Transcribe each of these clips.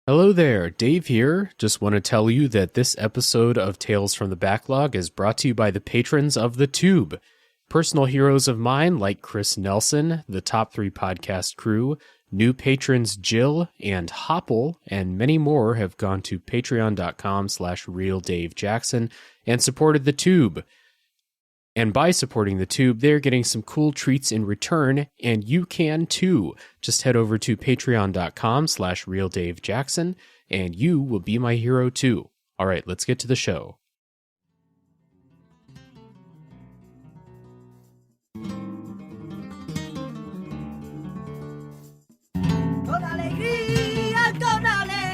Hello there, Dave here. Just want to tell you that this episode of Tales from the Backlog is brought to you by the patrons of the Tube. Personal heroes of mine like Chris Nelson, the Top 3 podcast crew, new patrons Jill and Hopple, and many more have gone to patreon.com/realdavejackson and supported the Tube. And by supporting the Tube, they're getting some cool treats in return, and you can too. Just head over to patreon.com/realdavejackson, and you will be my hero too. All right, let's get to the show. Con alegría, con alegría.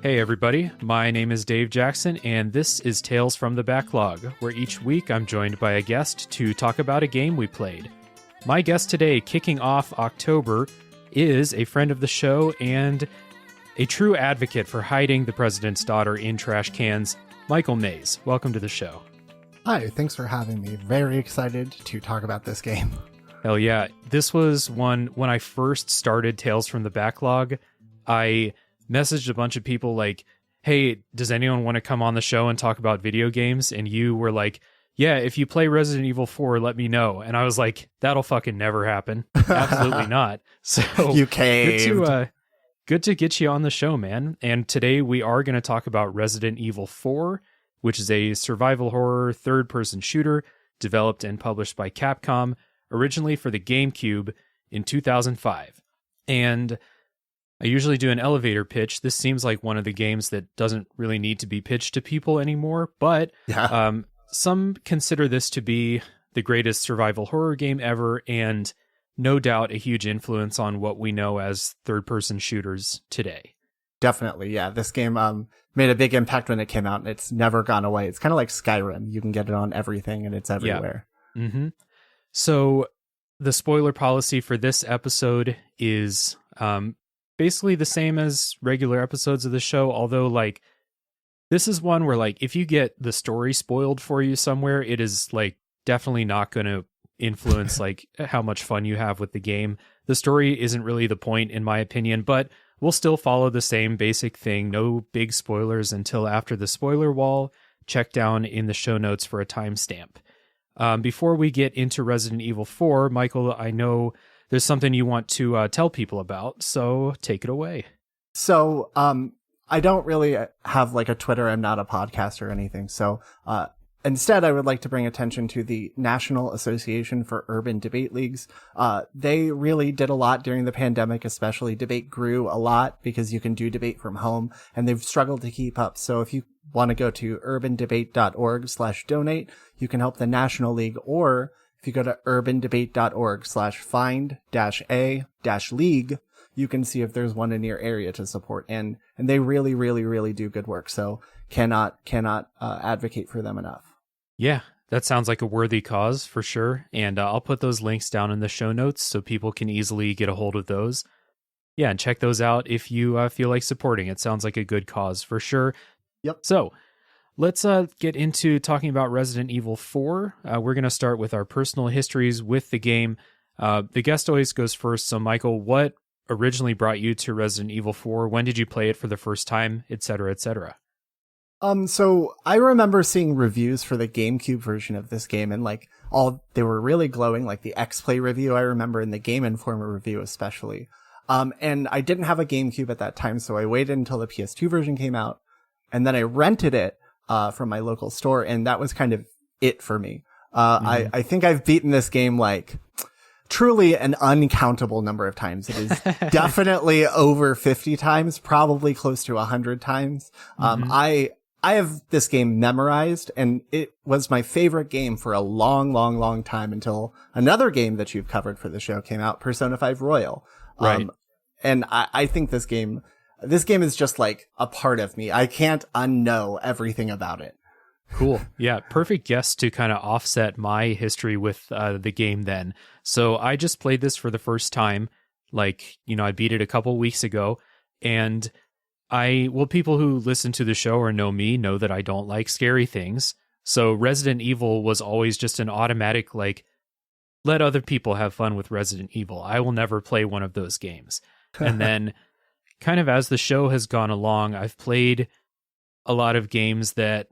Hey everybody, my name is Dave Jackson, and this is Tales from the Backlog, where each week I'm joined by a guest to talk about a game we played. My guest today, kicking off October, is a friend of the show and a true advocate for hiding the president's daughter in trash cans, Michael Mays. Welcome to the show. Hi, thanks for having me. Very excited to talk about this game. Hell yeah. This was one, when I first started Tales from the Backlog, I messaged a bunch of people like, hey, does anyone want to come on the show and talk about video games? And you were like, yeah, if you play Resident Evil 4, let me know. And I was like, that'll fucking never happen. Absolutely not. So you caved. Good to get you on the show, man. And today we are going to talk about Resident Evil 4, which is a survival horror third-person shooter developed and published by Capcom, originally for the GameCube in 2005. And I usually do an elevator pitch. This seems like one of the games that doesn't really need to be pitched to people anymore, but some consider this to be the greatest survival horror game ever, and no doubt a huge influence on what we know as third-person shooters today. Definitely, yeah. This game made a big impact when it came out, and it's never gone away. It's kind of like Skyrim. You can get it on everything, and it's everywhere. Yeah. Mm-hmm. So the spoiler policy for this episode is basically the same as regular episodes of the show, although like this is one where like if you get the story spoiled for you somewhere, it is like definitely not going to influence like how much fun you have with the game. The story isn't really the point in my opinion, but we'll still follow the same basic thing. No big spoilers until after the spoiler wall. Check down in the show notes for a timestamp. Before we get into Resident Evil 4, Michael, I know there's something you want to tell people about, so take it away. So, I don't really have like a Twitter. I'm not a podcaster or anything. So, instead, I would like to bring attention to the National Association for Urban Debate Leagues. They really did a lot during the pandemic, especially. Debate grew a lot because you can do debate from home, and they've struggled to keep up. So if you want to go to urbandebate.org/donate, you can help the National League, or if you go to urbandebate.org/find-a-league, you can see if there's one in your area to support. And they really, really, really do good work. So cannot advocate for them enough. Yeah, that sounds like a worthy cause for sure. And I'll put those links down in the show notes so people can easily get a hold of those. Yeah, and check those out if you feel like supporting. It sounds like a good cause for sure. Yep. So let's get into talking about Resident Evil 4. We're going to start with our personal histories with the game. The guest always goes first. So Michael, what originally brought you to Resident Evil 4? When did you play it for the first time, etc., etc.? So I remember seeing reviews for the GameCube version of this game, and like they were really glowing, like the X-Play review I remember, and the Game Informer review especially. And I didn't have a GameCube at that time, so I waited until the PS2 version came out, and then I rented it from my local store, and that was kind of it for me. I think I've beaten this game like truly an uncountable number of times. It is definitely over 50 times, probably close to 100 times. I have this game memorized, and it was my favorite game for a long, long, long time until another game that you've covered for the show came out, Persona 5 Royal. Right. And I think this game is just like a part of me. I can't unknow everything about it. Cool. Yeah, perfect guest to kind of offset my history with the game then. So I just played this for the first time. Like, I beat it a couple weeks ago. And people who listen to the show or know me know that I don't like scary things. So Resident Evil was always just an automatic, like, let other people have fun with Resident Evil. I will never play one of those games. And then kind of as the show has gone along, I've played a lot of games that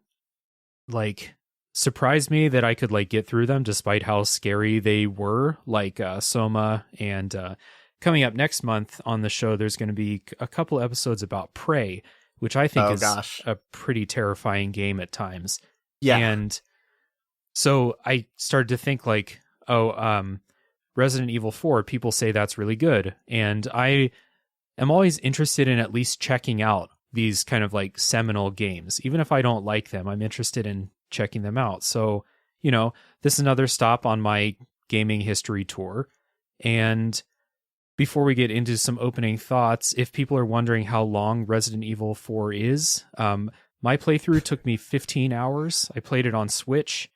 like surprised me that I could like get through them despite how scary they were, like Soma. And coming up next month on the show, there's going to be a couple episodes about Prey, which I think is a pretty terrifying game at times. Yeah. And so I started to think like, Resident Evil 4, people say that's really good. And I am always interested in at least checking out these kind of like seminal games. Even if I don't like them, I'm interested in checking them out. So, this is another stop on my gaming history tour. And before we get into some opening thoughts, if people are wondering how long Resident Evil 4 is, my playthrough took me 15 hours. I played it on Switch.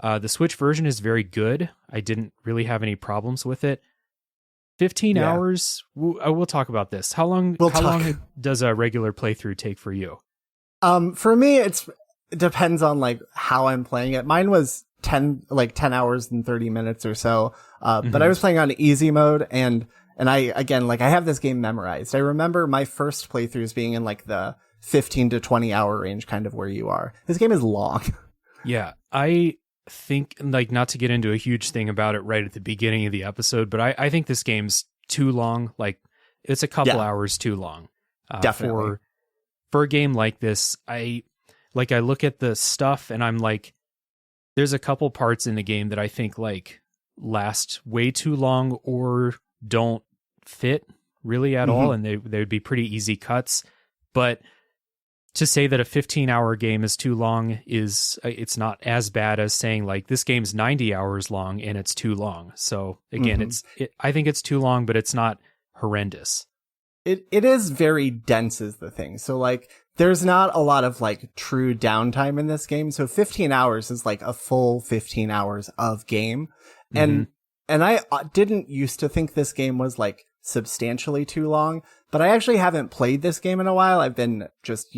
The Switch version is very good. I didn't really have any problems with it. 15 hours. We'll talk about this. How long does a regular playthrough take for you? For me, it depends on like how I'm playing it. Mine was 10 hours and 30 minutes or so. But I was playing on easy mode and I have this game memorized. I remember my first playthroughs being in like the 15 to 20 hour range, kind of where you are. This game is long. Yeah. I think, like, not to get into a huge thing about it right at the beginning of the episode, but I think this game's too long. Like, it's a couple hours too long. Definitely. For a game like this, I look at the stuff and I'm like, there's a couple parts in the game that I think like last way too long or don't fit really at all, and they would be pretty easy cuts. But to say that a 15-hour game is too long it's not as bad as saying like this game's 90 hours long and it's too long. So again, I think it's too long, but it's not horrendous. It is very dense is the thing. So like there's not a lot of like true downtime in this game. So 15 hours is like a full 15 hours of game. And I didn't used to think this game was like substantially too long, but I actually haven't played this game in a while. I've been just,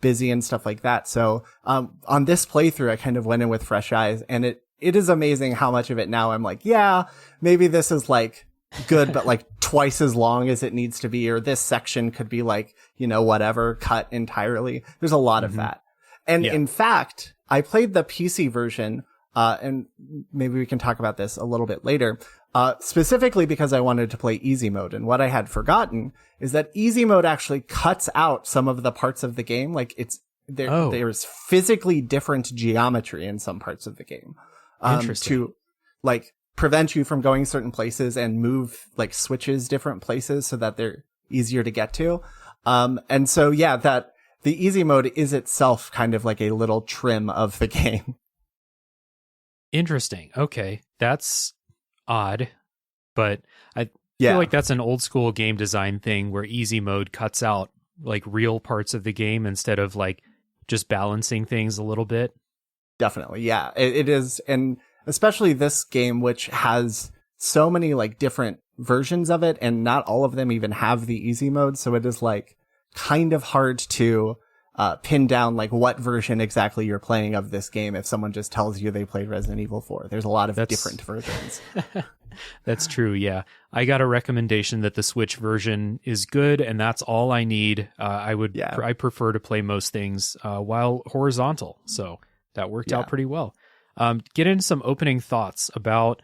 busy and stuff like that. So, on this playthrough, I kind of went in with fresh eyes, and it is amazing how much of it now I'm like, yeah, maybe this is like good, but like twice as long as it needs to be, or this section could be like, whatever, cut entirely. There's a lot of that. And in fact, I played the PC version, and maybe we can talk about this a little bit later. Specifically because I wanted to play easy mode. And what I had forgotten is that easy mode actually cuts out some of the parts of the game. Like there's physically different geometry in some parts of the game. To like prevent you from going certain places and move like switches different places so that they're easier to get to. And so, that the easy mode is itself kind of like a little trim of the game. Interesting. Okay. That's odd, but I feel like that's an old school game design thing where easy mode cuts out like real parts of the game instead of like just balancing things a little bit. Definitely. Yeah, it is. And especially this game, which has so many like different versions of it, and not all of them even have the easy mode. So it is like kind of hard to pin down like what version exactly you're playing of this game if someone just tells you they played Resident Evil 4. There's a lot of different versions. That's true, yeah. I got a recommendation that the Switch version is good, and that's all I need. I prefer to play most things while horizontal, so that worked out pretty well. Get into some opening thoughts about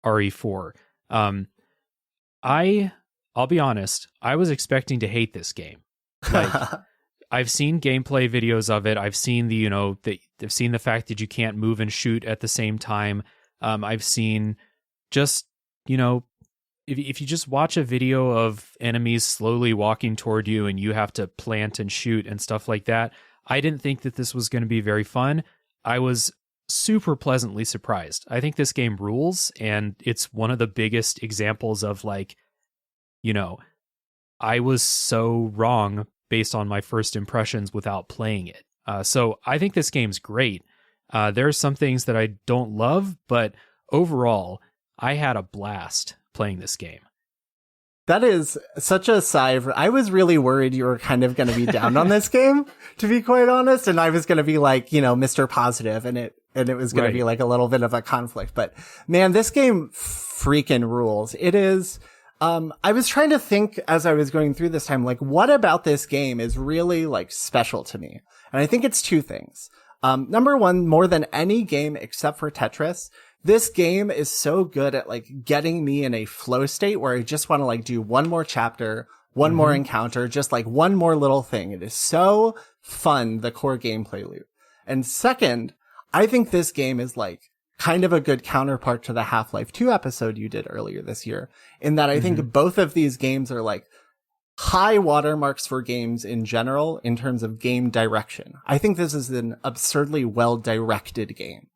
RE4. I'll be honest, I was expecting to hate this game. Like, I've seen gameplay videos of it. I've seen I've seen the fact that you can't move and shoot at the same time. I've seen just, if you just watch a video of enemies slowly walking toward you and you have to plant and shoot and stuff like that, I didn't think that this was going to be very fun. I was super pleasantly surprised. I think this game rules, and it's one of the biggest examples of like, I was so wrong based on my first impressions without playing it. So I think this game's great. There are some things that I don't love, but overall, I had a blast playing this game. That is such a sigh of... I was really worried you were kind of going to be down on this game, to be quite honest. And I was going to be like, Mr. Positive, and it was going to be like a little bit of a conflict. But man, this game freaking rules. It is... I was trying to think as I was going through this time, like, what about this game is really like special to me? And I think it's two things. Number one, more than any game except for Tetris, this game is so good at like getting me in a flow state where I just want to like do one more chapter, one more encounter, just like one more little thing. It is so fun, the core gameplay loop. And second, I think this game is like kind of a good counterpart to the Half-Life 2 episode you did earlier this year, in that I think both of these games are like high watermarks for games in general in terms of game direction. I think this is an absurdly well-directed game.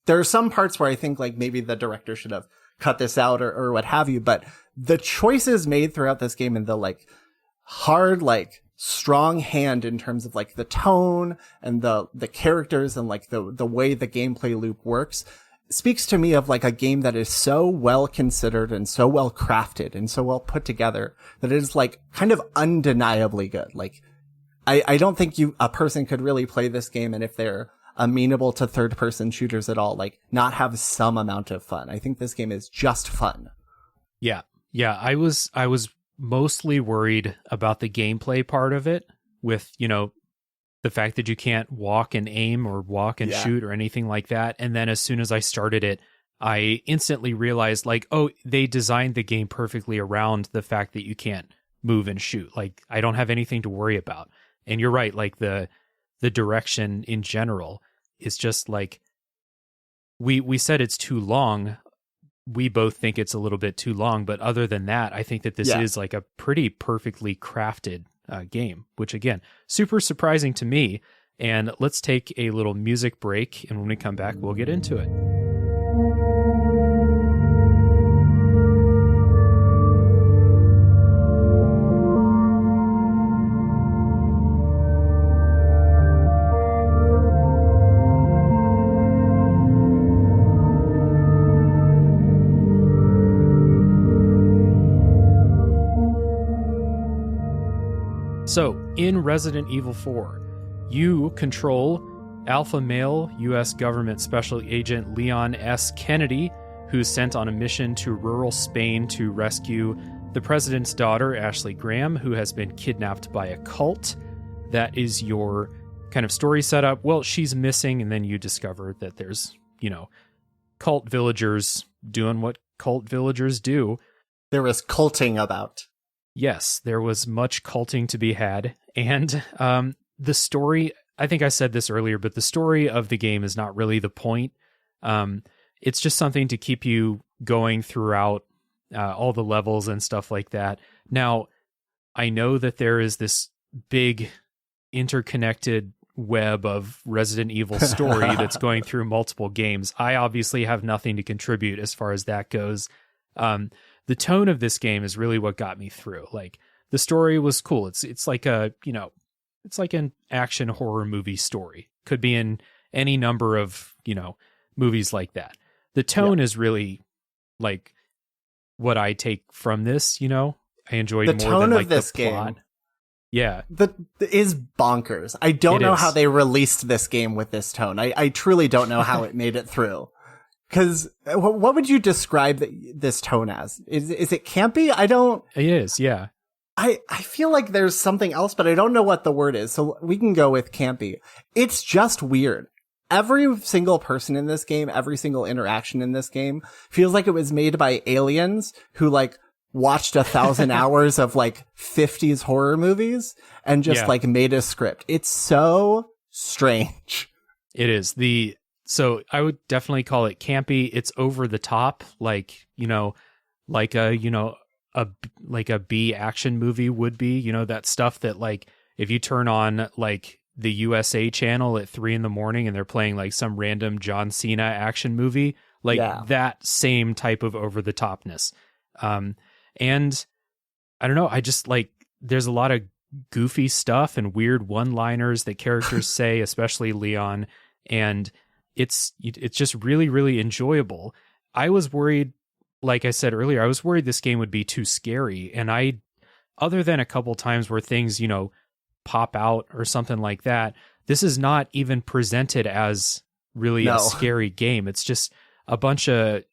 There are some parts where I think like maybe the director should have cut this out or what have you, but the choices made throughout this game and the like hard, like strong hand in terms of like the tone and the characters and like the way the gameplay loop works speaks to me of like a game that is so well considered and so well crafted and so well put together that it is like kind of undeniably good. Like I don't think a person could really play this game, and if they're amenable to third person shooters at all, like not have some amount of fun. I think this game is just fun. Yeah. I was mostly worried about the gameplay part of it with, the fact that you can't walk and aim or walk and shoot or anything like that. And then as soon as I started it, I instantly realized like, oh, they designed the game perfectly around the fact that you can't move and shoot. Like I don't have anything to worry about. And you're right. Like the direction in general is just like, we said it's too long. We both think it's a little bit too long, but other than that, I think that this is like a pretty perfectly crafted game, which again, super surprising to me. And let's take a little music break, and when we come back, we'll get into it. So, in Resident Evil 4, you control alpha male U.S. government special agent Leon S. Kennedy, who's sent on a mission to rural Spain to rescue the president's daughter, Ashley Graham, who has been kidnapped by a cult. That is your kind of story setup. Well, she's missing, and then you discover that there's, cult villagers doing what cult villagers do. There was culting about. Yes, there was much culting to be had. And the story, I think I said this earlier, but the story of the game is not really the point. It's just something to keep you going throughout all the levels and stuff like that. Now, I know that there is this big interconnected web of Resident Evil story that's going through multiple games. I obviously have nothing to contribute as far as that goes. The tone of this game is really what got me through. Like the story was cool. It's like it's like an action horror movie story. Could be in any number of, movies like that. The tone is really like what I take from this, I enjoyed the more tone than like of this the plot. Game. Yeah. Is bonkers. I don't know how they released this game with this tone. I truly don't know how it made it through. Because what would you describe this tone as? Is it campy? It is, yeah. I feel like there's something else, but I don't know what the word is. So we can go with campy. It's just weird. Every single person in this game, every single interaction in this game feels like it was made by aliens who like watched 1,000 hours of like 50s horror movies and just like made a script. It's so strange. It is. So I would definitely call it campy. It's over the top, like, like a B action movie would be, that stuff that like, if you turn on like the USA channel at 3 a.m. and they're playing like some random John Cena action movie, like that same type of over the topness. And I don't know, I just like, there's a lot of goofy stuff and weird one-liners that characters say, especially Leon, and it's just really, really enjoyable. I was worried, like I said earlier, I was worried this game would be too scary, and other than a couple times where things, pop out or something like that, this is not even presented as really a scary game. It's just a bunch of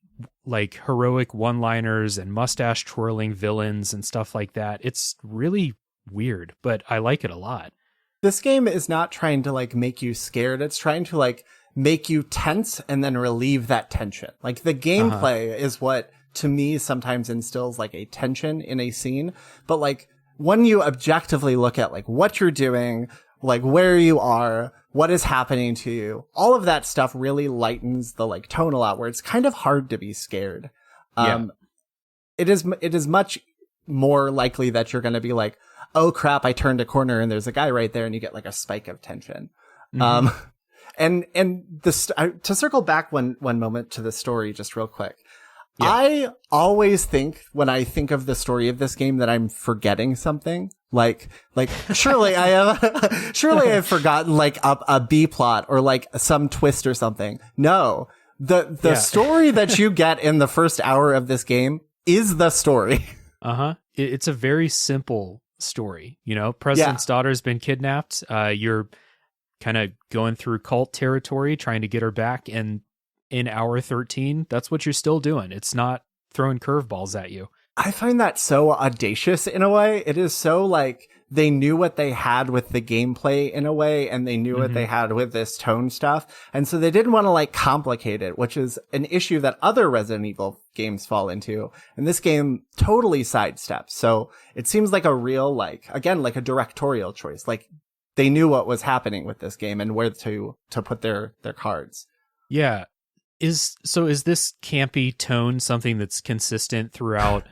like heroic one-liners and mustache twirling villains and stuff like that. It's really weird, but I like it a lot. This game is not trying to like make you scared. It's trying to like make you tense and then relieve that tension. Like the gameplay is what to me sometimes instills like a tension in a scene. But like when you objectively look at like what you're doing, like where you are, what is happening to you, all of that stuff really lightens the like tone a lot where it's kind of hard to be scared. It is much more likely that you're going to be like, oh crap, I turned a corner and there's a guy right there, and you get like a spike of tension. And to circle back one moment to the story just real quick. Yeah. I always think when I think of the story of this game that I'm forgetting something. Like surely I've forgotten like a B plot or like some twist or something. No, the story that you get in the first hour of this game is the story. It's a very simple story. President's daughter's been kidnapped. You're kind of going through cult territory, trying to get her back, and in hour 13, that's what you're still doing. It's not throwing curveballs at you. I find that so audacious in a way. It is so like they knew what they had with the gameplay in a way, and they knew what they had with this tone stuff. And so they didn't want to like complicate it, which is an issue that other Resident Evil games fall into. And this game totally sidesteps. So it seems like a real, like, again, like a directorial choice. Like they knew what was happening with this game and where to put their cards. Yeah. Is this campy tone something that's consistent throughout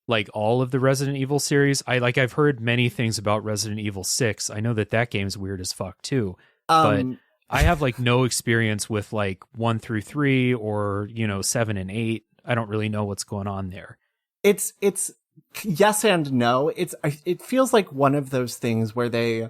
like all of the Resident Evil series? I've heard many things about Resident Evil 6. I know that game's weird as fuck too. But I have like no experience with like 1 through 3 or, 7 and 8. I don't really know what's going on there. It's yes and no. It feels like one of those things where they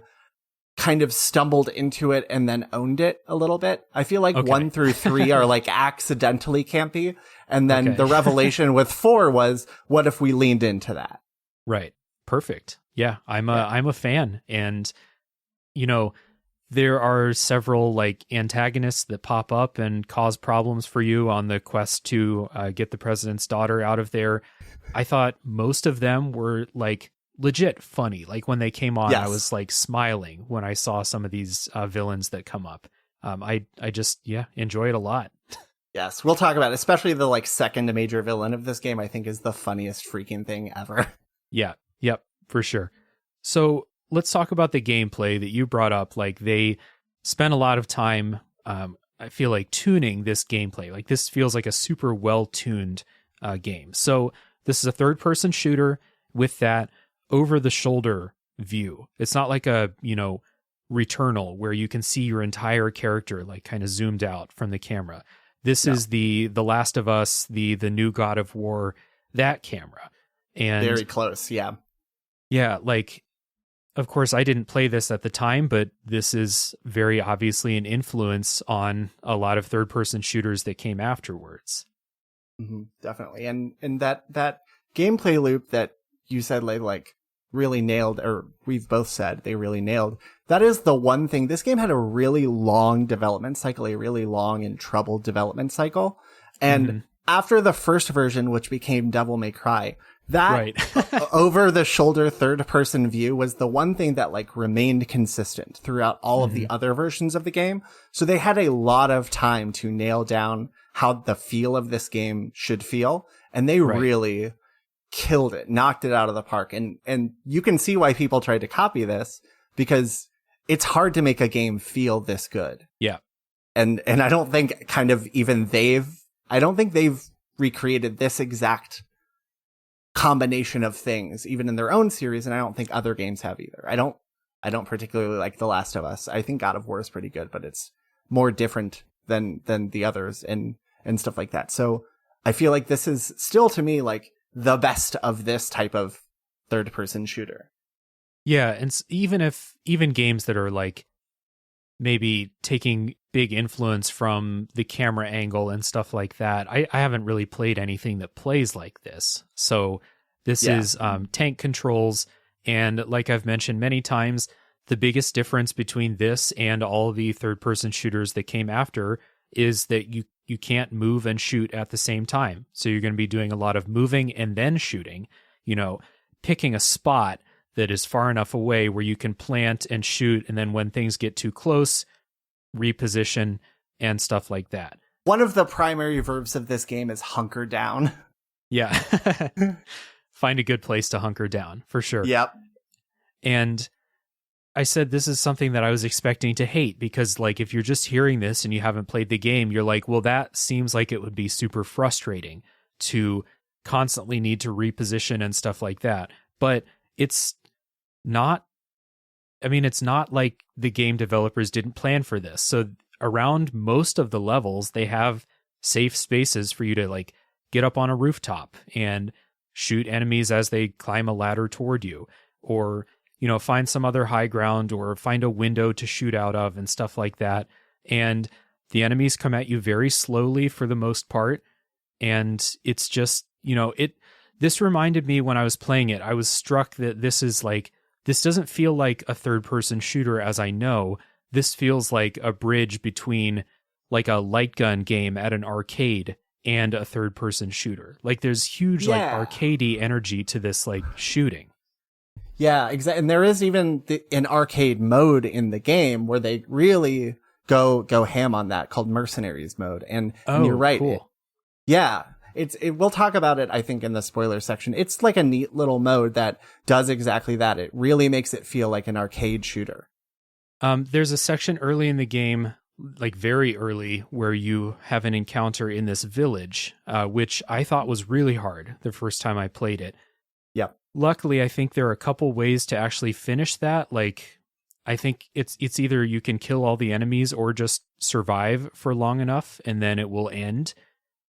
kind of stumbled into it and then owned it a little bit. I feel like 1 through 3 are like accidentally campy. And then the revelation with 4 was, what if we leaned into that? Right. Perfect. Yeah. I'm a fan. And, there are several like antagonists that pop up and cause problems for you on the quest to get the president's daughter out of there. I thought most of them were like legit funny. Like when they came on, I was like smiling when I saw some of these villains that come up. I just enjoy it a lot. Yes, we'll talk about it. Especially the like second major villain of this game, I think is the funniest freaking thing ever. Yeah, yep, for sure. So let's talk about the gameplay that you brought up. Like they spent a lot of time, I feel like, tuning this gameplay. Like this feels like a super well-tuned game. So this is a third-person shooter with that over-the-shoulder view. It's not like a, Returnal where you can see your entire character like kind of zoomed out from the camera. This is the Last of Us, the new God of War, that camera. And very close, yeah. Yeah, like, of course, I didn't play this at the time, but this is very obviously an influence on a lot of third-person shooters that came afterwards. Definitely. And that gameplay loop that you said like really nailed, or we've both said they really nailed, that is the one thing. This game had a really long development cycle, a really long and troubled development cycle. And after the first version, which became Devil May Cry, that over the shoulder third person view was the one thing that like remained consistent throughout all of the other versions of the game. So they had a lot of time to nail down how the feel of this game should feel. And they really killed it, knocked it out of the park. And you can see why people tried to copy this, because it's hard to make a game feel this good. Yeah. And I don't think kind of even I don't think they've recreated this exact combination of things, even in their own series. And I don't think other games have either. I don't particularly like The Last of Us. I think God of War is pretty good, but it's more different than the others and stuff like that. So I feel like this is still to me like the best of this type of third person shooter. Yeah, and even games that are like maybe taking big influence from the camera angle and stuff like that, I haven't really played anything that plays like this. So this is tank controls, and like I've mentioned many times, the biggest difference between this and all the third-person shooters that came after is that you can't move and shoot at the same time. So you're going to be doing a lot of moving and then shooting, picking a spot that is far enough away where you can plant and shoot, and then when things get too close, reposition and stuff like that. One of the primary verbs of this game is hunker down. Yeah. Find a good place to hunker down, for sure. Yep. And I said this is something that I was expecting to hate, because like if you're just hearing this and you haven't played the game, you're like, well, that seems like it would be super frustrating to constantly need to reposition and stuff like that. But it's not like the game developers didn't plan for this. So around most of the levels, they have safe spaces for you to like get up on a rooftop and shoot enemies as they climb a ladder toward you, or, find some other high ground, or find a window to shoot out of and stuff like that. And the enemies come at you very slowly for the most part. And it's just, this reminded me when I was playing it, I was struck that this doesn't feel like a third-person shooter as I know. This feels like a bridge between like a light gun game at an arcade and a third-person shooter. Like there's huge like arcadey energy to this like shooting. Yeah, exactly. And there is even an arcade mode in the game where they really go ham on that, called Mercenaries mode. And you're right. Cool. We'll talk about it, I think, in the spoiler section. It's like a neat little mode that does exactly that. It really makes it feel like an arcade shooter. There's a section early in the game, like very early, where you have an encounter in this village, which I thought was really hard the first time I played it. Yep. Luckily, I think there are a couple ways to actually finish that. Like, I think it's either you can kill all the enemies or just survive for long enough and then it will end.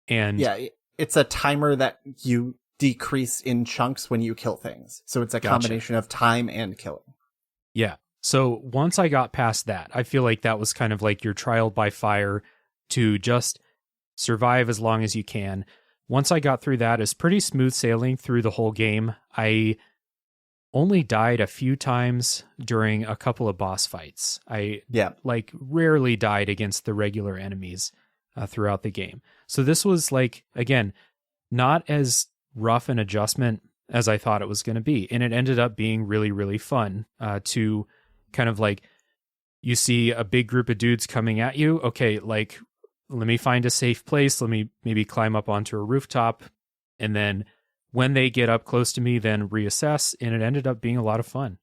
And yeah, it's a timer that you decrease in chunks when you kill things. So it's a combination of time and killing. Yeah. So once I got past that, I feel like that was kind of like your trial by fire to just survive as long as you can. Once I got through that, it's pretty smooth sailing through the whole game. I only died a few times during a couple of boss fights. I rarely died against the regular enemies throughout the game. So this was like, again, not as rough an adjustment as I thought it was going to be. And it ended up being really, really fun to kind of like, you see a big group of dudes coming at you. Okay, like, let me find a safe place. Let me maybe climb up onto a rooftop. And then when they get up close to me, then reassess. And it ended up being a lot of fun.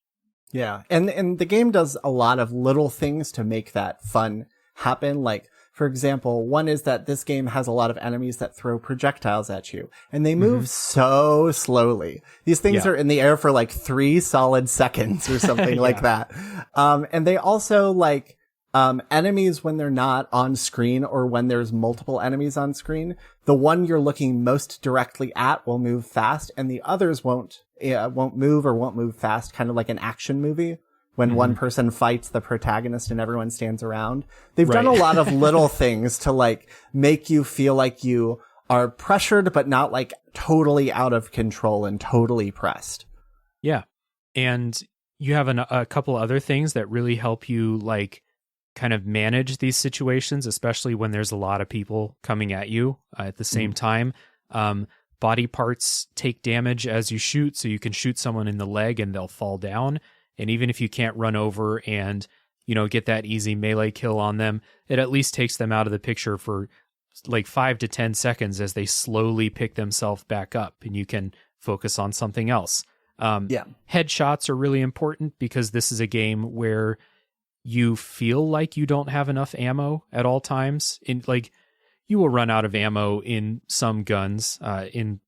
Yeah. And the game does a lot of little things to make that fun happen. Like, for example, one is that this game has a lot of enemies that throw projectiles at you, and they move so slowly. These things are in the air for like 3 solid seconds or something like that. And they also like, enemies when they're not on screen or when there's multiple enemies on screen, the one you're looking most directly at will move fast and the others won't move or won't move fast, kind of like an action movie. When one person fights the protagonist and everyone stands around. They've done a lot of little things to like make you feel like you are pressured, but not like totally out of control and totally pressed. Yeah. And you have a couple other things that really help you like kind of manage these situations, especially when there's a lot of people coming at you at the same time. Body parts take damage as you shoot, so you can shoot someone in the leg and they'll fall down. And even if you can't run over and, get that easy melee kill on them, it at least takes them out of the picture for like 5 to 10 seconds as they slowly pick themselves back up and you can focus on something else. Headshots are really important because this is a game where you feel like you don't have enough ammo at all times. You will run out of ammo in some guns, in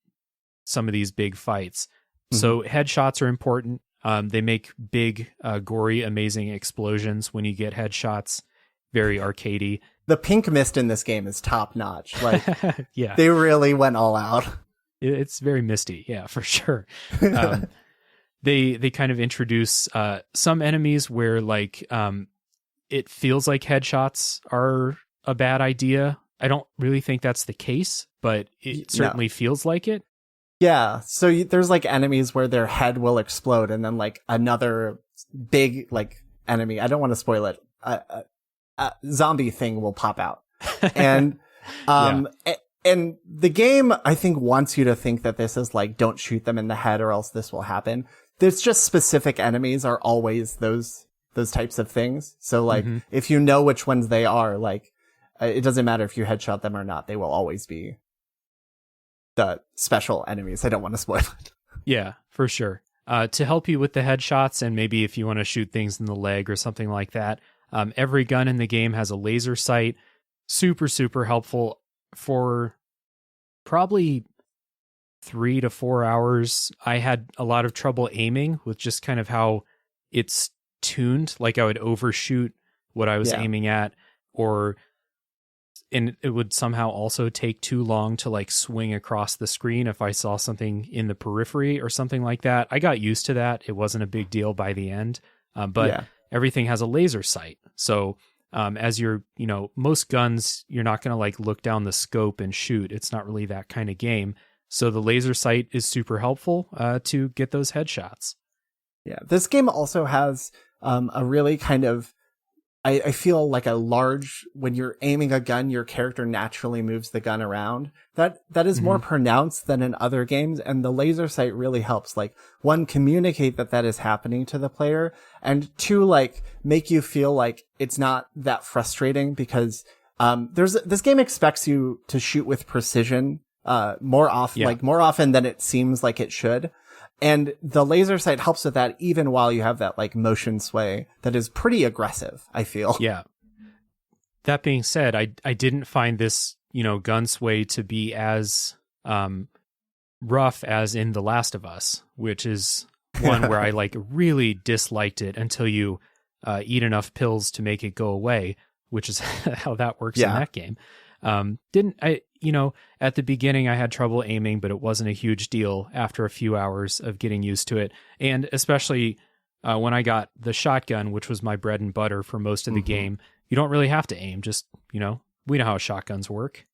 some of these big fights. So headshots are important. They make big, gory, amazing explosions when you get headshots. Very arcadey. The pink mist in this game is top notch. Like, yeah, they really went all out. It's very misty. Yeah, for sure. they kind of introduce some enemies where like it feels like headshots are a bad idea. I don't really think that's the case, but it certainly feels like it. Yeah, so there's like enemies where their head will explode, and then like another big like enemy, I don't want to spoil it, a zombie thing will pop out. And and the game, I think, wants you to think that this is like, don't shoot them in the head or else this will happen. There's just specific enemies are always those types of things. So like, if you know which ones they are, like, it doesn't matter if you headshot them or not. They will always be the special enemies. I don't want to spoil it. Yeah, for sure. To help you with the headshots, and maybe if you want to shoot things in the leg or something like that, every gun in the game has a laser sight. Super, super helpful. For probably 3 to 4 hours, I had a lot of trouble aiming with just kind of how it's tuned. Like I would overshoot what I was aiming at, and it would somehow also take too long to like swing across the screen if I saw something in the periphery or something like that. I got used to that. It wasn't a big deal by the end, but everything has a laser sight. So as you're, most guns, you're not going to like look down the scope and shoot. It's not really that kind of game. So the laser sight is super helpful to get those headshots. Yeah. This game also has a really kind of, I feel like when you're aiming a gun, your character naturally moves the gun around. That is more pronounced than in other games. And the laser sight really helps, like, one, communicate that is happening to the player, and two, like, make you feel like it's not that frustrating, because this game expects you to shoot with precision more often than it seems like it should. And the laser sight helps with that, even while you have that like motion sway that is pretty aggressive, I feel. Yeah. That being said, I didn't find this, gun sway to be as rough as in The Last of Us, which is one where I like really disliked it until you eat enough pills to make it go away, which is how that works in that game. At the beginning I had trouble aiming, but it wasn't a huge deal after a few hours of getting used to it. And especially when I got the shotgun, which was my bread and butter for most of the game, you don't really have to aim. Just, we know how shotguns work.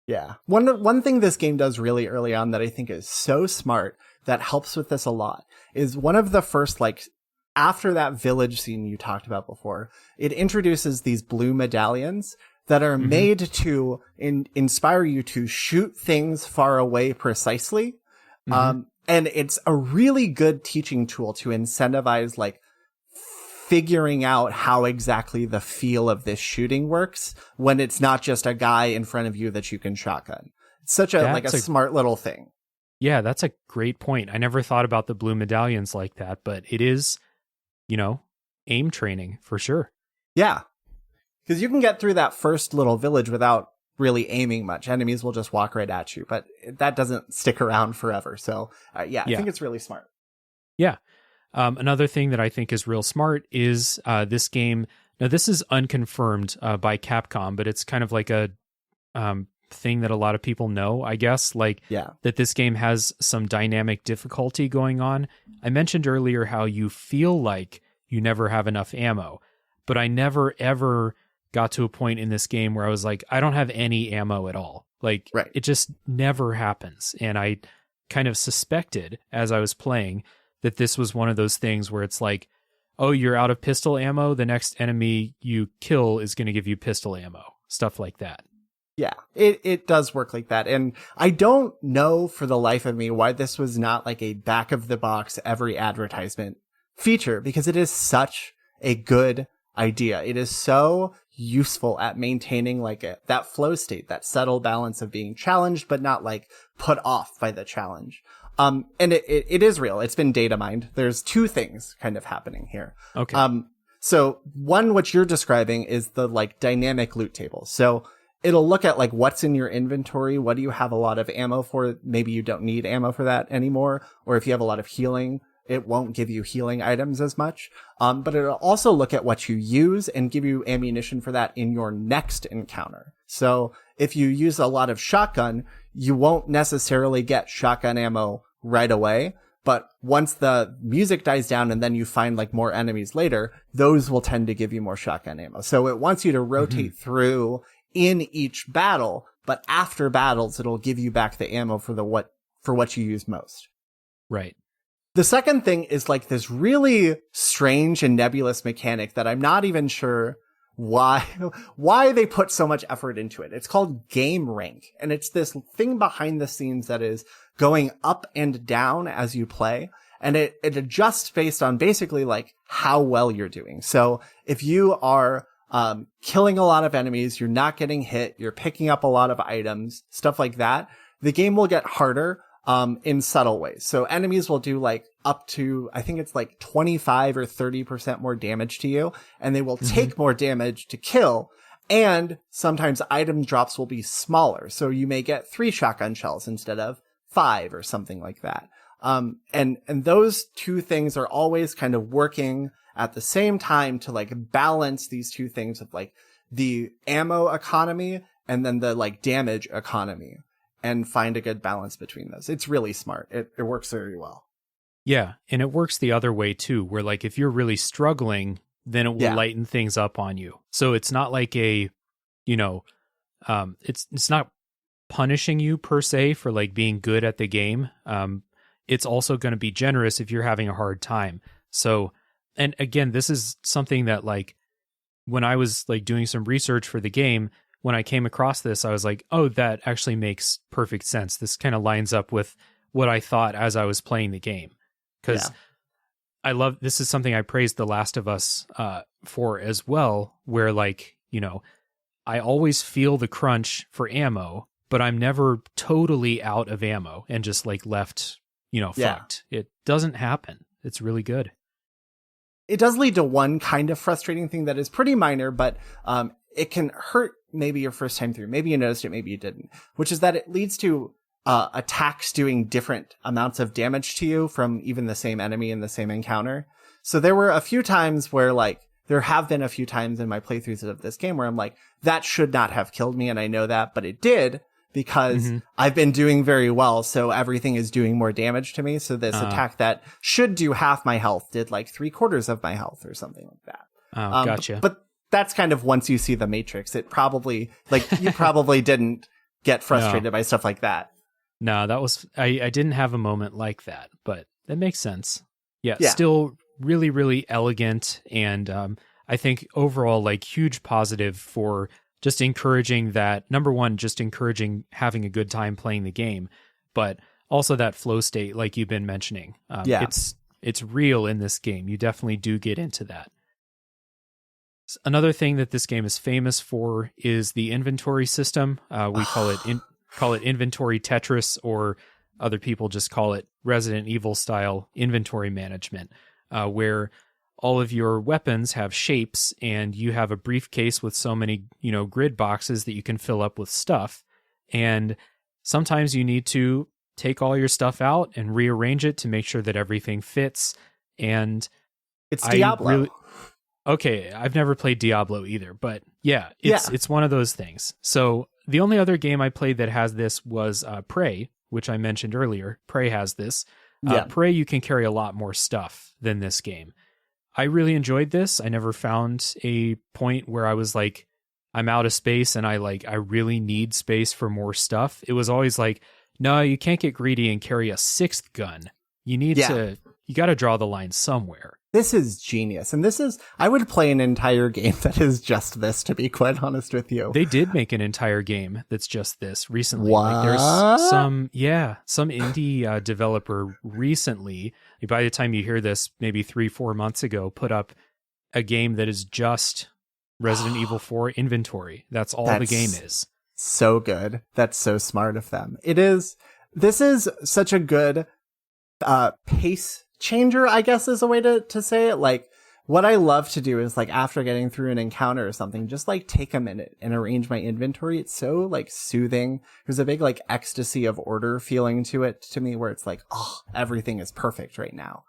Yeah. One thing this game does really early on that I think is so smart that helps with this a lot is one of the first, like, after that village scene you talked about before, it introduces these blue medallions that are made to inspire you to shoot things far away precisely. And it's a really good teaching tool to incentivize, like, figuring out how exactly the feel of this shooting works when it's not just a guy in front of you that you can shotgun. It's such a smart little thing. Yeah, that's a great point. I never thought about the blue medallions like that, but it is, aim training for sure. Yeah. Because you can get through that first little village without really aiming much. Enemies will just walk right at you, but that doesn't stick around forever. So, I think it's really smart. Yeah. Another thing that I think is real smart is this game. Now, this is unconfirmed by Capcom, but it's kind of like a thing that a lot of people know, I guess, that this game has some dynamic difficulty going on. I mentioned earlier how you feel like you never have enough ammo, but I never, ever got to a point in this game where I was like, I don't have any ammo at all. Like, It just never happens. And I kind of suspected as I was playing that this was one of those things where it's like, oh, you're out of pistol ammo. The next enemy you kill is going to give you pistol ammo. Stuff like that. Yeah, it does work like that. And I don't know for the life of me why this was not like a back of the box every advertisement feature, because it is such a good idea. It is so useful at maintaining like that flow state, that subtle balance of being challenged, but not like put off by the challenge. And it is real. It's been data mined. There's two things kind of happening here. Okay. So one, what you're describing is the like dynamic loot table. So it'll look at like what's in your inventory. What do you have a lot of ammo for? Maybe you don't need ammo for that anymore. Or if you have a lot of healing, it won't give you healing items as much. But it'll also look at what you use and give you ammunition for that in your next encounter. So if you use a lot of shotgun, you won't necessarily get shotgun ammo right away, But once the music dies down and then you find like more enemies later, those will tend to give you more shotgun ammo. So it wants you to rotate through in each battle, but after battles, it'll give you back the ammo for what you use most. Right. The second thing is like this really strange and nebulous mechanic that I'm not even sure why they put so much effort into it. It's called game rank, and it's this thing behind the scenes that is going up and down as you play, and it adjusts based on basically like how well you're doing. So if you are killing a lot of enemies, you're not getting hit, you're picking up a lot of items, stuff like that, the game will get harder in subtle ways. So enemies will do like up to, I think it's like 25 or 30% more damage to you, and they will take more damage to kill. And sometimes item drops will be smaller. So you may get 3 shotgun shells instead of 5 or something like that. And those two things are always kind of working at the same time to like balance these two things of like the ammo economy and then the like damage economy, and find a good balance between those. It's really smart. It works very well. Yeah. And it works the other way too, where like if you're really struggling, then it will lighten things up on you. So it's not like a, it's not punishing you per se for like being good at the game. It's also going to be generous if you're having a hard time. So, and again, this is something that like when I was like doing some research for the game, when I came across this, I was like, oh, that actually makes perfect sense. This kind of lines up with what I thought as I was playing the game. Because this is something I praised The Last of Us for as well, where like, I always feel the crunch for ammo, but I'm never totally out of ammo and just like left, fucked. It doesn't happen. It's really good. It does lead to one kind of frustrating thing that is pretty minor, but it can hurt maybe your first time through. Maybe you noticed it, maybe you didn't, which is that it leads to attacks doing different amounts of damage to you from even the same enemy in the same encounter. So there were a few times where like, there have been a few times in my playthroughs of this game where I'm like, that should not have killed me. And I know that, but it did because I've been doing very well. So everything is doing more damage to me. So this attack that should do half my health did like 3/4 of my health or something like that. Oh, gotcha. But that's kind of once you see the Matrix, it probably like you probably didn't get frustrated by stuff like that. No, that was, I didn't have a moment like that, but that makes sense. Yeah. Still really, really elegant. And I think overall, like huge positive for just encouraging that, number one, just encouraging having a good time playing the game, but also that flow state, like you've been mentioning. It's real in this game. You definitely do get into that. Another thing that this game is famous for is the inventory system. We call it inventory Tetris, or other people just call it Resident Evil style inventory management, where all of your weapons have shapes and you have a briefcase with so many, grid boxes that you can fill up with stuff. And sometimes you need to take all your stuff out and rearrange it to make sure that everything fits. And it's Diablo. Okay, I've never played Diablo either, but it's one of those things. So the only other game I played that has this was Prey, which I mentioned earlier. Prey has this. Prey, you can carry a lot more stuff than this game. I really enjoyed this. I never found a point where I was like, I'm out of space and I really need space for more stuff. It was always like, no, you can't get greedy and carry a 6th gun. You need you got to draw the line somewhere. This is genius. And I would play an entire game that is just this, to be quite honest with you. They did make an entire game that's just this recently. What? Like there's some indie developer recently, by the time you hear this, maybe 3-4 months ago, put up a game that is just Resident Evil 4 inventory. That's all the game is. So good. That's so smart of them. This is such a good pace changer, I guess is a way to say it. Like, what I love to do is like after getting through an encounter or something, just like take a minute and arrange my inventory. It's so like soothing. There's a big like ecstasy of order feeling to it to me, where it's like, oh, everything is perfect right now.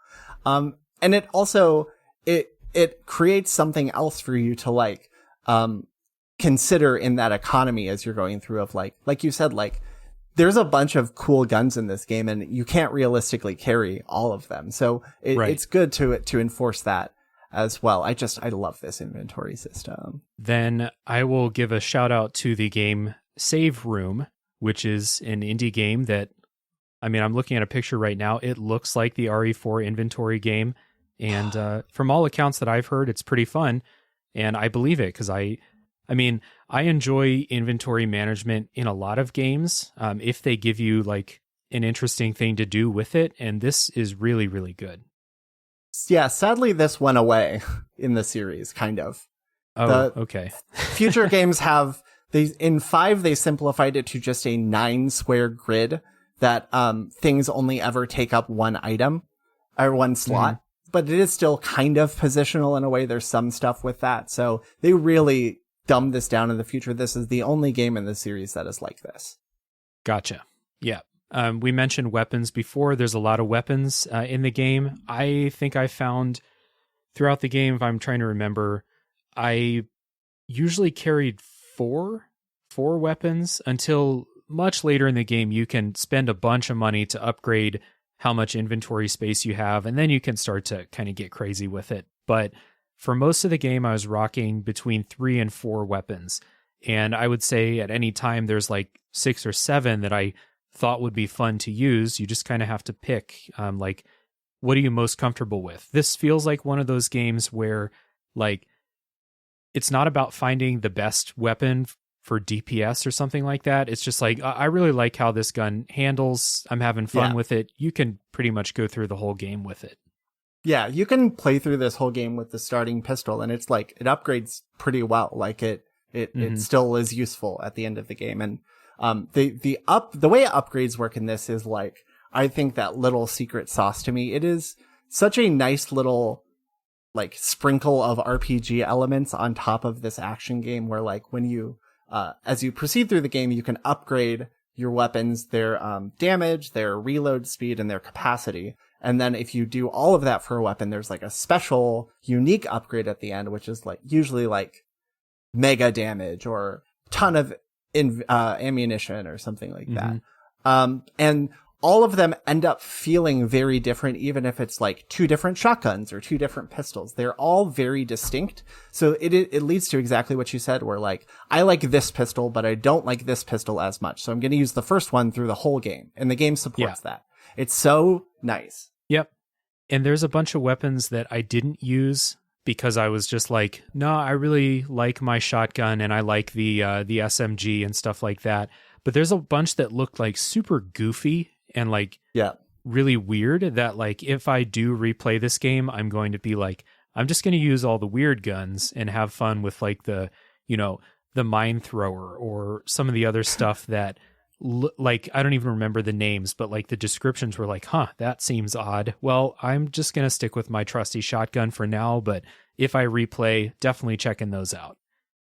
And it also it creates something else for you to like consider in that economy as you're going through, of like you said, like there's a bunch of cool guns in this game, and you can't realistically carry all of them. So it's good to enforce that as well. I love this inventory system. Then I will give a shout out to the game Save Room, which is an indie game that, I mean, I'm looking at a picture right now. It looks like the RE4 inventory game. And from all accounts that I've heard, it's pretty fun. And I believe it because I enjoy inventory management in a lot of games if they give you like an interesting thing to do with it. And this is really, really good. Yeah, sadly, this went away in the series, kind of. Oh, okay. Future games in 5, they simplified it to just a 9-square grid that things only ever take up one item or one slot. Mm-hmm. But it is still kind of positional in a way. There's some stuff with that. So they really dumbed this down in the future. This is the only game in the series that is like this. Gotcha. Yeah. We mentioned weapons before. There's a lot of weapons in the game. I think I found throughout the game, if I'm trying to remember, I usually carried four weapons until much later in the game. You can spend a bunch of money to upgrade how much inventory space you have, and then you can start to kind of get crazy with it. But for most of the game, I was rocking between 3 and 4 weapons. And I would say at any time there's like 6 or 7 that I thought would be fun to use. You just kind of have to pick, like, what are you most comfortable with? This feels like one of those games where, like, it's not about finding the best weapon for DPS or something like that. It's just like, I really like how this gun handles. I'm having fun with it. You can pretty much go through the whole game with it. Yeah, you can play through this whole game with the starting pistol, and it's like, it upgrades pretty well. Like it still is useful at the end of the game. And the way upgrades work in this is like, I think that little secret sauce to me. It is such a nice little like sprinkle of RPG elements on top of this action game where like when you as you proceed through the game, you can upgrade your weapons, their damage, their reload speed, and their capacity. And then if you do all of that for a weapon, there's like a special unique upgrade at the end, which is like usually like mega damage or ton of ammunition or something like that. And all of them end up feeling very different, even if it's like 2 different shotguns or 2 different pistols. They're all very distinct. So it leads to exactly what you said, where like, I like this pistol, but I don't like this pistol as much. So I'm going to use the first one through the whole game. And the game supports that. It's so nice. Yep. And there's a bunch of weapons that I didn't use because I was just like, no, I really like my shotgun and I like the SMG and stuff like that. But there's a bunch that looked like super goofy and like really weird that like if I do replay this game, I'm going to be like, I'm just going to use all the weird guns and have fun with like the mine thrower or some of the other stuff that like, I don't even remember the names, but like the descriptions were like, that seems odd. Well, I'm just going to stick with my trusty shotgun for now. But if I replay, definitely checking those out.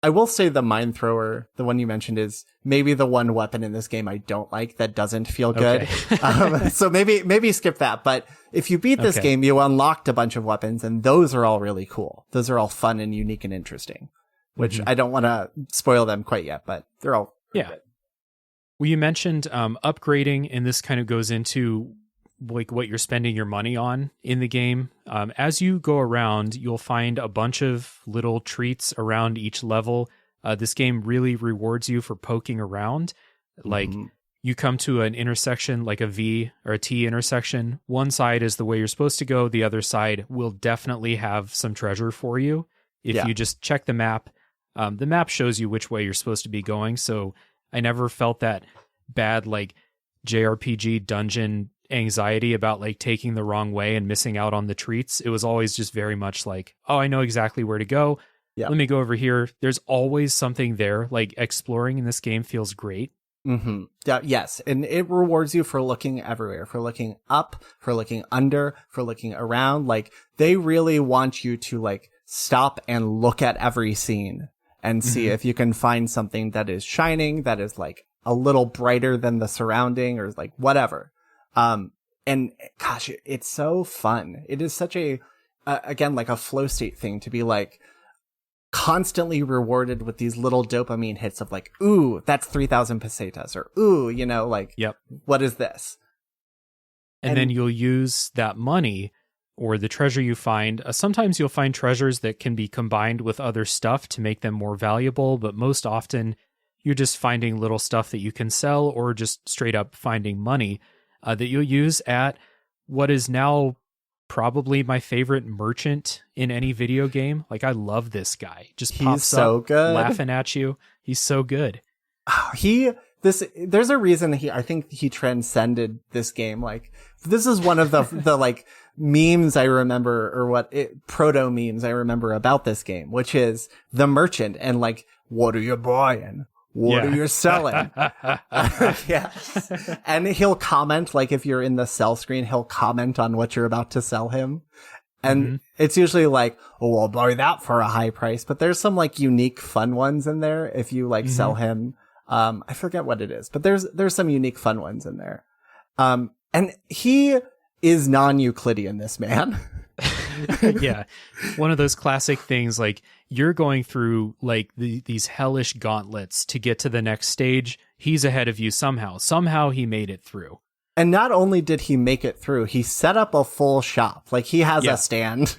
I will say the mine thrower, the one you mentioned, is maybe the one weapon in this game I don't like that doesn't feel good. Okay. So maybe skip that. But if you beat this game, you unlocked a bunch of weapons, and those are all really cool. Those are all fun and unique and interesting, which I don't want to spoil them quite yet, but they're all good. Well, you mentioned upgrading, and this kind of goes into like what you're spending your money on in the game. As you go around, you'll find a bunch of little treats around each level. This game really rewards you for poking around. Like you come to an intersection, like a V or a T intersection. One side is the way you're supposed to go. The other side will definitely have some treasure for you. If you just check the map shows you which way you're supposed to be going. So I never felt that bad, like JRPG dungeon anxiety about like taking the wrong way and missing out on the treats. It was always just very much like, I know exactly where to go. Let me go over here. There's always something there. Like exploring in this game feels great. Yeah, yes. And it rewards you for looking everywhere, for looking up, for looking under, for looking around. Like they really want you to like stop and look at every scene and see if you can find something that is shining, that is like a little brighter than the surrounding or like whatever. And gosh, it's so fun. It is such a, again, like a flow state thing to be like, constantly rewarded with these little dopamine hits of like, ooh, that's 3,000 pesetas, or ooh, like, Yep. what is this? And then you'll use that money or the treasure you find. Sometimes you'll find treasures that can be combined with other stuff to make them more valuable, but most often you're just finding little stuff that you can sell or just straight up finding money that you'll use at what is now probably my favorite merchant in any video game. Like, I love this guy. Just pops so up good. laughing at you. He's so good. There's a reason I think he transcended this game. Like, this is one of the like memes I remember, or proto memes I remember about this game, which is the merchant and like, what are you buying? What are you selling? Yeah. And he'll comment, like, if you're in the sell screen, he'll comment on what you're about to sell him. And it's usually like, oh, I'll buy that for a high price. But there's some like unique fun ones in there. If you like sell him, I forget what it is, but there's some unique fun ones in there. And he is non-Euclidean, this man. Yeah. One of those classic things, like, you're going through like these hellish gauntlets to get to the next stage. He's ahead of you somehow. Somehow he made it through. And not only did he make it through, he set up a full shop. Like, he has a stand.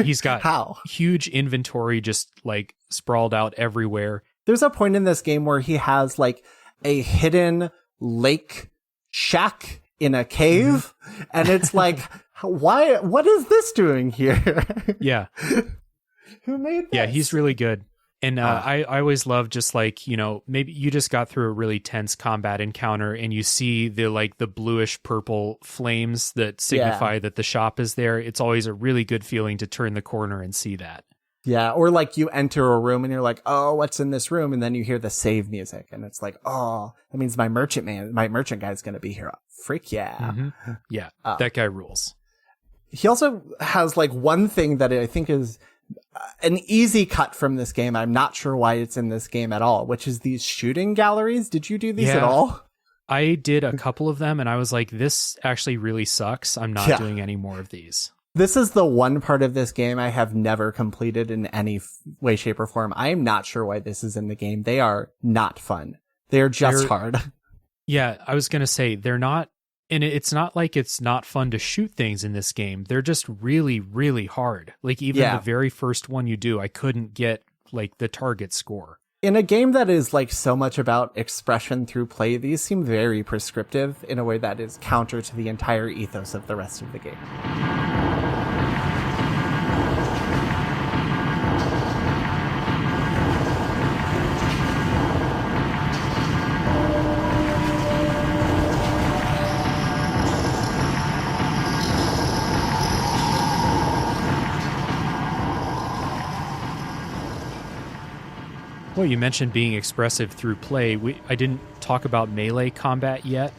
He's got huge inventory just like sprawled out everywhere. There's a point in this game where he has like a hidden lake shack in a cave. And it's like, what is this doing here? Yeah. Who made this? Yeah, he's really good. And I always love just like, maybe you just got through a really tense combat encounter and you see the bluish purple flames that signify that the shop is there. It's always a really good feeling to turn the corner and see that. Yeah, or like you enter a room and you're like, oh, what's in this room? And then you hear the save music and it's like, oh, that means my merchant guy's going to be here. Freak yeah. Yeah, that guy rules. He also has like one thing that I think is an easy cut from this game. I'm not sure why it's in this game at all, which is these shooting galleries. Did you do these at all? I did a couple of them and I was like, this actually really sucks. I'm not doing any more of these. This is the one part of this game I have never completed in any way, shape, or form. I am not sure why this is in the game. They are not fun. They're hard. Yeah, I was going to say, they're not. And it's not like it's not fun to shoot things in this game. They're just really, really hard. Like, even the very first one you do, I couldn't get like the target score. In a game that is like so much about expression through play, these seem very prescriptive in a way that is counter to the entire ethos of the rest of the game. Well, you mentioned being expressive through play. I didn't talk about melee combat yet,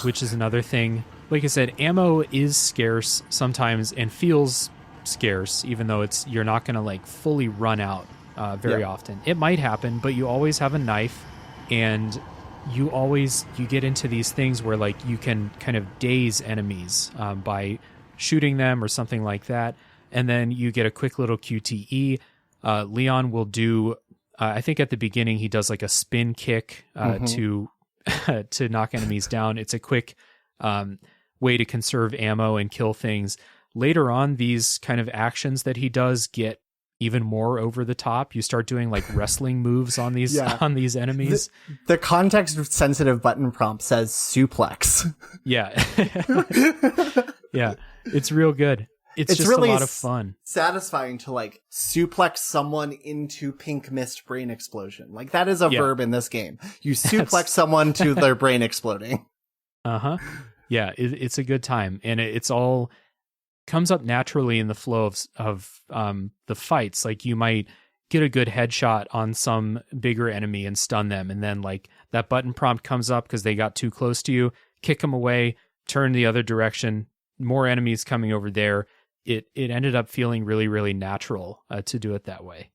which is another thing. Like I said, ammo is scarce sometimes and feels scarce, even though you're not going to like fully run out very often. It might happen, but you always have a knife, and you get into these things where like you can kind of daze enemies by shooting them or something like that, and then you get a quick little QTE. Leon will do. I think at the beginning he does like a spin kick to knock enemies down. It's a quick way to conserve ammo and kill things. Later on, these kind of actions that he does get even more over the top. You start doing like wrestling moves on these on these enemies. The context-sensitive button prompt says suplex. Yeah. Yeah, it's real good. It's just really a lot of fun. Satisfying to like suplex someone into pink mist brain explosion. Like, that is a verb in this game. You suplex someone to their brain exploding. Yeah, it's a good time, and it's all comes up naturally in the flow of the fights. Like, you might get a good headshot on some bigger enemy and stun them, and then like that button prompt comes up because they got too close to you. Kick them away, turn the other direction. More enemies coming over there. It ended up feeling really, really natural to do it that way.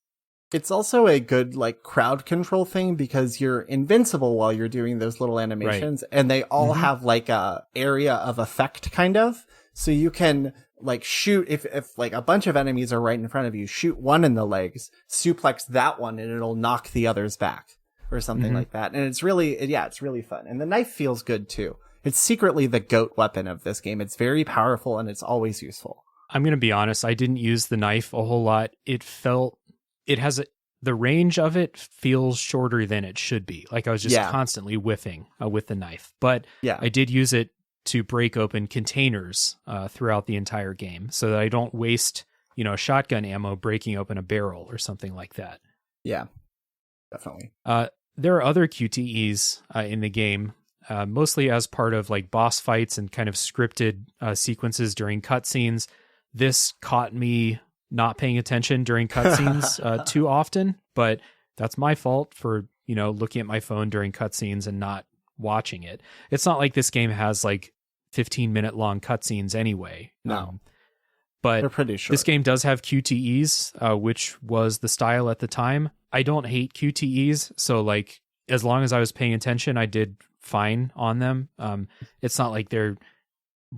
It's also a good like crowd control thing because you're invincible while you're doing those little animations, and they all have like a area of effect kind of. So you can like shoot, if like a bunch of enemies are right in front of you, shoot one in the legs, suplex that one, and it'll knock the others back or something like that. And it's really, it's really fun. And the knife feels good too. It's secretly the GOAT weapon of this game. It's very powerful and it's always useful. I'm going to be honest. I didn't use the knife a whole lot. The range of it feels shorter than it should be. Like I was just constantly whiffing with the knife. But I did use it to break open containers throughout the entire game so that I don't waste, shotgun ammo breaking open a barrel or something like that. Yeah, definitely. There are other QTEs in the game, mostly as part of like boss fights and kind of scripted sequences during cutscenes. This caught me not paying attention during cutscenes too often, but that's my fault for, looking at my phone during cutscenes and not watching it. It's not like this game has like 15-minute long cutscenes anyway. No. But they're pretty short. This game does have QTEs, which was the style at the time. I don't hate QTEs, so like as long as I was paying attention, I did fine on them. It's not like they're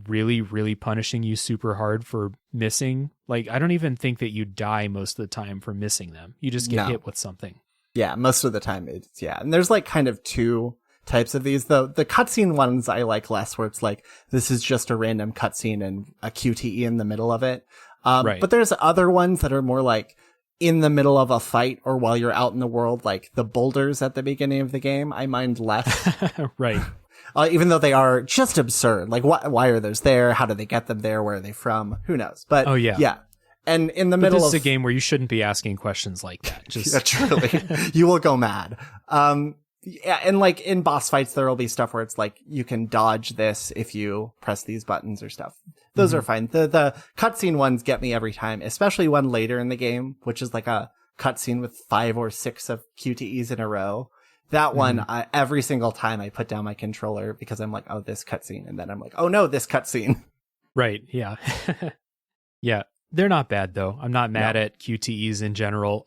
really, really punishing you super hard for missing. Like, I don't even think that you die most of the time for missing them. You just get hit with something. Yeah, most of the time it's, and there's like kind of two types of these, though. The cutscene ones I like less, where it's like, this is just a random cutscene and a QTE in the middle of it. Right. But there's other ones that are more like in the middle of a fight or while you're out in the world, like the boulders at the beginning of the game. I mind less. Right. Even though they are just absurd. Like, why are those there? How do they get them there? Where are they from? Who knows? But yeah. And in the middle of this is a game where you shouldn't be asking questions like that. Just truly, you will go mad. Yeah, and like in boss fights, there will be stuff where it's like you can dodge this if you press these buttons or stuff. Those are fine. The cutscene ones get me every time, especially one later in the game, which is like a cutscene with 5 or 6 of QTEs in a row. That one, every single time I put down my controller because I'm like, oh, this cutscene. And then I'm like, oh no, this cutscene. Right. Yeah. Yeah. They're not bad though. I'm not mad at QTEs in general.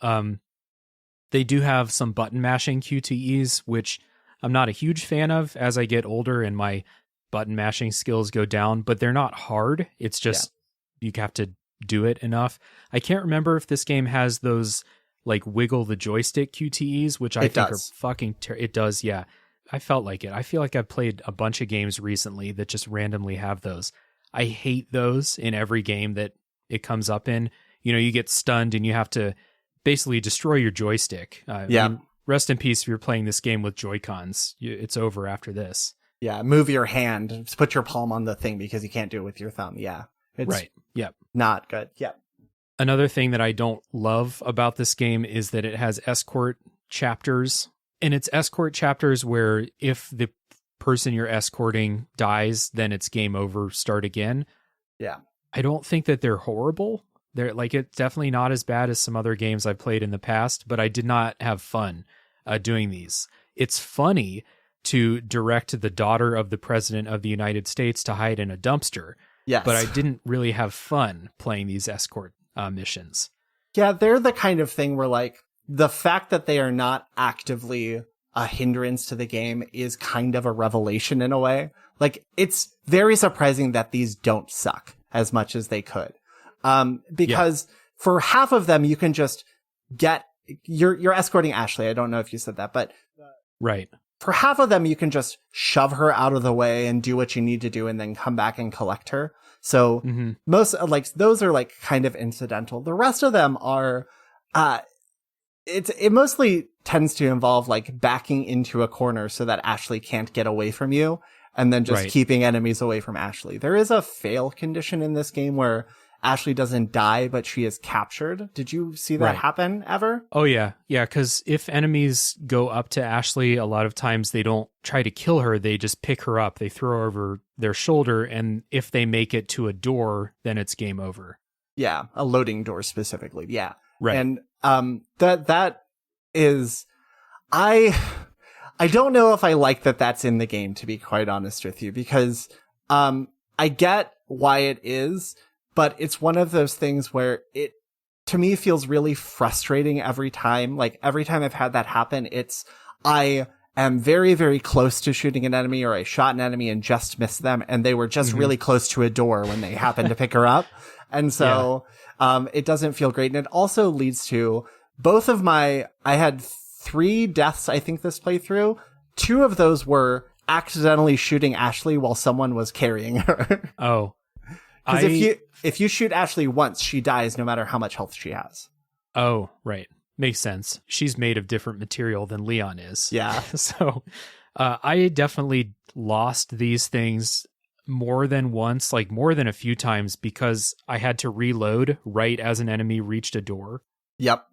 They do have some button mashing QTEs, which I'm not a huge fan of as I get older and my button mashing skills go down, but they're not hard. It's just, you have to do it enough. I can't remember if this game has those like wiggle the joystick QTEs, which I think are fucking it does. Yeah. I felt like it. I feel like I've played a bunch of games recently that just randomly have those. I hate those in every game that it comes up in. You get stunned and you have to basically destroy your joystick. I mean, rest in peace if you're playing this game with Joy-Cons. It's over after this. Yeah, move your hand. Just put your palm on the thing because you can't do it with your thumb. Yeah. It's right. Yep. Not good. Yep. Another thing that I don't love about this game is that it has escort chapters. And it's escort chapters where if the person you're escorting dies, then it's game over, start again. Yeah. I don't think that they're horrible. They're like, it's definitely not as bad as some other games I've played in the past, but I did not have fun doing these. It's funny to direct the daughter of the president of the United States to hide in a dumpster. Yes. But I didn't really have fun playing these escort missions. Yeah, they're the kind of thing where like the fact that they are not actively a hindrance to the game is kind of a revelation in a way. Like, it's very surprising that these don't suck as much as they could. Because for half of them, you can just you're escorting Ashley. I don't know if you said that, but right. For half of them, you can just shove her out of the way and do what you need to do and then come back and collect her. So most like those are like kind of incidental. The rest of them are, it mostly tends to involve like backing into a corner so that Ashley can't get away from you and then just keeping enemies away from Ashley. There is a fail condition in this game where Ashley doesn't die, but she is captured. Did you see that happen ever? Oh, yeah. Yeah, because if enemies go up to Ashley, a lot of times they don't try to kill her. They just pick her up. They throw her over their shoulder. And if they make it to a door, then it's game over. Yeah, a loading door specifically. Yeah. Right. And that is... I don't know if I like that that's in the game, to be quite honest with you, because I get why it is, but it's one of those things where it, to me, feels really frustrating every time. Like, every time I've had that happen, I am very, very close to shooting an enemy, or I shot an enemy and just missed them, and they were just really close to a door when they happened to pick her up. And so it doesn't feel great. And it also leads to I had 3 deaths, I think, this playthrough. 2 of those were accidentally shooting Ashley while someone was carrying her. Oh. Because if you shoot Ashley once, she dies no matter how much health she has. Oh, right. Makes sense. She's made of different material than Leon is. Yeah. So I definitely lost these things more than once, like more than a few times, because I had to reload right as an enemy reached a door. Yep.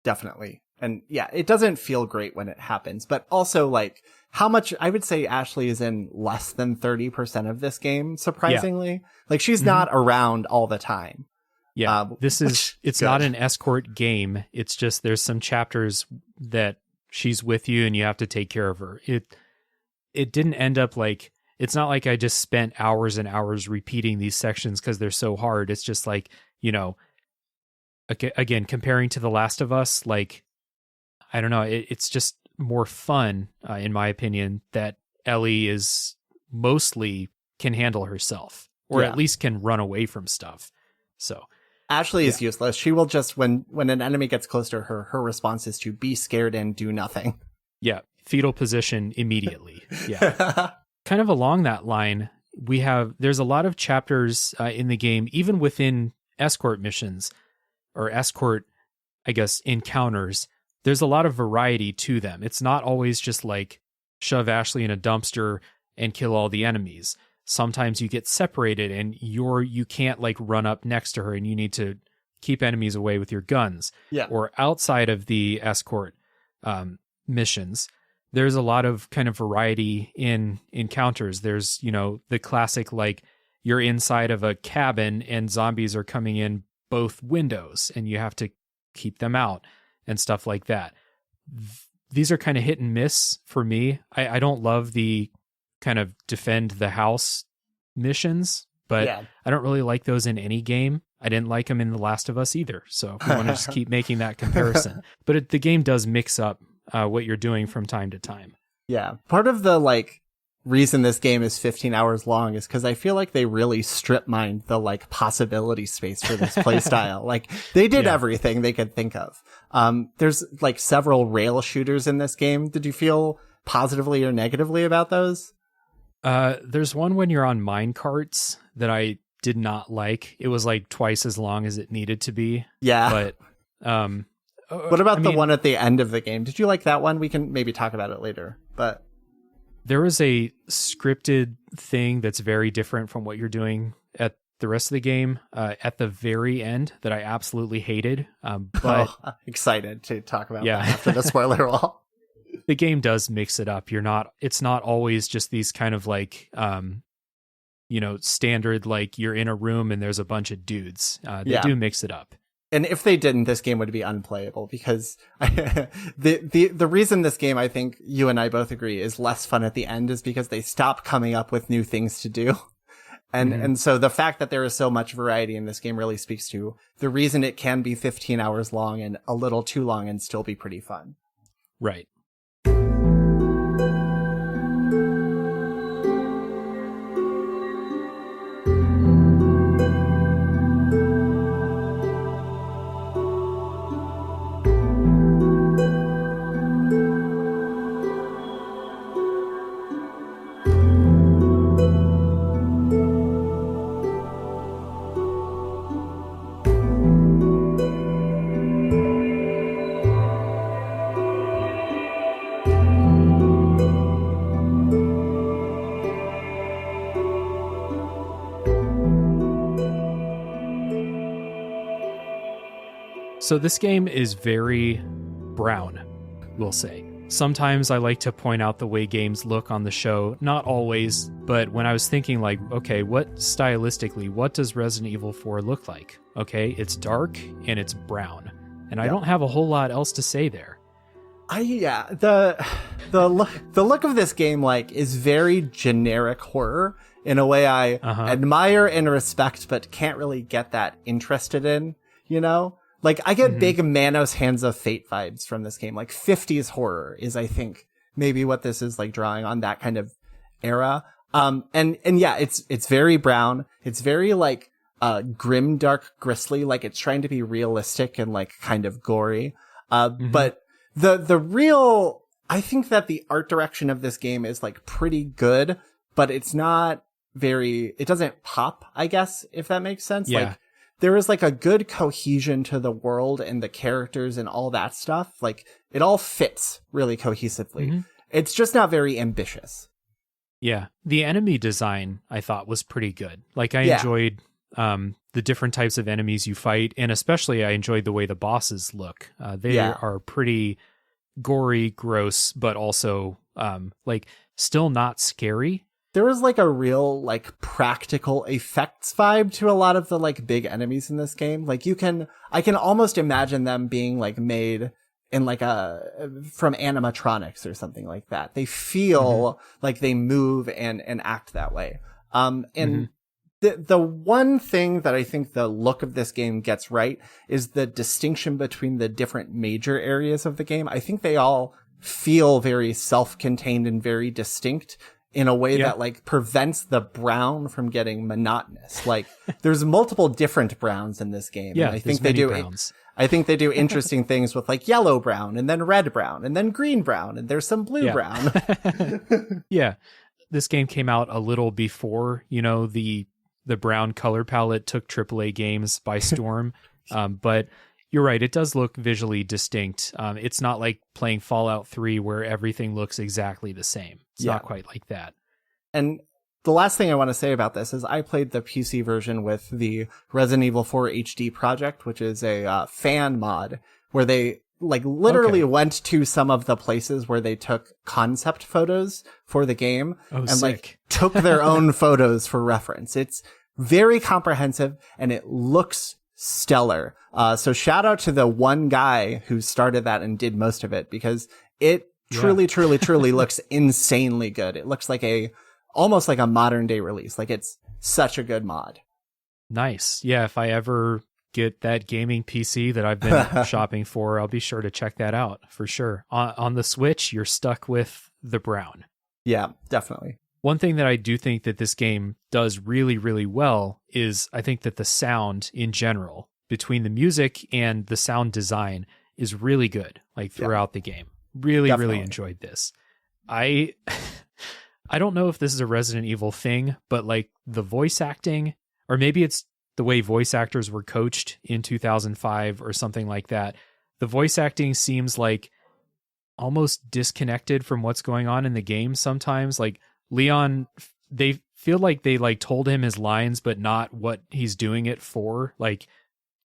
Definitely. And yeah, it doesn't feel great when it happens, but also like how much I would say Ashley is in less than 30% of this game, surprisingly. Yeah. Like she's not around all the time. Yeah, it's not an escort game. It's just there's some chapters that she's with you and you have to take care of her. It didn't end up like, it's not like I just spent hours and hours repeating these sections because they're so hard. It's just like, you know, again, comparing to The Last of Us, like, I don't know, it's just more fun, in my opinion, that Ellie is mostly can handle herself, or at least can run away from stuff. So Ashley is useless. She will just, when an enemy gets close to her, her response is to be scared and do nothing. Yeah, fetal position immediately. Yeah. Kind of along that line, there's a lot of chapters in the game, even within escort missions, or escort, I guess, encounters. There's a lot of variety to them. It's not always just like shove Ashley in a dumpster and kill all the enemies. Sometimes you get separated and you can't like run up next to her and you need to keep enemies away with your guns. Yeah. Or outside of the escort missions, there's a lot of kind of variety in encounters. There's, you know, the classic, like you're inside of a cabin and zombies are coming in both windows and you have to keep them out and stuff like that. These are kind of hit and miss for me. I don't love the kind of defend the house missions, but I don't really like those in any game. I didn't like them in The Last of Us either. So if you want to just keep making that comparison, but the game does mix up what you're doing from time to time. Yeah. Part of the like reason this game is 15 hours long is because I feel like they really strip mined the like possibility space for this playstyle. Like they did everything they could think of. There's like several rail shooters in this game. Did you feel positively or negatively about those? There's one when you're on mine carts that I did not like. It was like twice as long as it needed to be. Yeah. But what about the one at the end of the game? Did you like that one? We can maybe talk about it later. But there is a scripted thing that's very different from what you're doing at the rest of the game at the very end that I absolutely hated. But excited to talk about that after the spoiler wall. The game does mix it up. It's not always just these kind of like, standard, like you're in a room and there's a bunch of dudes. They do mix it up. And if they didn't, this game would be unplayable because the reason this game, I think you and I both agree, is less fun at the end is because they stop coming up with new things to do. And so the fact that there is so much variety in this game really speaks to the reason it can be 15 hours long and a little too long and still be pretty fun. Right. So this game is very brown, we'll say. Sometimes I like to point out the way games look on the show. Not always, but when I was thinking like, okay, what does Resident Evil 4 look like? Okay, it's dark and it's brown. And I don't have a whole lot else to say there. The look of this game like is very generic horror in a way I admire and respect, but can't really get that interested in, you know? Like, I get big Manos Hands of Fate vibes from this game. Like, 50s horror is, I think, maybe what this is like drawing on, that kind of era. And yeah, it's very brown. It's very like, grim, dark, grisly, like it's trying to be realistic and like kind of gory. But the real, I think that the art direction of this game is like pretty good, but it's not it doesn't pop, I guess, if that makes sense. Yeah. Like there is like a good cohesion to the world and the characters and all that stuff. Like it all fits really cohesively. It's just not very ambitious. Yeah. The enemy design I thought was pretty good. Like I enjoyed the different types of enemies you fight, and especially I enjoyed the way the bosses look. They are pretty gory, gross, but also like still not scary. There was like a real like practical effects vibe to a lot of the like big enemies in this game. Like I can almost imagine them being like made in like from animatronics or something like that. They feel like they move and act that way. And the one thing that I think the look of this game gets right is the distinction between the different major areas of the game. I think they all feel very self-contained and very distinct in a way that like prevents the brown from getting monotonous. Like there's multiple different browns in this game. Yeah, and I think they do. Browns. I think they do interesting things with like yellow brown and then red brown and then green brown and there's some blue brown. Yeah. This game came out a little before, the brown color palette took AAA games by storm. But you're right. It does look visually distinct. It's not like playing Fallout 3 where everything looks exactly the same. It's not quite like that. And the last thing I want to say about this is I played the PC version with the Resident Evil 4 HD project, which is a fan mod where they like literally went to some of the places where they took concept photos for the game and like took their own photos for reference. It's very comprehensive and it looks stellar. So shout out to the one guy who started that and did most of it, because it truly looks insanely good. It looks like almost like a modern day release. Like it's such a good mod. Nice. Yeah. If I ever get that gaming PC that I've been shopping for, I'll be sure to check that out for sure. On the Switch, you're stuck with the brown. Yeah, definitely. One thing that I do think that this game does really, really well is I think that the sound in general, between the music and the sound design, is really good, like throughout the game. Really enjoyed this. I don't know if this is a Resident Evil thing, but like the voice acting, or maybe it's the way voice actors were coached in 2005 or something like that. The voice acting seems like almost disconnected from what's going on in the game sometimes. Like Leon, they feel like they like told him his lines, but not what he's doing it for. Like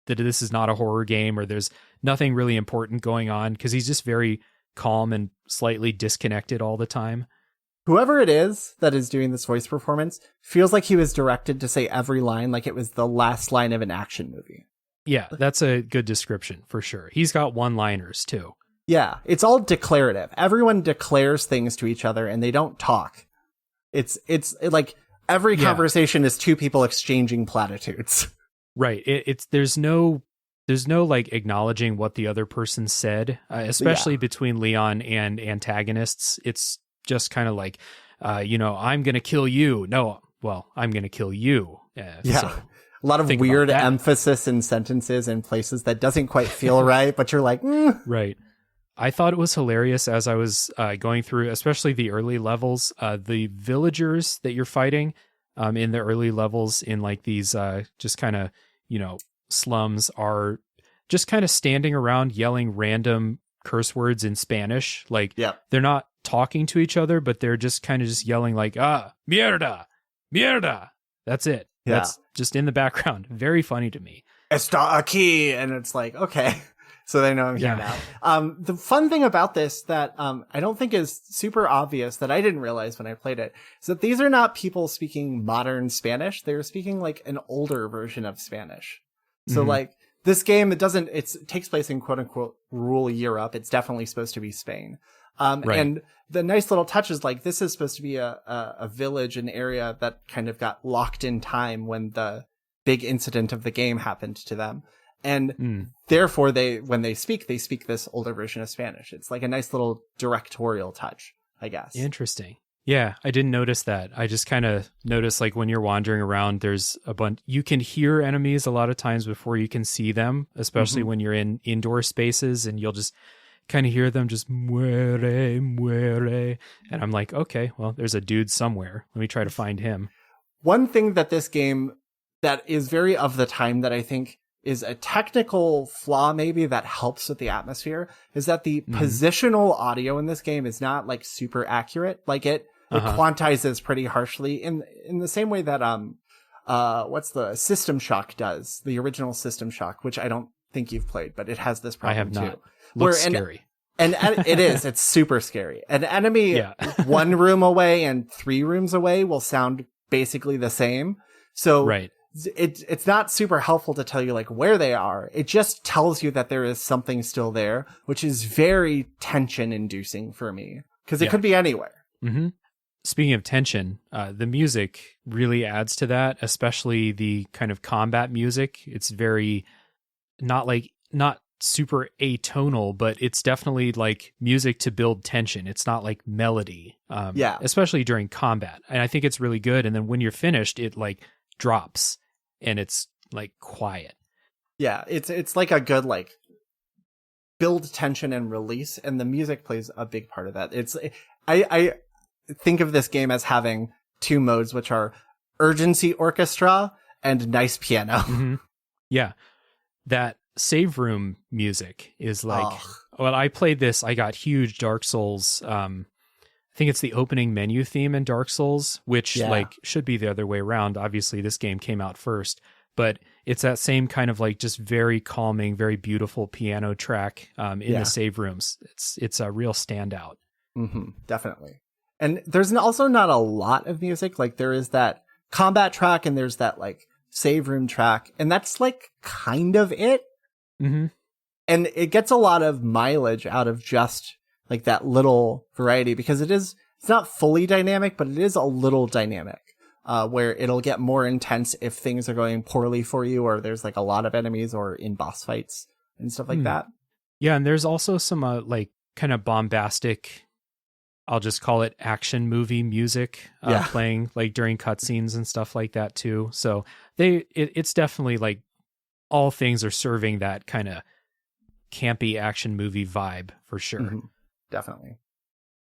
that this is not a horror game or there's nothing really important going on, because he's just very calm and slightly disconnected all the time. Whoever it is that is doing this voice performance feels like he was directed to say every line like it was the last line of an action movie. Yeah, that's a good description for sure. He's got one-liners too. Yeah, it's all declarative. Everyone declares things to each other and they don't talk. It's like every conversation is two people exchanging platitudes. Right. There's no like acknowledging what the other person said, especially between Leon and antagonists. It's just kind of like, I'm going to kill you. No, well, I'm going to kill you. So a lot of weird emphasis in sentences in places that doesn't quite feel right, but you're like, Right. I thought it was hilarious as I was going through, especially the early levels, the villagers that you're fighting in the early levels in like these just kind of, slums are just kind of standing around yelling random curse words in Spanish. Like they're not talking to each other, but they're just kind of just yelling like, mierda, mierda. That's it. Yeah. That's just in the background. Very funny to me. Está aquí. And it's like, okay. So they know I'm here now. The fun thing about this that I don't think is super obvious, that I didn't realize when I played it, is that these are not people speaking modern Spanish. They're speaking like an older version of Spanish. So like this game, it takes place in quote unquote rural Europe. It's definitely supposed to be Spain. Right. And the nice little touch is like, this is supposed to be a village, an area that kind of got locked in time when the big incident of the game happened to them. And therefore when they speak this older version of Spanish. It's like a nice little directorial touch, I guess. Interesting. Yeah, I didn't notice that. I just kind of noticed like when you're wandering around, there's a bunch, you can hear enemies a lot of times before you can see them, especially when you're in indoor spaces, and you'll just kind of hear them just muere, muere. And I'm like, okay, well, there's a dude somewhere. Let me try to find him. One thing that this game that is very of the time that I think is a technical flaw maybe that helps with the atmosphere is that the positional audio in this game is not like super accurate. Like it quantizes pretty harshly in the same way that what's the System Shock does, the original System Shock, which I don't think you've played, but it has this problem I have not. too. Looks scary. And it's super scary. An enemy 1 room away and 3 rooms away will sound basically the same. So right. It's not super helpful to tell you like where they are. It just tells you that there is something still there, which is very tension inducing for me because it could be anywhere. Mm-hmm. Speaking of tension, the music really adds to that, especially the kind of combat music. It's very not super atonal, but it's definitely like music to build tension. It's not like melody, especially during combat. And I think it's really good. And then when you're finished, it like drops and it's like quiet. Yeah, it's like a good like build tension and release, and the music plays a big part of that. I think of this game as having 2 modes, which are urgency orchestra and nice piano. Mm-hmm. Yeah, that save room music is like, well, I played this, I got huge Dark Souls. I think it's the opening menu theme in Dark Souls, which like should be the other way around. Obviously, this game came out first, but it's that same kind of like just very calming, very beautiful piano track in the save rooms. It's a real standout. Mm-hmm, definitely. And there's also not a lot of music. Like there is that combat track and there's that like save room track, and that's like kind of it. Mm-hmm. And it gets a lot of mileage out of just like that little variety because it's not fully dynamic, but it is a little dynamic, where it'll get more intense if things are going poorly for you, or there's like a lot of enemies or in boss fights and stuff like that. Yeah. And there's also some like kind of bombastic, I'll just call it action movie music, playing like during cutscenes and stuff like that too. So it's definitely like all things are serving that kind of campy action movie vibe for sure. Mm-hmm. Definitely.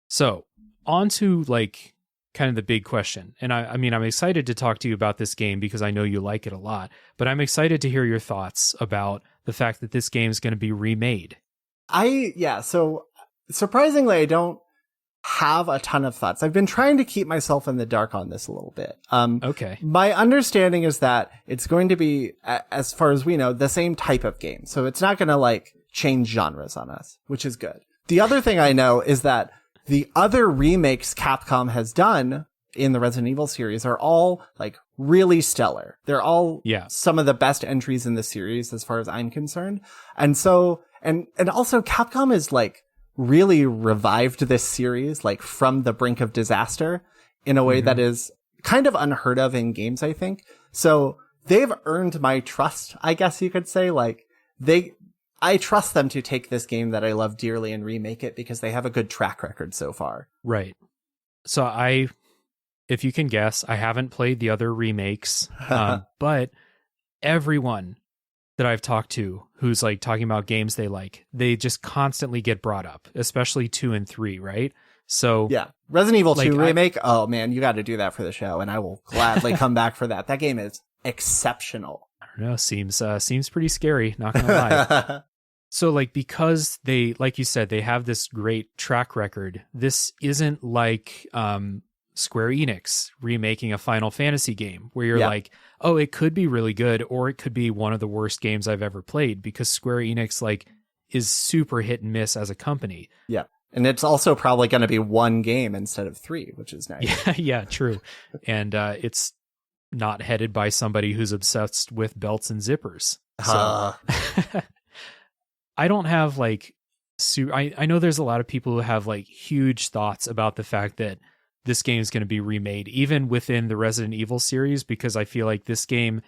So on to like kind of the big question. And I mean, I'm excited to talk to you about this game because I know you like it a lot, but I'm excited to hear your thoughts about the fact that this game is going to be remade. So surprisingly, I don't have a ton of thoughts. I've been trying to keep myself in the dark on this a little bit. Okay. My understanding is that it's going to be, as far as we know, the same type of game. So it's not going to like change genres on us, which is good. The other thing I know is that the other remakes Capcom has done in the Resident Evil series are all like really stellar. They're all some of the best entries in the series as far as I'm concerned. And so, and also Capcom is like really revived this series like from the brink of disaster in a way that is kind of unheard of in games, I think. So they've earned my trust, I guess you could say. Like I trust them to take this game that I love dearly and remake it because they have a good track record so far. Right. So if you can guess, I haven't played the other remakes, but everyone that I've talked to who's like talking about games they just constantly get brought up, especially 2 and 3, right? So yeah, Resident Evil 2 remake. Oh man, you got to do that for the show, and I will gladly come back for that. That game is exceptional. I don't know, seems pretty scary, not gonna lie. So like, because they, like you said, they have this great track record. This isn't like Square Enix remaking a Final Fantasy game where you're like, oh, it could be really good, or it could be one of the worst games I've ever played, because Square Enix like is super hit and miss as a company. Yeah. And it's also probably going to be 1 game instead of 3, which is nice. Yeah, true. And it's not headed by somebody who's obsessed with belts and zippers. So I don't have like, I know there's a lot of people who have like huge thoughts about the fact that this game is going to be remade, even within the Resident Evil series, because I feel like this game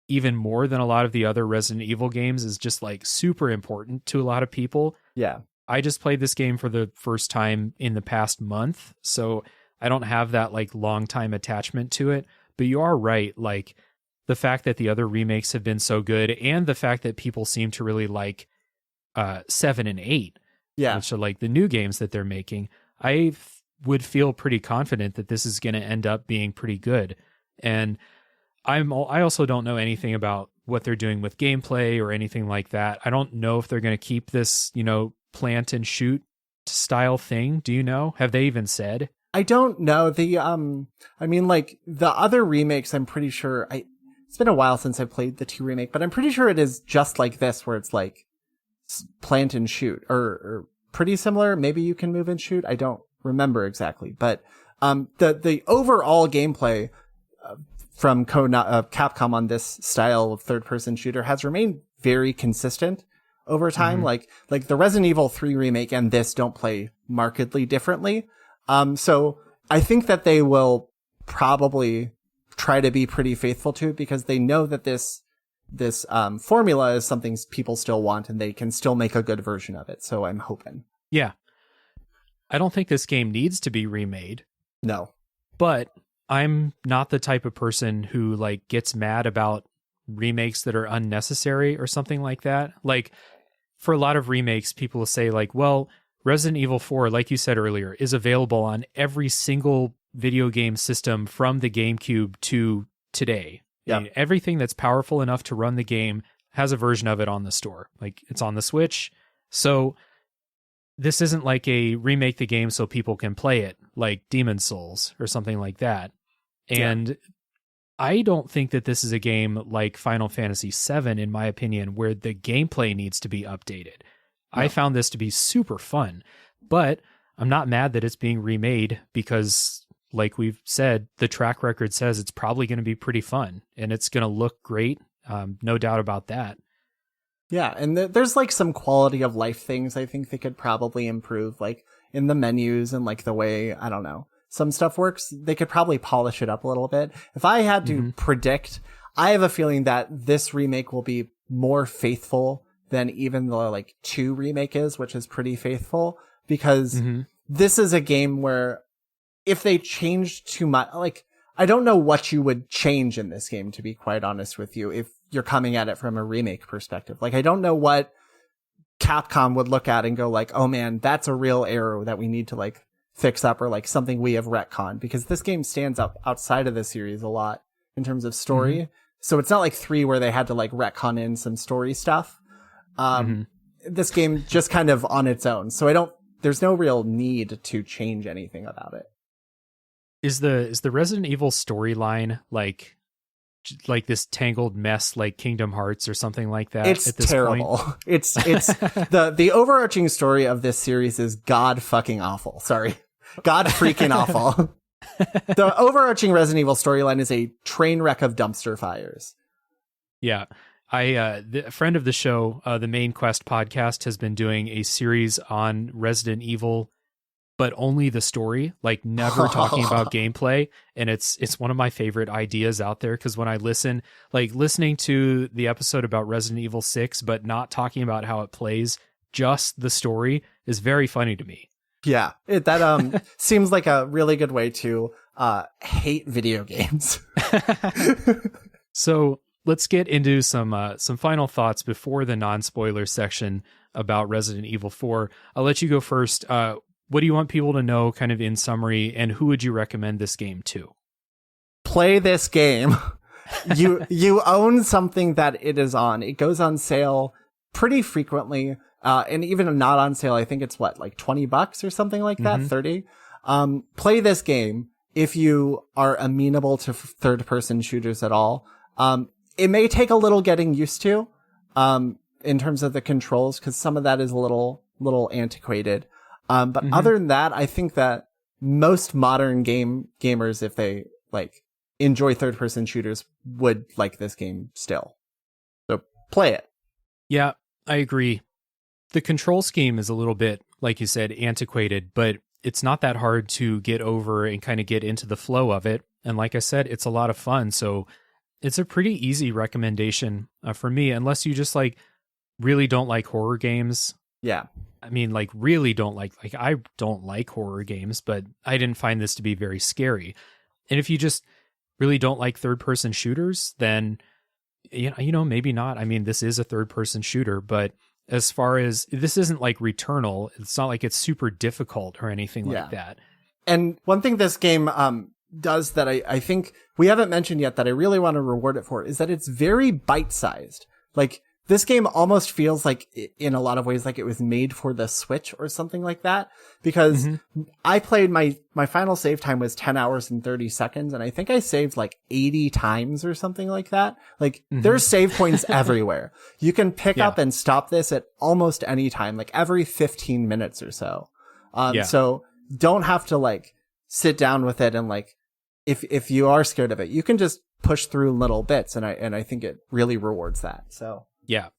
even more than a lot of the other Resident Evil games is just like super important to a lot of people. Yeah. I just played this game for the first time in the past month, so I don't have that like long time attachment to it. But you are right, like the fact that the other remakes have been so good, and the fact that people seem to really like 7 and 8, which are like the new games that they're making. I would feel pretty confident that this is going to end up being pretty good. And I also don't know anything about what they're doing with gameplay or anything like that. I don't know if they're going to keep this, plant and shoot style thing. Do you know? Have they even said? I don't know. The other remakes, I'm pretty sure it's been a while since I played the 2 remake, but I'm pretty sure it is just like this, where it's like plant and shoot, or pretty similar. Maybe you can move and shoot. I don't remember exactly, but the overall gameplay from Capcom on this style of third-person shooter has remained very consistent over time. Like the Resident Evil 3 remake and this don't play markedly differently. So I think that they will probably try to be pretty faithful to it, because they know that this formula is something people still want, and they can still make a good version of it. So I'm hoping. Yeah. I don't think this game needs to be remade. No. But I'm not the type of person who like gets mad about remakes that are unnecessary or something like that. Like for a lot of remakes, people will say like, well, Resident Evil 4, like you said earlier, is available on every single video game system from the GameCube to today. Yeah. I mean, everything that's powerful enough to run the game has a version of it on the store. Like it's on the Switch. So this isn't like a remake the game so people can play it, like Demon's Souls or something like that. And I don't think that this is a game like Final Fantasy VII, in my opinion, where the gameplay needs to be updated. No. I found this to be super fun, but I'm not mad that it's being remade, because like we've said, the track record says it's probably going to be pretty fun and it's going to look great. No doubt about that. Yeah, and there's like some quality of life things I think they could probably improve, like in the menus and like the way, I don't know, some stuff works. They could probably polish it up a little bit. If I had to predict, I have a feeling that this remake will be more faithful than even the like 2 remake is, which is pretty faithful, because this is a game where if they changed too much, like, I don't know what you would change in this game, to be quite honest with you, if you're coming at it from a remake perspective. Like, I don't know what Capcom would look at and go like, oh man, that's a real error that we need to like fix up, or like something we have retconned, because this game stands up outside of the series a lot in terms of story. So it's not like 3 where they had to like retcon in some story stuff. This game just kind of on its own. So there's no real need to change anything about it. Is the Resident Evil storyline like this tangled mess like Kingdom Hearts or something like that? It's at this terrible. Point? It's the overarching story of this series is god fucking awful. Sorry. God freaking awful. The overarching Resident Evil storyline is a train wreck of dumpster fires. Yeah. A friend of the show, the Main Quest podcast, has been doing a series on Resident Evil, but only the story, like never talking about gameplay. And it's one of my favorite ideas out there, because when I listening to the episode about Resident Evil 6, but not talking about how it plays, just the story, is very funny to me. Yeah, that seems like a really good way to hate video games. So let's get into some final thoughts before the non-spoiler section about Resident Evil 4. I'll let you go first. What do you want people to know, kind of in summary, and who would you recommend this game to? Play this game. You own something that it is on. It goes on sale pretty frequently. And even not on sale, I think it's like $20 or something like that, 30. Play this game if you are amenable to third-person shooters at all. It may take a little getting used to, in terms of the controls, because some of that is a little antiquated. But other than that, I think that most modern gamers, if they like enjoy third-person shooters, would like this game still. So play it. Yeah, I agree. The control scheme is a little bit, like you said, antiquated, but it's not that hard to get over and kind of get into the flow of it. And like I said, it's a lot of fun. So it's a pretty easy recommendation for me, unless you just like really don't like horror games. Yeah. I mean, like really don't like I don't like horror games, but I didn't find this to be very scary. And if you just really don't like third person shooters, then you know, maybe not. I mean, this is a third person shooter, but as far as this isn't like Returnal, it's not like it's super difficult or anything like that. And one thing this game does that I think we haven't mentioned yet that I really want to reward it for is that it's very bite-sized. Like, this game almost feels like, in a lot of ways, like it was made for the Switch or something like that. Because I played my final save time was 10 hours and 30 seconds. And I think I saved like 80 times or something like that. Like, there's save points everywhere. You can pick up and stop this at almost any time, like every 15 minutes or so. So don't have to like sit down with it and like, if you are scared of it, you can just push through little bits. And I think it really rewards that. So. Yeah.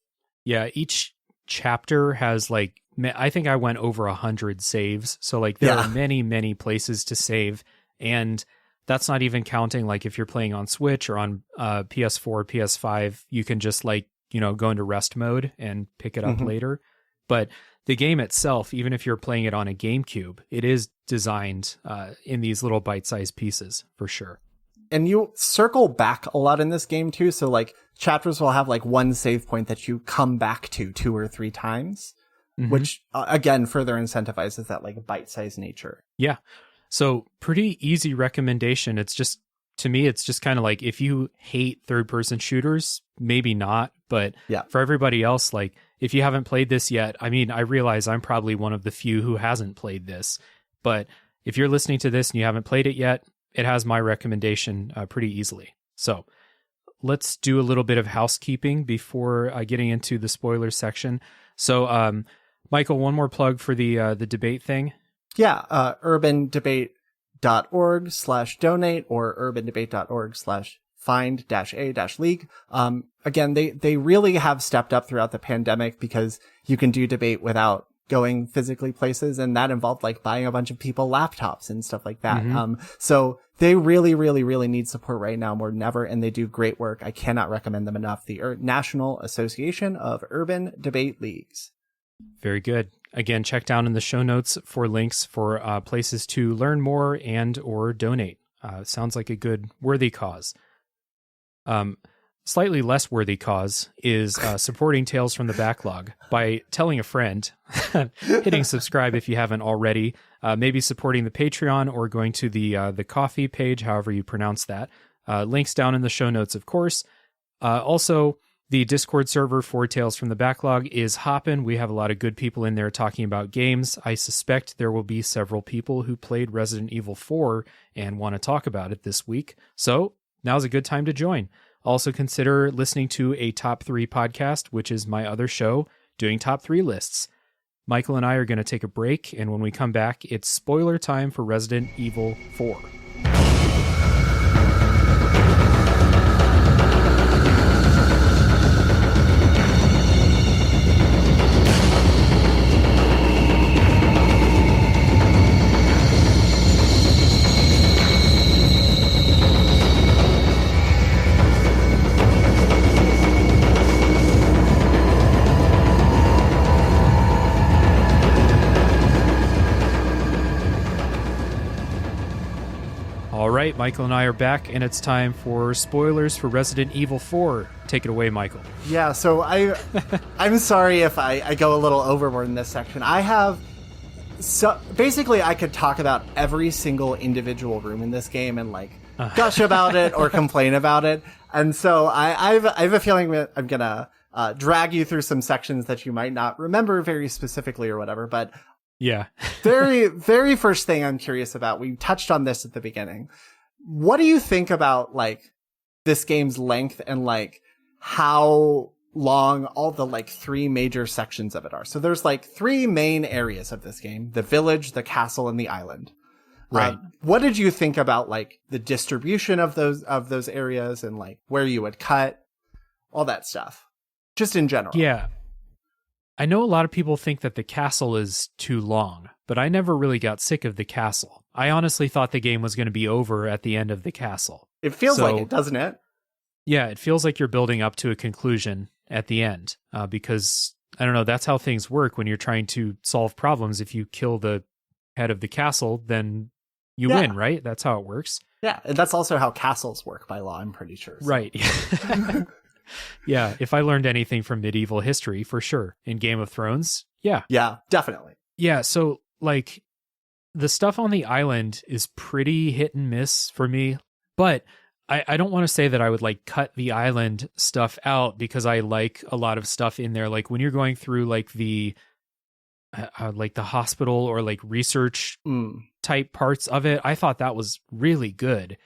Each chapter has like, I think I went over 100 saves. So like there are many, many places to save. And that's not even counting like if you're playing on Switch or on PS4, PS5, you can just like, you know, go into rest mode and pick it up later. But the game itself, even if you're playing it on a GameCube, it is designed in these little bite-sized pieces for sure. And you circle back a lot in this game too. So like chapters will have like one save point that you come back to 2 or 3 times, which again, further incentivizes that like bite-sized nature. Yeah. So pretty easy recommendation. It's just, to me, it's just kind of like, if you hate third-person shooters, maybe not. But for everybody else, like if you haven't played this yet, I mean, I realize I'm probably one of the few who hasn't played this. But if you're listening to this and you haven't played it yet, it has my recommendation pretty easily. So let's do a little bit of housekeeping before getting into the spoiler section. So, Michael, one more plug for the debate thing. Yeah, urbandebate.org/donate or urbandebate.org/find-a-league. Again, they really have stepped up throughout the pandemic because you can do debate without going physically places, and that involved like buying a bunch of people laptops and stuff like that. So they really, really, really need support right now more than ever, and they do great work. I cannot recommend them enough. The National Association of Urban Debate Leagues. Very good. Again, check down in the show notes for links for places to learn more and or donate. Sounds like a good, worthy cause. Slightly less worthy cause is supporting Tales from the Backlog by telling a friend, hitting subscribe if you haven't already, maybe supporting the Patreon or going to the coffee page, however you pronounce that. Links down in the show notes, of course. Also, the Discord server for Tales from the Backlog is hopping. We have a lot of good people in there talking about games. I suspect there will be several people who played Resident Evil 4 and want to talk about it this week. So now's a good time to join. Also consider listening to a Top 3 podcast, which is my other show, doing Top 3 lists. Michael and I are going to take a break, and when we come back, it's spoiler time for Resident Evil 4. All right, Michael and I are back, and it's time for spoilers for Resident Evil 4. Take it away, Michael. Yeah, so I'm sorry if I go a little overboard in this section. Basically, I could talk about every single individual room in this game and like gush about it or complain about it. And so I have a feeling that I'm gonna drag you through some sections that you might not remember very specifically or whatever, but. Yeah. very, very first thing I'm curious about, we touched on this at the beginning. What do you think about, like, this game's length and, like, how long all the, like, 3 major sections of it are? So there's, like, 3 main areas of this game: the village, the castle, and the island. Right. What did you think about, like, the distribution of those areas and, like, where you would cut? All that stuff. Just in general. Yeah. I know a lot of people think that the castle is too long, but I never really got sick of the castle. I honestly thought the game was going to be over at the end of the castle. It feels like it, doesn't it? Yeah, it feels like you're building up to a conclusion at the end, because I don't know, that's how things work when you're trying to solve problems. If you kill the head of the castle, then you win, right? That's how it works. Yeah, and that's also how castles work by law, I'm pretty sure. So. Right. Yeah, if I learned anything from medieval history, for sure. In Game of Thrones, yeah. Yeah, definitely. Yeah, so, like, the stuff on the island is pretty hit and miss for me, but I don't want to say that I would, like, cut the island stuff out because I like a lot of stuff in there. Like, when you're going through, like, the hospital or, like, research type parts of it, I thought that was really good.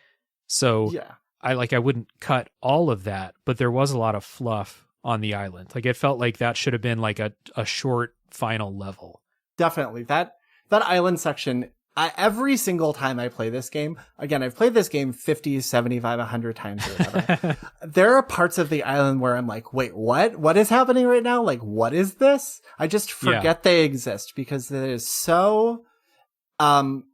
So... yeah. I wouldn't cut all of that, but there was a lot of fluff on the island. Like, it felt like that should have been like a short final level. Definitely. That island section, every single time I play this game, again, I've played this game 50, 75, 100 times or whatever. There are parts of the island where I'm like, wait, what? What is happening right now? Like, what is this? I just forget they exist because it is so...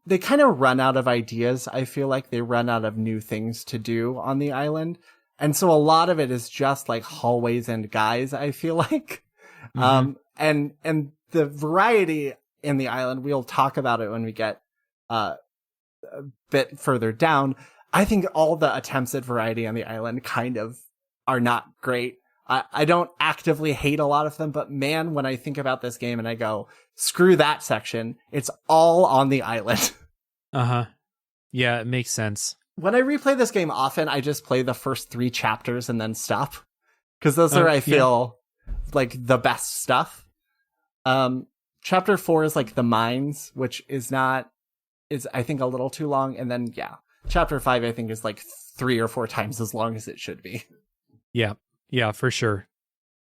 they kind of run out of ideas. I feel like they run out of new things to do on the island. And so a lot of it is just like hallways and guys, I feel like. And the variety in the island, we'll talk about it when we get, a bit further down. I think all the attempts at variety on the island kind of are not great. I don't actively hate a lot of them, but man, when I think about this game and I go, screw that section, it's all on the island. Yeah, it makes sense. When I replay this game often, I just play the first 3 chapters and then stop. Because those are, I feel, like the best stuff. Chapter 4 is like the mines, which is I think a little too long. And then, chapter 5, I think is like 3 or 4 times as long as it should be. Yeah, for sure.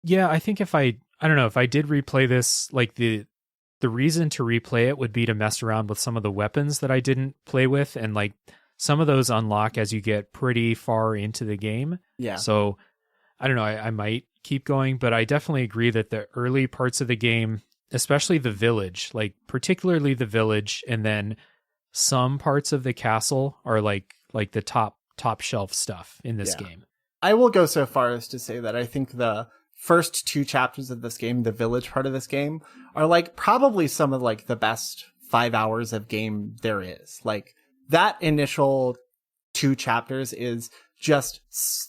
Yeah, I think if I don't know, if I did replay this, like the reason to replay it would be to mess around with some of the weapons that I didn't play with. And like some of those unlock as you get pretty far into the game. Yeah. So I don't know, I might keep going, but I definitely agree that the early parts of the game, especially the village, like particularly the village, and then some parts of the castle are like the top shelf stuff in this game. I will go so far as to say that I think the first 2 chapters of this game, the village part of this game, are like probably some of like the best 5 hours of game there is. Like that initial 2 chapters is just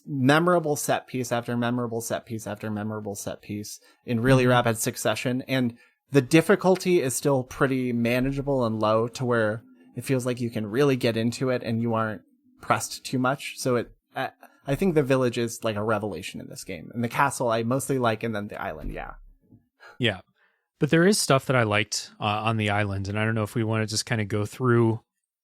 memorable set piece after memorable set piece after memorable set piece in really rapid succession. And the difficulty is still pretty manageable and low to where it feels like you can really get into it and you aren't pressed too much. So I think the village is like a revelation in this game. And the castle I mostly like, and then the island, Yeah. But there is stuff that I liked on the island, and I don't know if we want to just kind of go through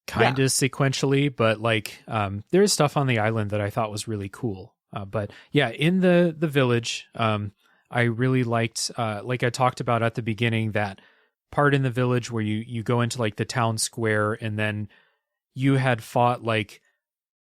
kind of sequentially, but like there is stuff on the island that I thought was really cool. But yeah, in the village, I really liked, like I talked about at the beginning, that part in the village where you go into like the town square, and then you had fought like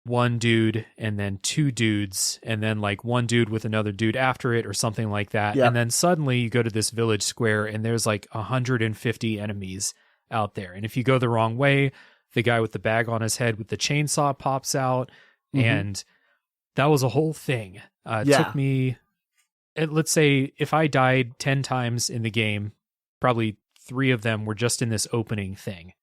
one dude and then 2 dudes and then like one dude with another dude after it or something like that. And then suddenly you go to this village square and there's like 150 enemies out there. And if you go the wrong way, the guy with the bag on his head with the chainsaw pops out. And that was a whole thing. It took me, let's say if I died 10 times in the game, probably 3 of them were just in this opening thing.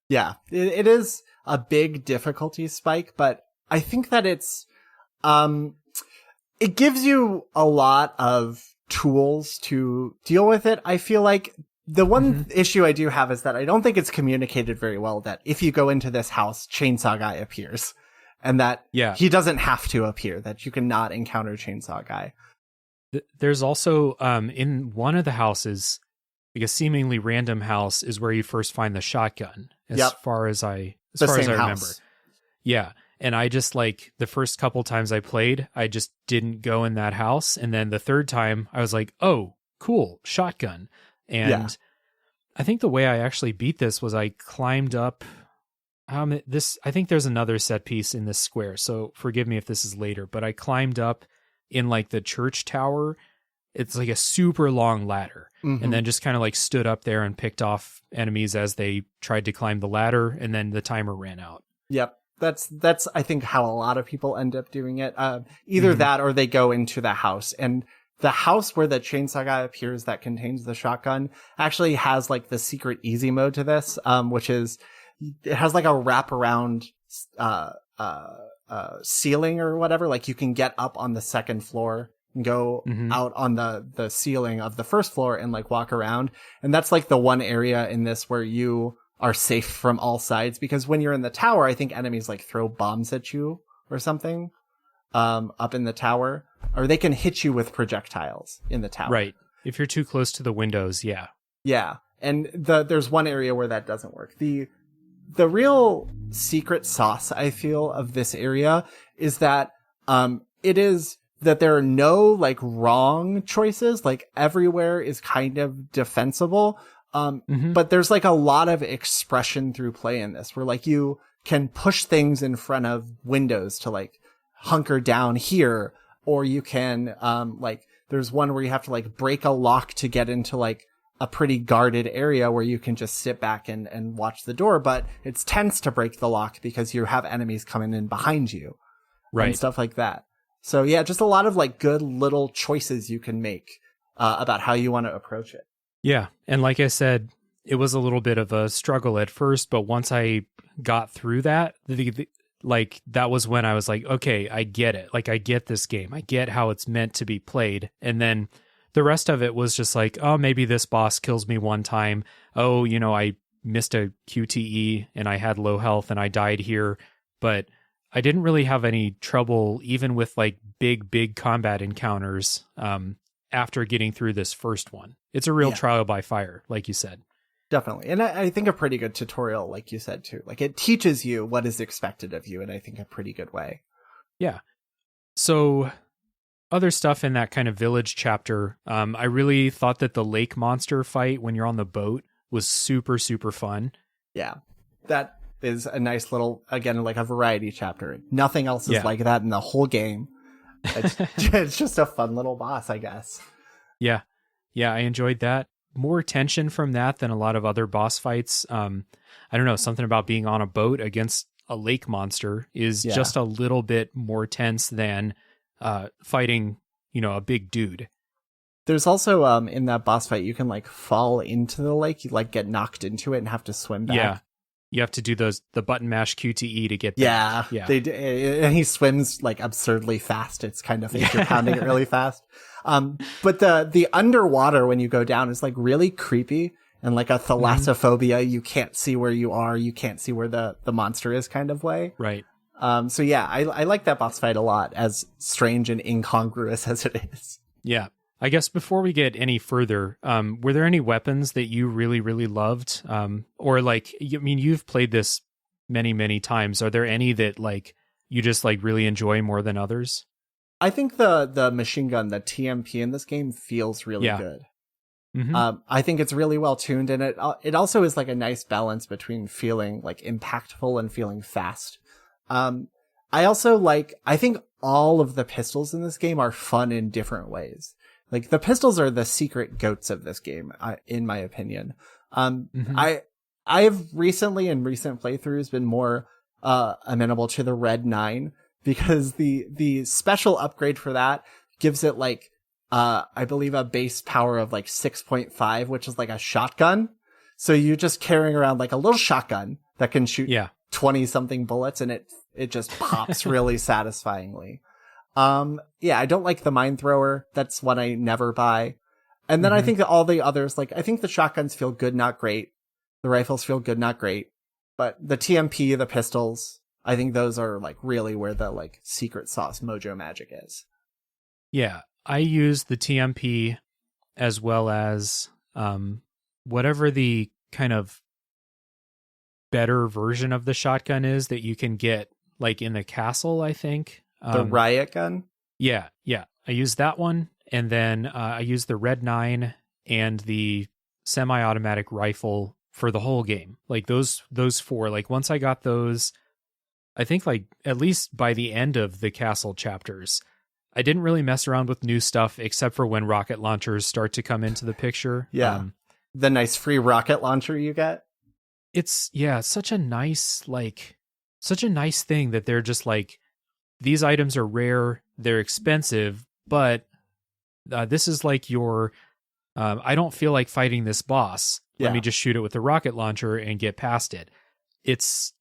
Yeah, it is a big difficulty spike, but I think that it gives you a lot of tools to deal with it. I feel like the one issue I do have is that I don't think it's communicated very well that if you go into this house, Chainsaw Guy appears, and that he doesn't have to appear, that you can not encounter Chainsaw Guy. There's also, in one of the houses, like a seemingly random house, is where you first find the shotgun, as far as I remember. Yeah. And I just like the first couple times I played, I just didn't go in that house. And then the third time I was like, oh, cool, shotgun. And I think the way I actually beat this was I climbed up I think there's another set piece in this square. So forgive me if this is later, but I climbed up in like the church tower. It's like a super long ladder, and then just kind of like stood up there and picked off enemies as they tried to climb the ladder, and then the timer ran out. Yep. That's I think how a lot of people end up doing it. Either that or they go into the house, and the house where the chainsaw guy appears that contains the shotgun actually has like the secret easy mode to this, which is it has like a wraparound ceiling or whatever. Like you can get up on the second floor and go out on the ceiling of the first floor and like walk around. And that's like the one area in this where you are safe from all sides, because when you're in the tower, I think enemies like throw bombs at you or something up in the tower, or they can hit you with projectiles in the tower. Right. If you're too close to the windows. Yeah. Yeah. And there's one area where that doesn't work. The real secret sauce, I feel, of this area is that it is that there are no like wrong choices. Like everywhere is kind of defensible. But there's like a lot of expression through play in this, where like you can push things in front of windows to like hunker down here, or you can like there's one where you have to like break a lock to get into like a pretty guarded area where you can just sit back and watch the door, but it's tense to break the lock because you have enemies coming in behind you, right? And stuff like that. So yeah, just a lot of like good little choices you can make about how you want to approach it. Yeah. And like I said, it was a little bit of a struggle at first, but once I got through that, like that was when I was like, okay, I get it. Like I get this game. I get how it's meant to be played. And then the rest of it was just like, oh, maybe this boss kills me one time. Oh, you know, I missed a QTE and I had low health and I died here. But I didn't really have any trouble even with like big combat encounters after getting through this first one. It's a real trial by fire, like you said. Definitely. And I think a pretty good tutorial, like you said, too. Like it teaches you what is expected of you in, I think, a pretty good way. Yeah. So other stuff in that kind of village chapter, I really thought that the lake monster fight when you're on the boat was super, super fun. Yeah. That is a nice little, again, like a variety chapter. Nothing else is like that in the whole game. It's just a fun little boss, I guess. Yeah. Yeah, I enjoyed that. More tension from that than a lot of other boss fights. I don't know, something about being on a boat against a lake monster is just a little bit more tense than fighting, you know, a big dude. There's also in that boss fight, you can like fall into the lake, you like get knocked into it and have to swim back. Yeah. You have to do the button mash QTE to get back. Yeah. And he swims like absurdly fast. It's kind of like you're pounding it really fast. But the underwater when you go down is like really creepy and like a thalassophobia. You can't see where you are. You can't see where the monster is kind of way. Right. So yeah, I like that boss fight a lot, as strange and incongruous as it is. Yeah. I guess before we get any further, were there any weapons that you really, really loved? Or like, I mean, you've played this many, many times. Are there any that like you just like really enjoy more than others? I think the machine gun, the TMP in this game feels really good. Mm-hmm. I think it's really well tuned, and it also is like a nice balance between feeling like impactful and feeling fast. I think all of the pistols in this game are fun in different ways. Like the pistols are the secret goats of this game, in my opinion. I've recently in recent playthroughs been more amenable to the Red 9, because the special upgrade for that gives it like I believe a base power of like 6.5, which is like a shotgun. So you're just carrying around like a little shotgun that can shoot 20 something bullets, and it just pops really satisfyingly. I don't like the mine thrower. That's one I never buy. And then I think that all the others, like, I think the shotguns feel good, not great. The rifles feel good, not great. But the TMP, the pistols, I think those are like really where the like secret sauce mojo magic is. Yeah. I use the TMP as well as, whatever the kind of better version of the shotgun is that you can get like in the castle, I think. The riot gun? Yeah. I use that one. And then I use the Red 9 and the semi-automatic rifle for the whole game. Like those four, like once I got those, I think like at least by the end of the castle chapters, I didn't really mess around with new stuff except for when rocket launchers start to come into the picture. Yeah. The nice free rocket launcher you get. It's such a nice, like, such a nice thing that they're just like, these items are rare, they're expensive, but this is like your, I don't feel like fighting this boss. Let me just shoot it with the rocket launcher and get past it. It's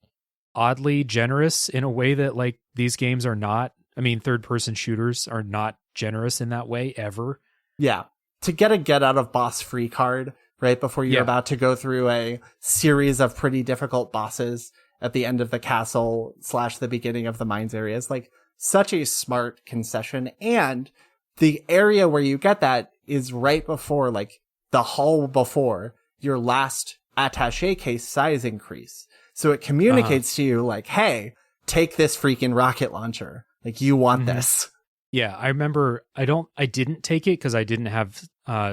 oddly generous in a way that like these games are not. I mean, third-person shooters are not generous in that way ever. Yeah. To get a get out of boss free card right before you're about to go through a series of pretty difficult bosses at the end of the castle / the beginning of the mines area is like such a smart concession. And the area where you get that is right before, like the hall before your last attaché case size increase. So it communicates to you like, hey, take this freaking rocket launcher. Like, you want this. Yeah, I remember I didn't take it because I didn't have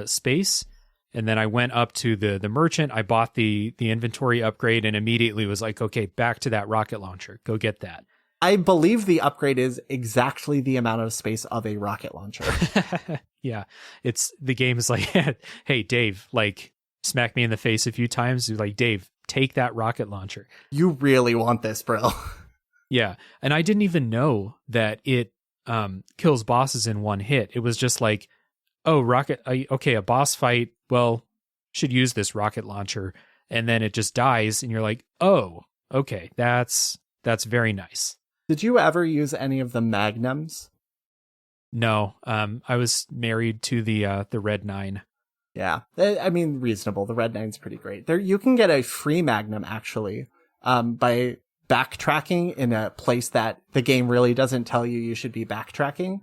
space. And then I went up to the merchant. I bought the inventory upgrade and immediately was like, okay, back to that rocket launcher. Go get that. I believe the upgrade is exactly the amount of space of a rocket launcher. Yeah, the game is like, hey, Dave, like, smack me in the face a few times. You're like, Dave, take that rocket launcher. You really want this, bro. Yeah, and I didn't even know that it kills bosses in one hit. It was just like, oh, a boss fight, well, should use this rocket launcher, and then it just dies, and you're like, oh, okay, that's very nice. Did you ever use any of the magnums? No, I was married to the Red 9. Yeah, I mean, reasonable. The Red 9's pretty great. There, you can get a free magnum, actually, by backtracking in a place that the game really doesn't tell you should be backtracking.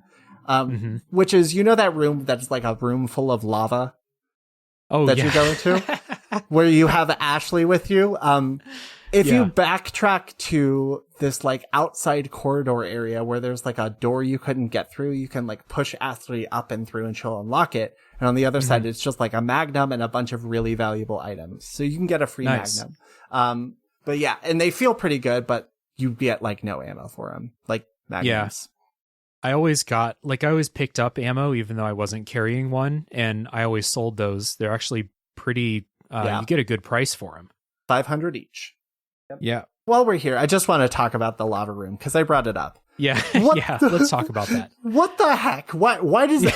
Which is, that room that's like a room full of lava that you go into, where you have Ashley with you. If you backtrack to this like outside corridor area where there's like a door you couldn't get through, you can like push Ashley up and through and she'll unlock it. And on the other side, it's just like a magnum and a bunch of really valuable items. So you can get a free magnum. But yeah, and they feel pretty good, but you get like no ammo for them, like magnums. I always picked up ammo even though I wasn't carrying one, and I always sold those. They're actually pretty, you get a good price for them. 500 each. Yep. Yeah. While we're here, I just want to talk about the lava room because I brought it up. Yeah. Let's talk about that. What the heck? Why does it,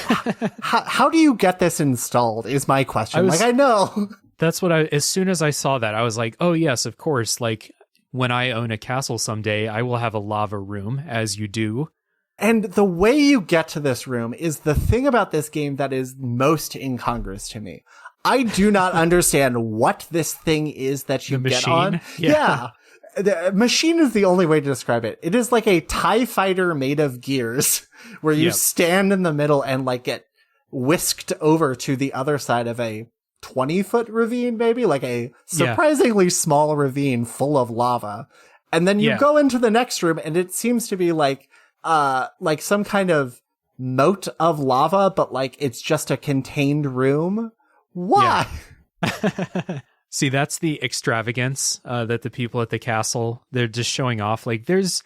how do you get this installed is my question. I know. That's what as soon as I saw that, I was like, oh yes, of course. Like, when I own a castle someday, I will have a lava room, as you do. And the way you get to this room is the thing about this game that is most incongruous to me. I do not understand what this thing is that you get on. Yeah. The machine is the only way to describe it. It is like a TIE fighter made of gears where you stand in the middle and like get whisked over to the other side of a 20-foot ravine, maybe like a surprisingly small ravine full of lava. And then you go into the next room and it seems to be like some kind of moat of lava, but like it's just a contained room. Why? Yeah. See, that's the extravagance that the people at the castle, they're just showing off. Like there's,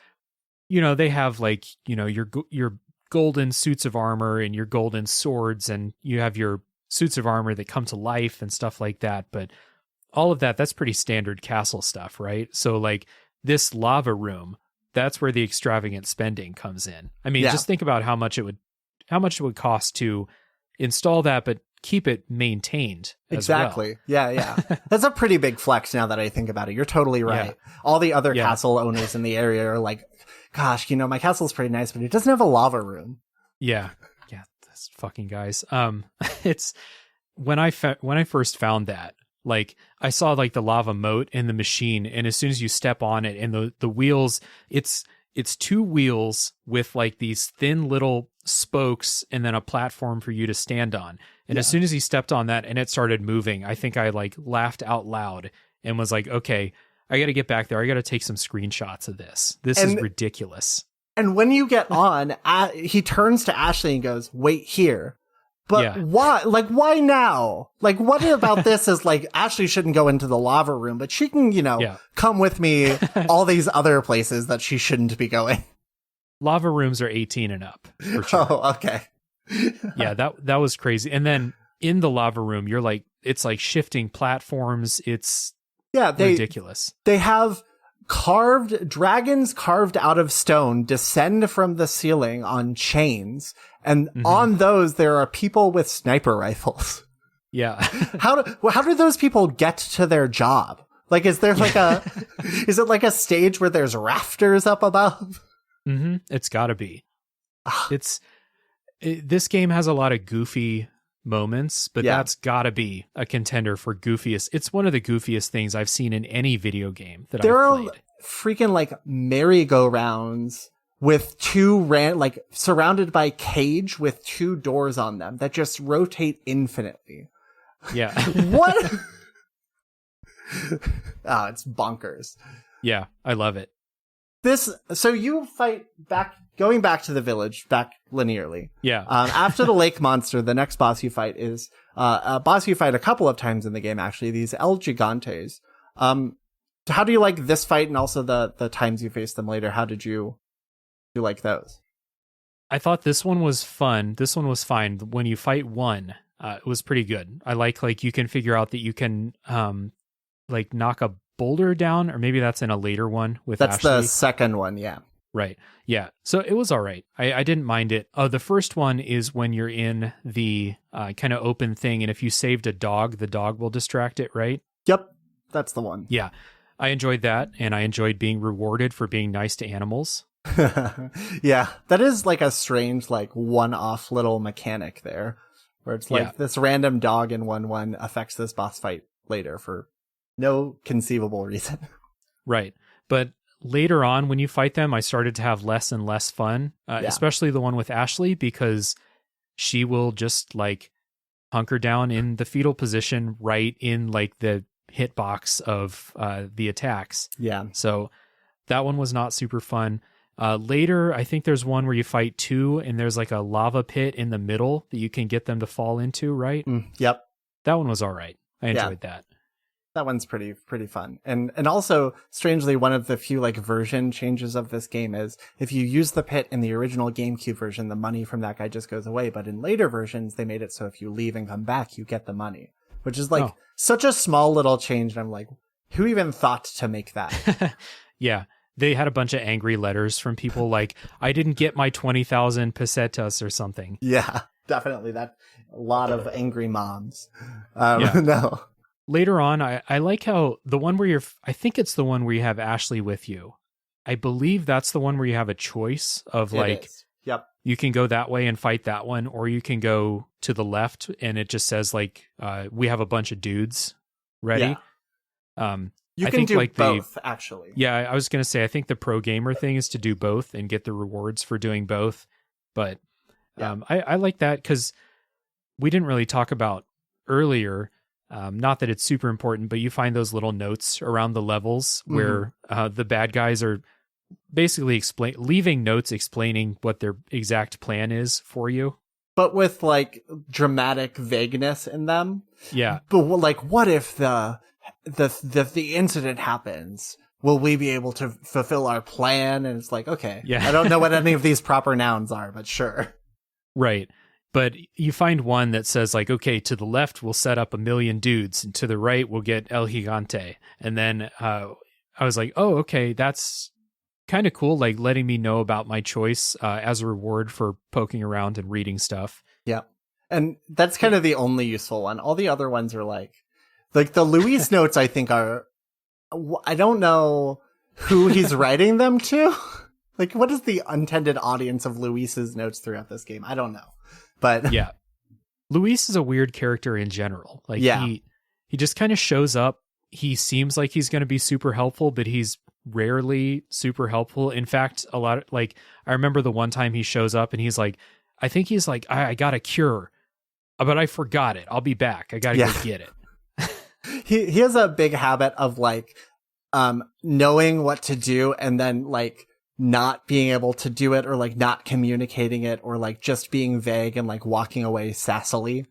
they have like, your golden suits of armor and your golden swords, and you have your suits of armor that come to life and stuff like that. But all of that's pretty standard castle stuff, right? So like this lava room, that's where the extravagant spending comes in. I mean, just think about how much it would cost to install that, but keep it maintained as well. Yeah. That's a pretty big flex now that I think about it. You're totally right. Yeah. All the other castle owners in the area are like, gosh, my castle's pretty nice, but it doesn't have a lava room. Yeah. That's fucking guys. It's when I first found that, like I saw like the lava moat in the machine, and as soon as you step on it and the wheels, it's two wheels with like these thin little spokes and then a platform for you to stand on. And as soon as he stepped on that and it started moving, I think I like laughed out loud and was like, okay, I got to get back there. I got to take some screenshots of this. This is ridiculous. And when you get on, he turns to Ashley and goes, wait here. But why? Like, why now? Like, what about this is like, Ashley shouldn't go into the lava room, but she can, come with me all these other places that she shouldn't be going. Lava rooms are 18 and up. For sure. Oh, okay. Yeah, that was crazy. And then in the lava room, you're like, it's like shifting platforms. It's ridiculous. They have dragons carved out of stone descend from the ceiling on chains, and on those there are people with sniper rifles. Yeah. How do those people get to their job? Like, is there like is it like a stage where there's rafters up above? It's gotta be. This game has a lot of goofy moments, but that's gotta be a contender for goofiest. It's one of the goofiest things I've seen in any video game that I've played. There are freaking like merry-go-rounds with surrounded by cage with 2 doors on them that just rotate infinitely. Yeah. What? It's bonkers. Yeah, I love it. So you fight going back to the village, back linearly. Yeah. After the lake monster, the next boss you fight is a boss you fight a couple of times in the game, actually, these El Gigantes. How do you like this fight and also the times you face them later? How did you like those? I thought this one was fun. This one was fine. When you fight one, it was pretty good. I like you can figure out that you can knock a boulder down, or maybe that's in a later one with That's Ashley. The second one, yeah. Right. Yeah. So it was all right. I didn't mind it. The first one is when you're in the kind of open thing, and if you saved a dog, the dog will distract it, right? Yep. That's the one. Yeah. I enjoyed that, and I enjoyed being rewarded for being nice to animals. Yeah. That is like a strange, like, one-off little mechanic there, where it's like this random dog in 1-1 affects this boss fight later for no conceivable reason. Right. But later on, when you fight them, I started to have less and less fun, especially the one with Ashley, because she will just like hunker down in the fetal position right in like the hitbox of the attacks. Yeah. So that one was not super fun. Later, I think there's one where you fight 2 and there's like a lava pit in the middle that you can get them to fall into, right? Yep. That one was all right. I enjoyed that. That one's pretty fun. And also, strangely, one of the few like version changes of this game is if you use the pit in the original GameCube version, the money from that guy just goes away. But in later versions, they made it so if you leave and come back, you get the money, which is like such a small little change. And I'm like, who even thought to make that? Yeah. They had a bunch of angry letters from people like, I didn't get my 20,000 pesetas or something. Yeah, definitely. A lot of angry moms. No. Later on, I like how the one where I think it's the one where you have Ashley with you. I believe that's the one where you have a choice of you can go that way and fight that one, or you can go to the left and it just says like, we have a bunch of dudes ready. Yeah. You can do both, actually. Yeah, I was going to say, I think the pro gamer thing is to do both and get the rewards for doing both. But I like that because we didn't really talk about earlier. Not that it's super important, but you find those little notes around the levels where the bad guys are basically leaving notes explaining what their exact plan is for you. But with like dramatic vagueness in them. Yeah. But like, what if the incident happens? Will we be able to fulfill our plan? And it's like, okay, I don't know what any of these proper nouns are, but sure. Right. But you find one that says like, okay, to the left, we'll set up 1 million dudes, and to the right, we'll get El Gigante. And then I was like, oh, okay, that's kind of cool. Like letting me know about my choice as a reward for poking around and reading stuff. Yeah. And that's kind of the only useful one. All the other ones are like the Luis notes, I think I don't know who he's writing them to. Like, what is the intended audience of Luis's notes throughout this game? I don't know. But yeah, Luis is a weird character in general. Like he just kind of shows up. He seems like he's going to be super helpful, but he's rarely super helpful. In fact, I remember the one time he shows up and he's like, I think he's like, I got a cure, but I forgot it. I'll be back. I got to go get it. He has a big habit of like, knowing what to do and then like, not being able to do it or like not communicating it or like just being vague and like walking away sassily.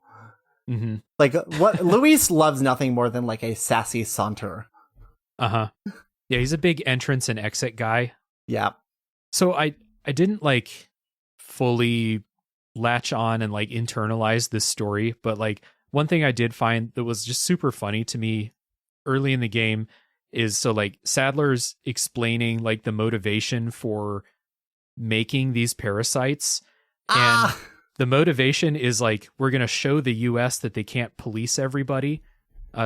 Mm-hmm. Like what Luis loves nothing more than like a sassy saunter. Yeah, he's a big entrance and exit guy. Yeah. So I didn't like fully latch on and like internalize this story, but like one thing I did find that was just super funny to me early in the game is so like Sadler's explaining like the motivation for making these parasites. And the motivation is like, we're going to show the US that they can't police everybody.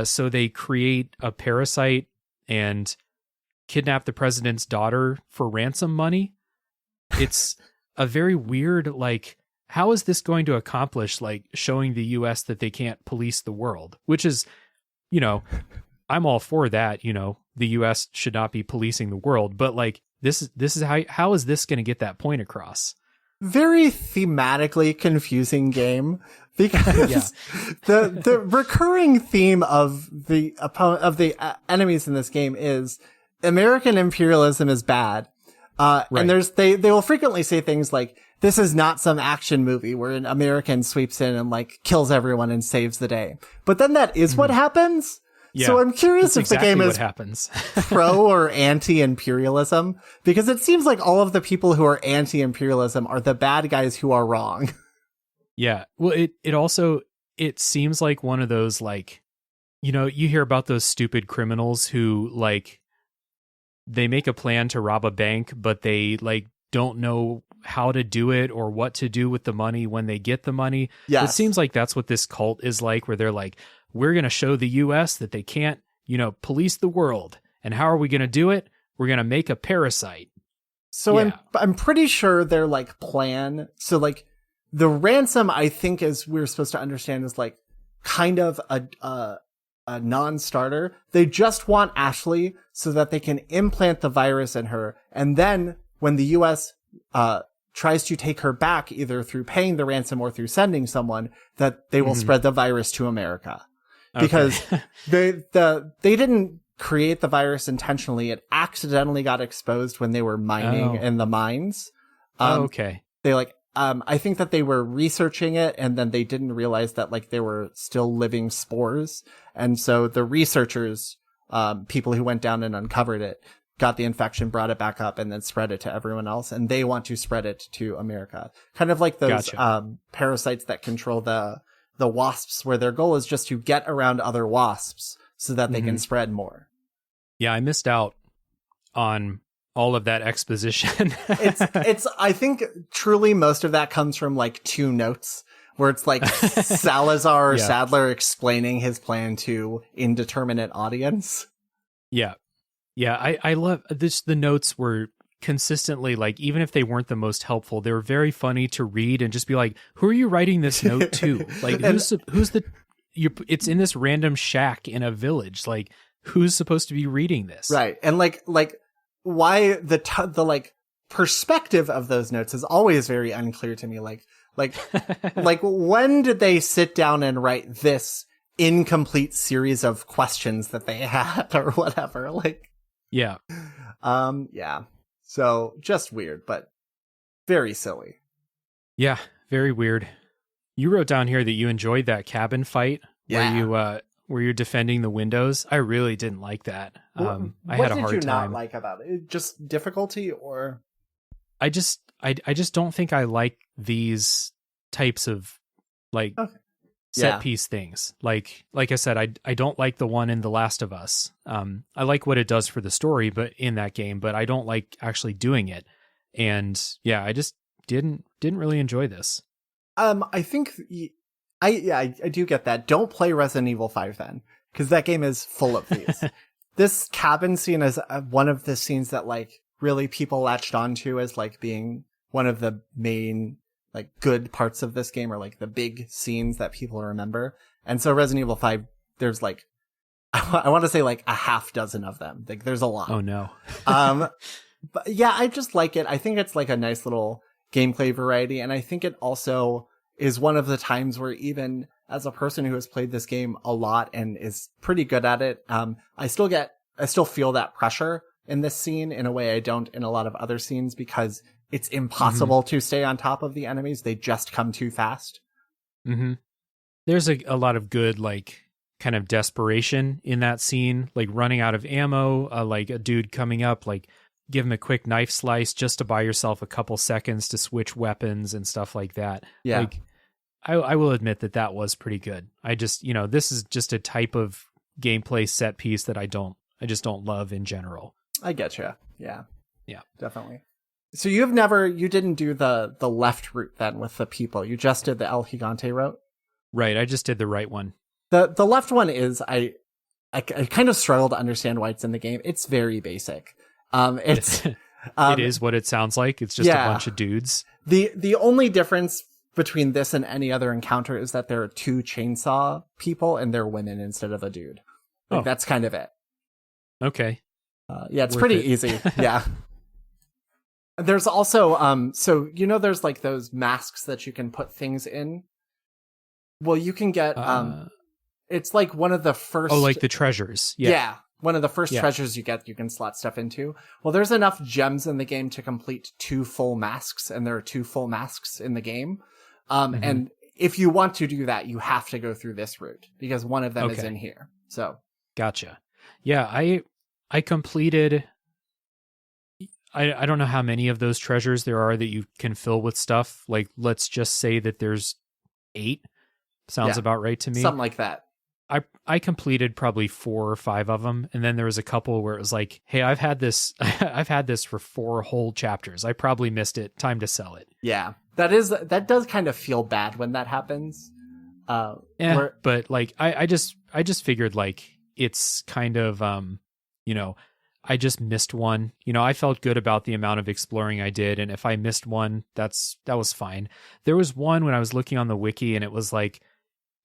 So they create a parasite and kidnap the president's daughter for ransom money. It's a very weird, like, how is this going to accomplish like showing the US that they can't police the world? Which is, you know, I'm all for that. You know, the US should not be policing the world, but like, this is how is this going to get that point across? Very thematically confusing game, because the recurring theme of the enemies in this game is American imperialism is bad. And they will frequently say things like, this is not some action movie where an American sweeps in and like kills everyone and saves the day. But then that is what happens. Yeah, so I'm curious if exactly the game is happens. Pro or anti-imperialism, because it seems like all of the people who are anti-imperialism are the bad guys who are wrong. Yeah. Well, it also, it seems like one of those, like, you know, you hear about those stupid criminals who like, they make a plan to rob a bank, but they like don't know how to do it or what to do with the money when they get the money. Yes. It seems like that's what this cult is like, where they're like, we're going to show the US that they can't, you know, police the world. And how are we going to do it? We're going to make a parasite. So I'm pretty sure their like plan. So like the ransom, I think, as we're supposed to understand, is like kind of a non-starter. They just want Ashley so that they can implant the virus in her. And then when the US tries to take her back, either through paying the ransom or through sending someone, that they will spread the virus to America. Because they didn't create the virus intentionally. It accidentally got exposed when they were mining in the mines. They like, I think that they were researching it, and then they didn't realize that like there were still living spores. And so the researchers, people who went down and uncovered it, got the infection, brought it back up, and then spread it to everyone else. And they want to spread it to America. Kind of like those parasites that control the wasps, where their goal is just to get around other wasps so that they can spread more. Yeah, I missed out on all of that exposition. it's I think truly most of that comes from like 2 notes where it's like Salazar or Sadler explaining his plan to indeterminate audience. Yeah. I love this. The notes were consistently, like, even if they weren't the most helpful, they were very funny to read and just be like, who are you writing this note to? Like, it's in this random shack in a village. Like, who's supposed to be reading this? Right. And like why the like perspective of those notes is always very unclear to me. Like when did they sit down and write this incomplete series of questions that they had or whatever? Like, yeah. So just weird, but very silly. Yeah, very weird. You wrote down here that you enjoyed that cabin fight where you're defending the windows. I really didn't like that. I had a hard time. What did you not like about it? Just difficulty, or? I just don't think I like these types of like set piece things. Like I said, I don't like the one in The Last of Us. I like what it does for the story, but in that game, but I don't like actually doing it. And yeah, I just didn't really enjoy this. I think I do get that. Don't play Resident Evil 5 then, because that game is full of these. This cabin scene is one of the scenes that like really people latched onto as like being one of the main like good parts of this game, or like the big scenes that people remember. And so Resident Evil 5, there's like, I want to say like a half dozen of them. Like there's a lot. Oh no. But yeah, I just like it. I think it's like a nice little gameplay variety. And I think it also is one of the times where, even as a person who has played this game a lot and is pretty good at it, I still feel that pressure in this scene in a way I don't in a lot of other scenes, because it's impossible to stay on top of the enemies. They just come too fast. Mm-hmm. There's a lot of good, like, kind of desperation in that scene, like running out of ammo, like a dude coming up, like give him a quick knife slice just to buy yourself a couple seconds to switch weapons and stuff like that. Yeah. Like, I will admit that was pretty good. I just, this is just a type of gameplay set piece that I don't just don't love in general. I get you. Yeah. Yeah. Definitely. So you didn't do the left route then with the people. You just did the El Gigante route? Right. I just did the right one. The left one is, I kind of struggle to understand why it's in the game. It's very basic. It's it is what it sounds like. It's just a bunch of dudes. The only difference between this and any other encounter is that there are 2 chainsaw people and they're women instead of a dude. Like, that's kind of it. Okay. Yeah, it's pretty easy. Yeah. There's also, so, there's like those masks that you can put things in. Well, you can get, it's like one of the first. Oh, like the treasures. Yeah. One of the first treasures you get, you can slot stuff into. Well, there's enough gems in the game to complete 2 full masks, and there are 2 full masks in the game. And if you want to do that, you have to go through this route because one of them is in here. So. Gotcha. Yeah, I completed. I don't know how many of those treasures there are that you can fill with stuff. Like, let's just say that there's 8. Sounds about right to me. Something like that. I completed probably 4 or 5 of them, and then there was a couple where it was like, "Hey, I've had this for 4 whole chapters. I probably missed it. Time to sell it." Yeah, that does kind of feel bad when that happens. But like, I just figured like it's kind of I just missed one. I felt good about the amount of exploring I did, and if I missed one, that was fine. There was one when I was looking on the wiki, and it was like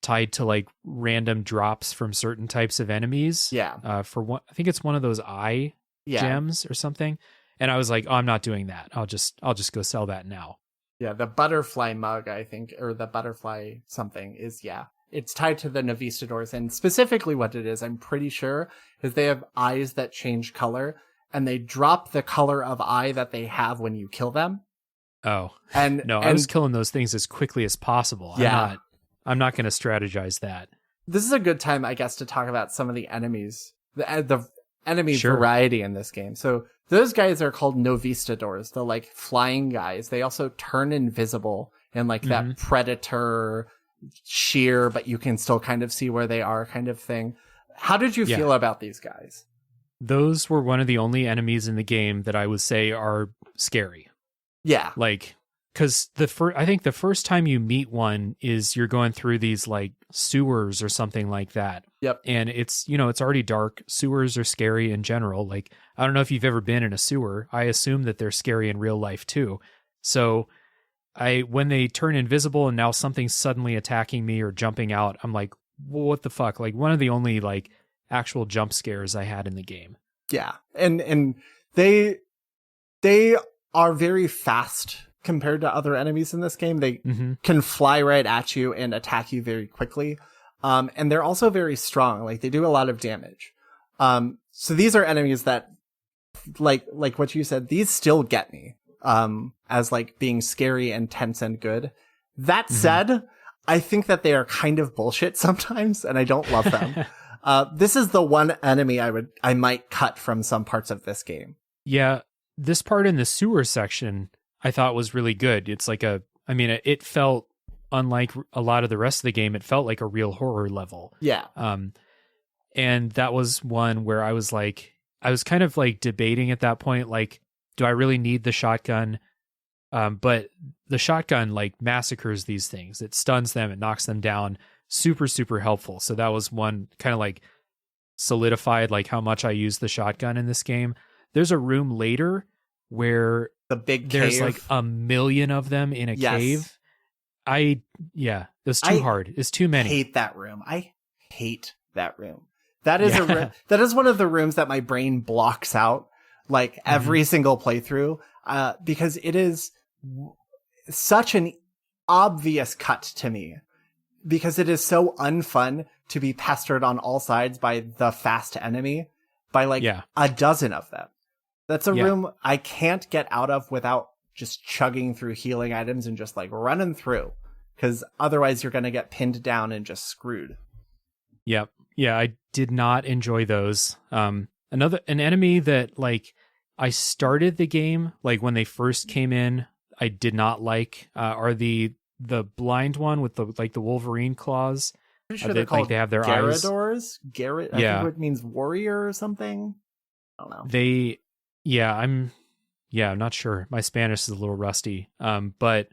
tied to like random drops from certain types of enemies. Yeah. For one, I think it's one of those eye gems or something. And I was like, oh, I'm not doing that. I'll just go sell that now. Yeah, the butterfly mug, I think, or the butterfly something is, it's tied to the Novistadors. And specifically what it is, I'm pretty sure, is they have eyes that change color, and they drop the color of eye that they have when you kill them. Oh. And I was killing those things as quickly as possible. Yeah. I'm not going to strategize that. This is a good time, I guess, to talk about some of the enemies, the enemy variety in this game. So those guys are called Novistadors, the like flying guys. They also turn invisible in like that predator sheer, but you can still kind of see where they are kind of thing. How did you feel about these guys? Those were one of the only enemies in the game that I would say are scary. Yeah. Like, because I think the first time you meet one is you're going through these like sewers or something like that. Yep. And it's already dark. Sewers are scary in general. Like, I don't know if you've ever been in a sewer. I assume that they're scary in real life too. So when they turn invisible and now something's suddenly attacking me or jumping out, I'm like, well, what the fuck? Like, one of the only like actual jump scares I had in the game. Yeah. And they are very fast compared to other enemies in this game. They can fly right at you and attack you very quickly. And they're also very strong. Like, they do a lot of damage. So these are enemies that, like what you said, these still get me, as like being scary and tense and good. That said, I think that they are kind of bullshit sometimes, and I don't love them. This is the one enemy I might cut from some parts of this game. Yeah. This part in the sewer section I thought was really good. It's like it felt, unlike a lot of the rest of the game, it felt like a real horror level. Yeah. And that was one where I was kind of like debating at that point, like, do I really need the shotgun? But the shotgun like massacres these things. It stuns them, it knocks them down. Super, super helpful. So that was one kind of like solidified like how much I use the shotgun in this game. There's a room later where the big there's cave. like 1 million of them in a cave. It was too hard. It's too many. I hate that room. I hate that room. That is that is one of the rooms that my brain blocks out like every single playthrough, because it is such an obvious cut to me, because it is so unfun to be pestered on all sides by the fast enemy, by like a dozen of them. That's a room I can't get out of without just chugging through healing items and just like running through, because otherwise you're going to get pinned down and just screwed. Yep. Yeah, I did not enjoy those. An enemy that like I started the game, like when they first came in, I did not like, are the blind one with the Wolverine claws. Pretty sure they're called like they have their eyes. Garradors. Garrett, I think it means warrior or something. I don't know. I'm not sure. My Spanish is a little rusty. But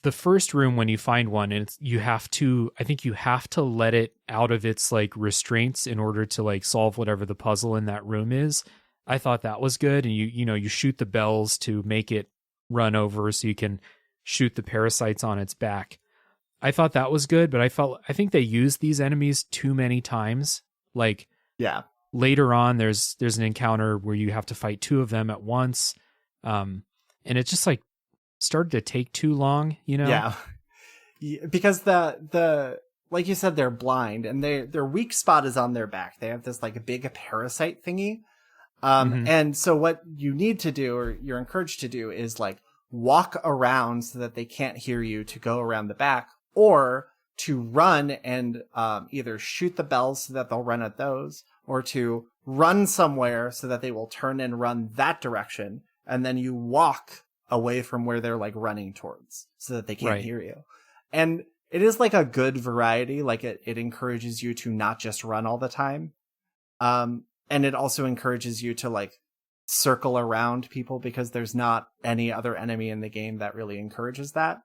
the first room, when you find one, and I think you have to let it out of its like restraints in order to like solve whatever the puzzle in that room is. I thought that was good. And you shoot the bells to make it run over so you can shoot the parasites on its back. I thought that was good, but I think they used these enemies too many times. Like, yeah. Later on, there's an encounter where you have to fight two of them at once. And it just like started to take too long, Yeah. Because the like you said, they're blind, and their weak spot is on their back. They have this like a big parasite thingy. And so what you need to do, or you're encouraged to do, is like walk around so that they can't hear you, to go around the back, or to run and either shoot the bells so that they'll run at those, or to run somewhere so that they will turn and run that direction. And then you walk away from where they're like running towards so that they can't hear you. And it is like a good variety. Like it encourages you to not just run all the time. And it also encourages you to like circle around people, because there's not any other enemy in the game that really encourages that.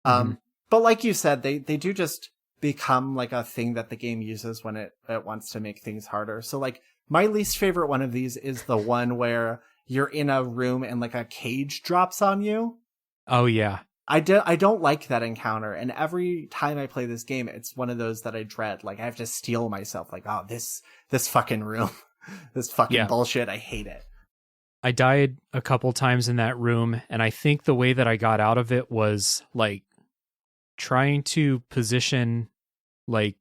But like you said, they do just become like a thing that the game uses when it wants to make things harder. So like my least favorite one of these is the one where you're in a room and like a cage drops on you. Oh yeah. I don't like that encounter. And every time I play this game, it's one of those that I dread. Like I have to steel myself like, oh, this fucking room, this fucking bullshit. I hate it. I died a couple times in that room. And I think the way that I got out of it was like trying to position like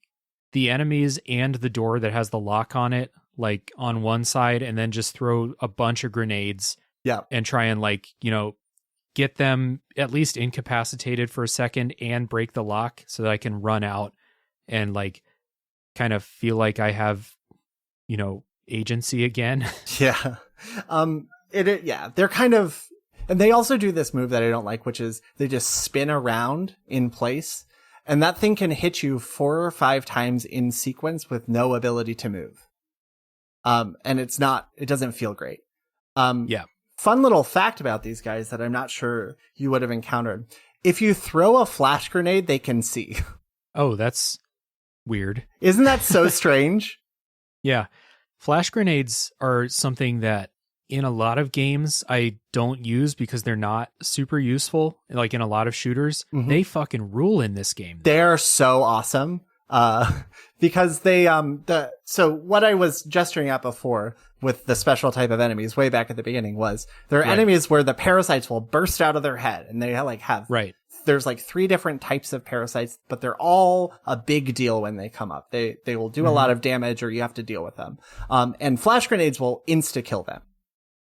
the enemies and the door that has the lock on it, like on one side, and then just throw a bunch of grenades. Yeah. And try and like, get them at least incapacitated for a second and break the lock so that I can run out and like kind of feel like I have, agency again. Yeah. They're kind of, and they also do this move that I don't like, which is they just spin around in place, and that thing can hit you 4 or 5 times in sequence with no ability to move. And it doesn't feel great. Fun little fact about these guys that I'm not sure you would have encountered. If you throw a flash grenade, they can see. Oh, that's weird. Isn't that so strange? Yeah. Flash grenades are something that in a lot of games I don't use because they're not super useful. Like in a lot of shooters, they fucking rule in this game. They're so awesome. Because they, so what I was gesturing at before with the special type of enemies way back at the beginning was there are enemies where the parasites will burst out of their head, and they like have, there's like 3 different types of parasites, but they're all a big deal when they come up. They will do a lot of damage, or you have to deal with them. And flash grenades will insta kill them.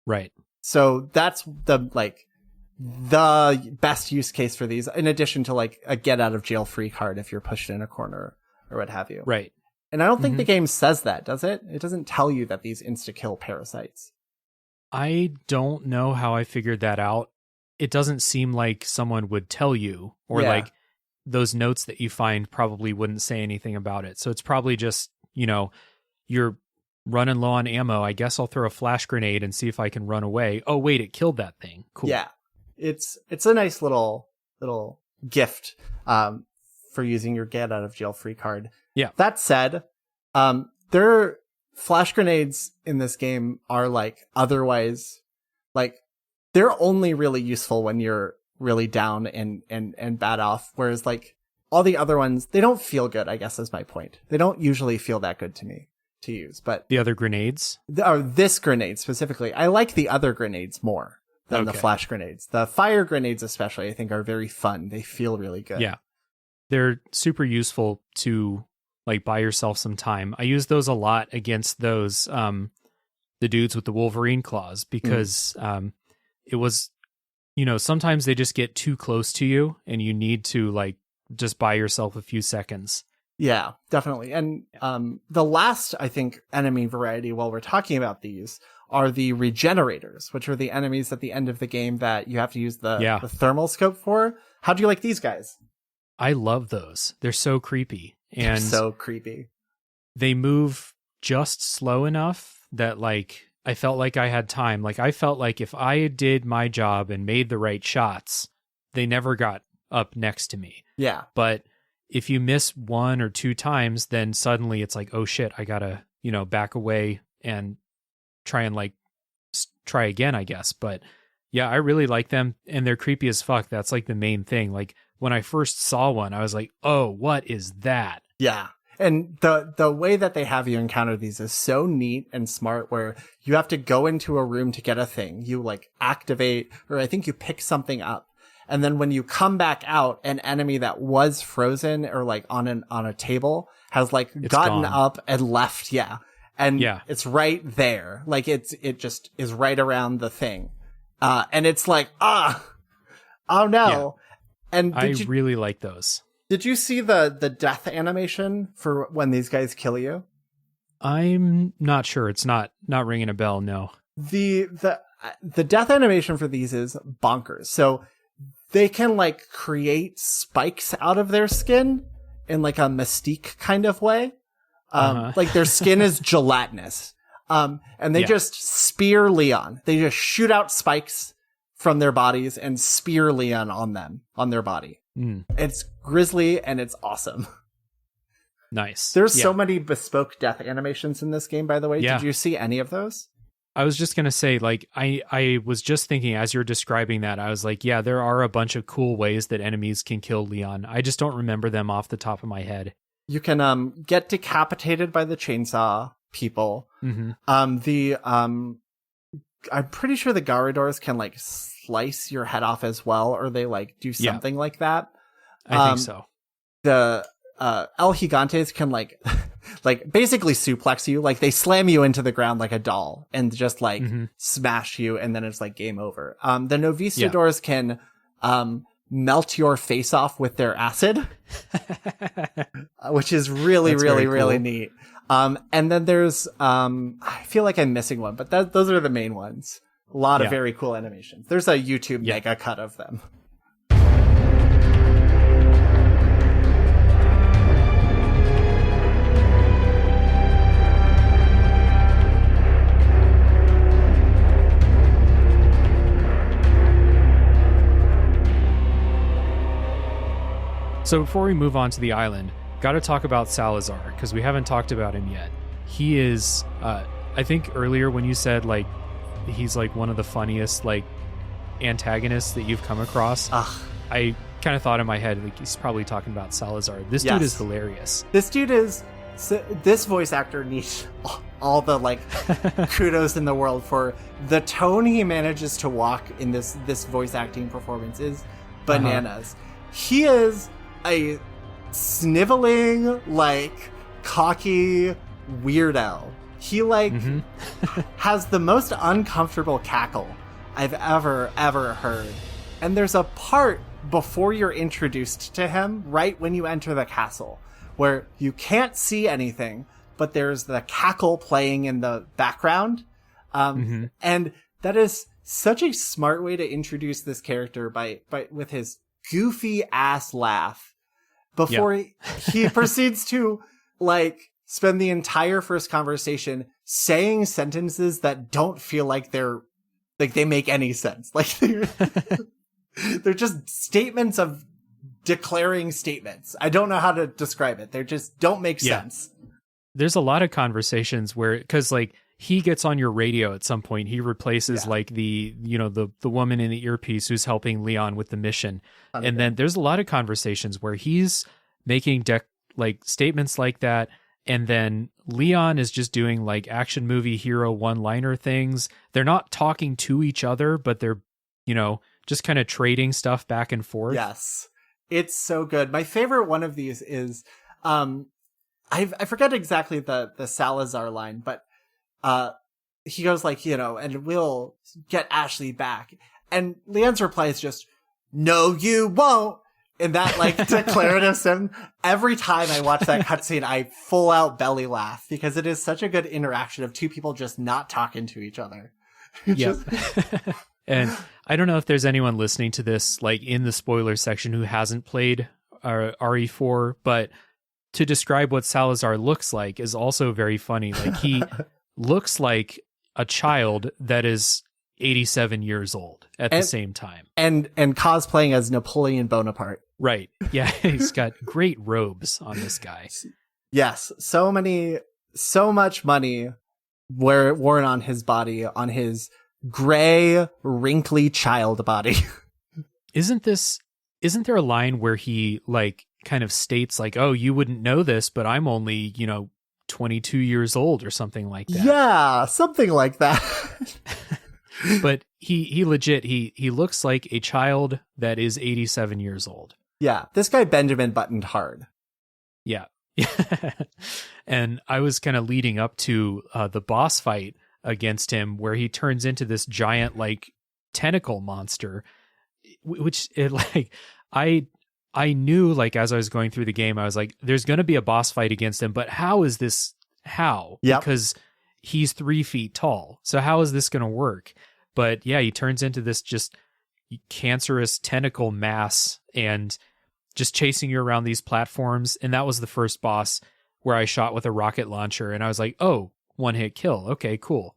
Right. So that's the best use case for these, in addition to like a get out of jail free card if you're pushed in a corner or what have you. Right. And I don't think the game says that, does it? It doesn't tell you that these insta-kill parasites. I don't know how I figured that out. It doesn't seem like someone would tell you, or like those notes that you find probably wouldn't say anything about it. So it's probably just, you're running low on ammo. I guess I'll throw a flash grenade and see if I can run away. Oh, wait, it killed that thing. Cool. Yeah. It's a nice little gift for using your get out of jail free card. Yeah. That said, their flash grenades in this game are like otherwise, like they're only really useful when you're really down and bad off. Whereas like all the other ones, they don't feel good, I guess is my point. They don't usually feel that good to me to use, but the other grenades, this grenade specifically, I like the other grenades more than the flash grenades. The fire grenades especially, I think, are very fun. They feel really good. Yeah. They're super useful to like buy yourself some time. I use those a lot against those, the dudes with the Wolverine claws, because it was, sometimes they just get too close to you and you need to like just buy yourself a few seconds. Yeah, definitely. And the last, I think, enemy variety while we're talking about these are the regenerators, which are the enemies at the end of the game that you have to use the thermal scope for. How do you like these guys? I love those. They're so creepy. and so creepy. they move just slow enough that like I felt like I had time. Like I felt like if I did my job and made the right shots, they never got up next to me. Yeah. But if you miss 1 or 2 times, then suddenly it's like, oh shit, I gotta, back away and try and like try again, I guess. But yeah, I really like them, and they're creepy as fuck. That's like the main thing. Like when I first saw one, I was like, oh, what is that? Yeah. And the way that they have you encounter these is so neat and smart, where you have to go into a room to get a thing. You like activate, or I think you pick something up. And then when you come back out, an enemy that was frozen or like on a table has like gotten gone. up and left. Yeah. And it's right there. Like it just is right around the thing. And it's like, oh no. Yeah. And I really like those. Did you see the death animation for when these guys kill you? I'm not sure. It's not ringing a bell. No. The death animation for these is bonkers. So they can like create spikes out of their skin in like a Mystique kind of way. Like their skin is gelatinous. And they just spear Leon. They just shoot out spikes from their bodies and spear Leon on their body. It's grisly and it's awesome. Nice. There's so many bespoke death animations in this game, by the way. Yeah. Did you see any of those? I was just going to say, like, I was just thinking as you're describing that, I was like, yeah, there are a bunch of cool ways that enemies can kill Leon. I just don't remember them off the top of my head. You can get decapitated by the chainsaw people. Mm-hmm. I'm pretty sure the Garadors can like slice your head off as well, or they like do something like that. I think so. The El Gigantes can like basically suplex you, like they slam you into the ground like a doll and just like smash you, and then it's like game over. The Noviciadors can melt your face off with their acid, which is really really neat. And then there's I feel like I'm missing one, but those are the main ones. A lot of very cool animations. There's a YouTube mega cut of them. So before we move on to the island, got to talk about Salazar, because we haven't talked about him yet. He is, I think earlier when you said, like, he's, like, one of the funniest, like, antagonists that you've come across, I kind of thought in my head, like, he's probably talking about Salazar. This dude is hilarious. This voice actor needs all the, like, kudos in the world for the tone he manages to walk in this voice acting performance is bananas. He is a sniveling, like, cocky weirdo. He, like, has the most uncomfortable cackle I've ever heard. And there's a part before you're introduced to him, right when you enter the castle, where you can't see anything, but there's the cackle playing in the background. And that is such a smart way to introduce this character by with his goofy ass laugh before he proceeds to like spend the entire first conversation saying sentences that don't feel like they make any sense. Like they're just statements of declaring statements. I don't know how to describe it. They just don't make sense. There's a lot of conversations where, because like he gets on your radio at some point, he replaces like the woman in the earpiece who's helping Leon with the mission. And then there's a lot of conversations where he's making like statements like that. And then Leon is just doing like action movie hero one-liner things. They're not talking to each other, but they're, just kind of trading stuff back and forth. Yes. It's so good. My favorite one of these is, I forget exactly the Salazar line, but he goes like, and we'll get Ashley back. And Leon's reply is just, no, you won't. In that like declarative sim. Every time I watch that cutscene, I full out belly laugh because it is such a good interaction of two people just not talking to each other. Yep. And I don't know if there's anyone listening to this, like in the spoiler section, who hasn't played RE4, but to describe what Salazar looks like is also very funny. Like he looks like a child that is 87 years old at the same time. And cosplaying as Napoleon Bonaparte. Right. Yeah, he's got great robes on this guy. Yes, so much money worn on his body, on his gray, wrinkly child body. Isn't there a line where he like kind of states like, "Oh, you wouldn't know this, but I'm only, 22 years old," or something like that? Yeah, something like that. But he legit, he looks like a child that is 87 years old. Yeah, this guy Benjamin buttoned hard. Yeah. And I was kind of leading up to the boss fight against him where he turns into this giant like tentacle monster, which it like I knew like as I was going through the game, I was like, there's going to be a boss fight against him, but how? Yep. Because he's 3 feet tall. So how is this going to work? But yeah, he turns into this just cancerous tentacle mass and just chasing you around these platforms. And that was the first boss where I shot with a rocket launcher. And I was like, oh, 1-hit kill. Okay, cool.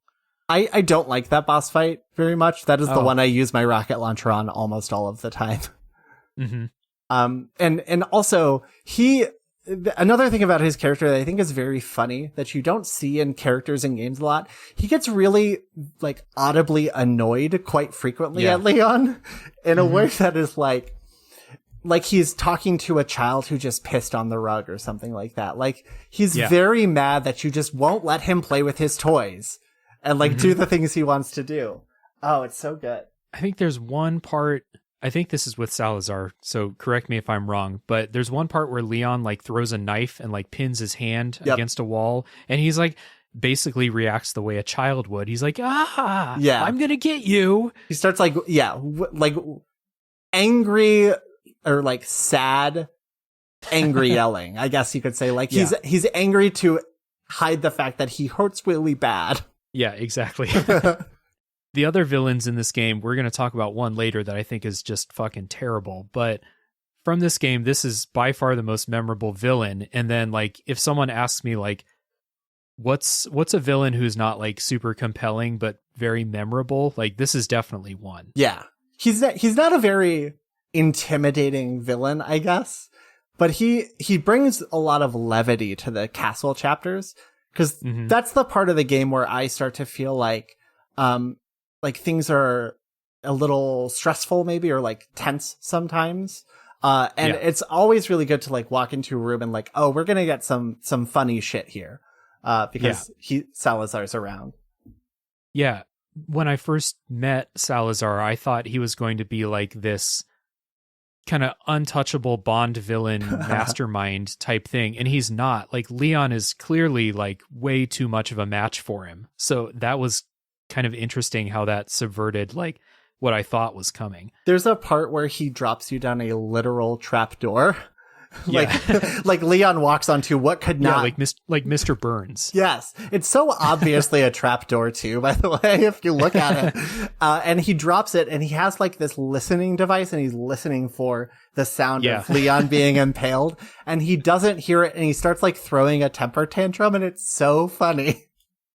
I don't like that boss fight very much. That is the one I use my rocket launcher on almost all of the time. Mm-hmm. And also another thing about his character that I think is very funny that you don't see in characters in games a lot, he gets really like audibly annoyed quite frequently at Leon in a way that is like he's talking to a child who just pissed on the rug or something like that. Like he's very mad that you just won't let him play with his toys and like do the things he wants to do. Oh, it's so good. I think there's one part, I think this is with Salazar, so correct me if I'm wrong, but there's one part where Leon like throws a knife and like pins his hand against a wall, and he's like basically reacts the way a child would. He's like, I'm gonna get you. He starts like like angry or like sad angry yelling, I guess you could say. Like he's angry to hide the fact that he hurts really bad. Yeah, exactly. The other villains in this game, we're going to talk about one later that I think is just fucking terrible. But from this game, this is by far the most memorable villain. And then, like, if someone asks me, like, what's a villain who's not, like, super compelling but very memorable? Like, this is definitely one. Yeah. He's not a very intimidating villain, I guess. But he brings a lot of levity to the castle chapters. Because that's the part of the game where I start to feel like things are a little stressful maybe, or like tense sometimes. It's always really good to like walk into a room and like, oh, we're going to get some funny shit here. Because Salazar's around. Yeah. When I first met Salazar, I thought he was going to be like this kind of untouchable Bond villain mastermind type thing. And he's not. Like Leon is clearly like way too much of a match for him. So that was kind of interesting how that subverted like what I thought was coming. There's a part where he drops you down a literal trapdoor. Like Leon walks onto what could not like Mr. Burns. Yes. It's so obviously a trapdoor too, by the way, if you look at it. And he drops it and he has like this listening device and he's listening for the sound of Leon being impaled, and he doesn't hear it and he starts like throwing a temper tantrum, and it's so funny.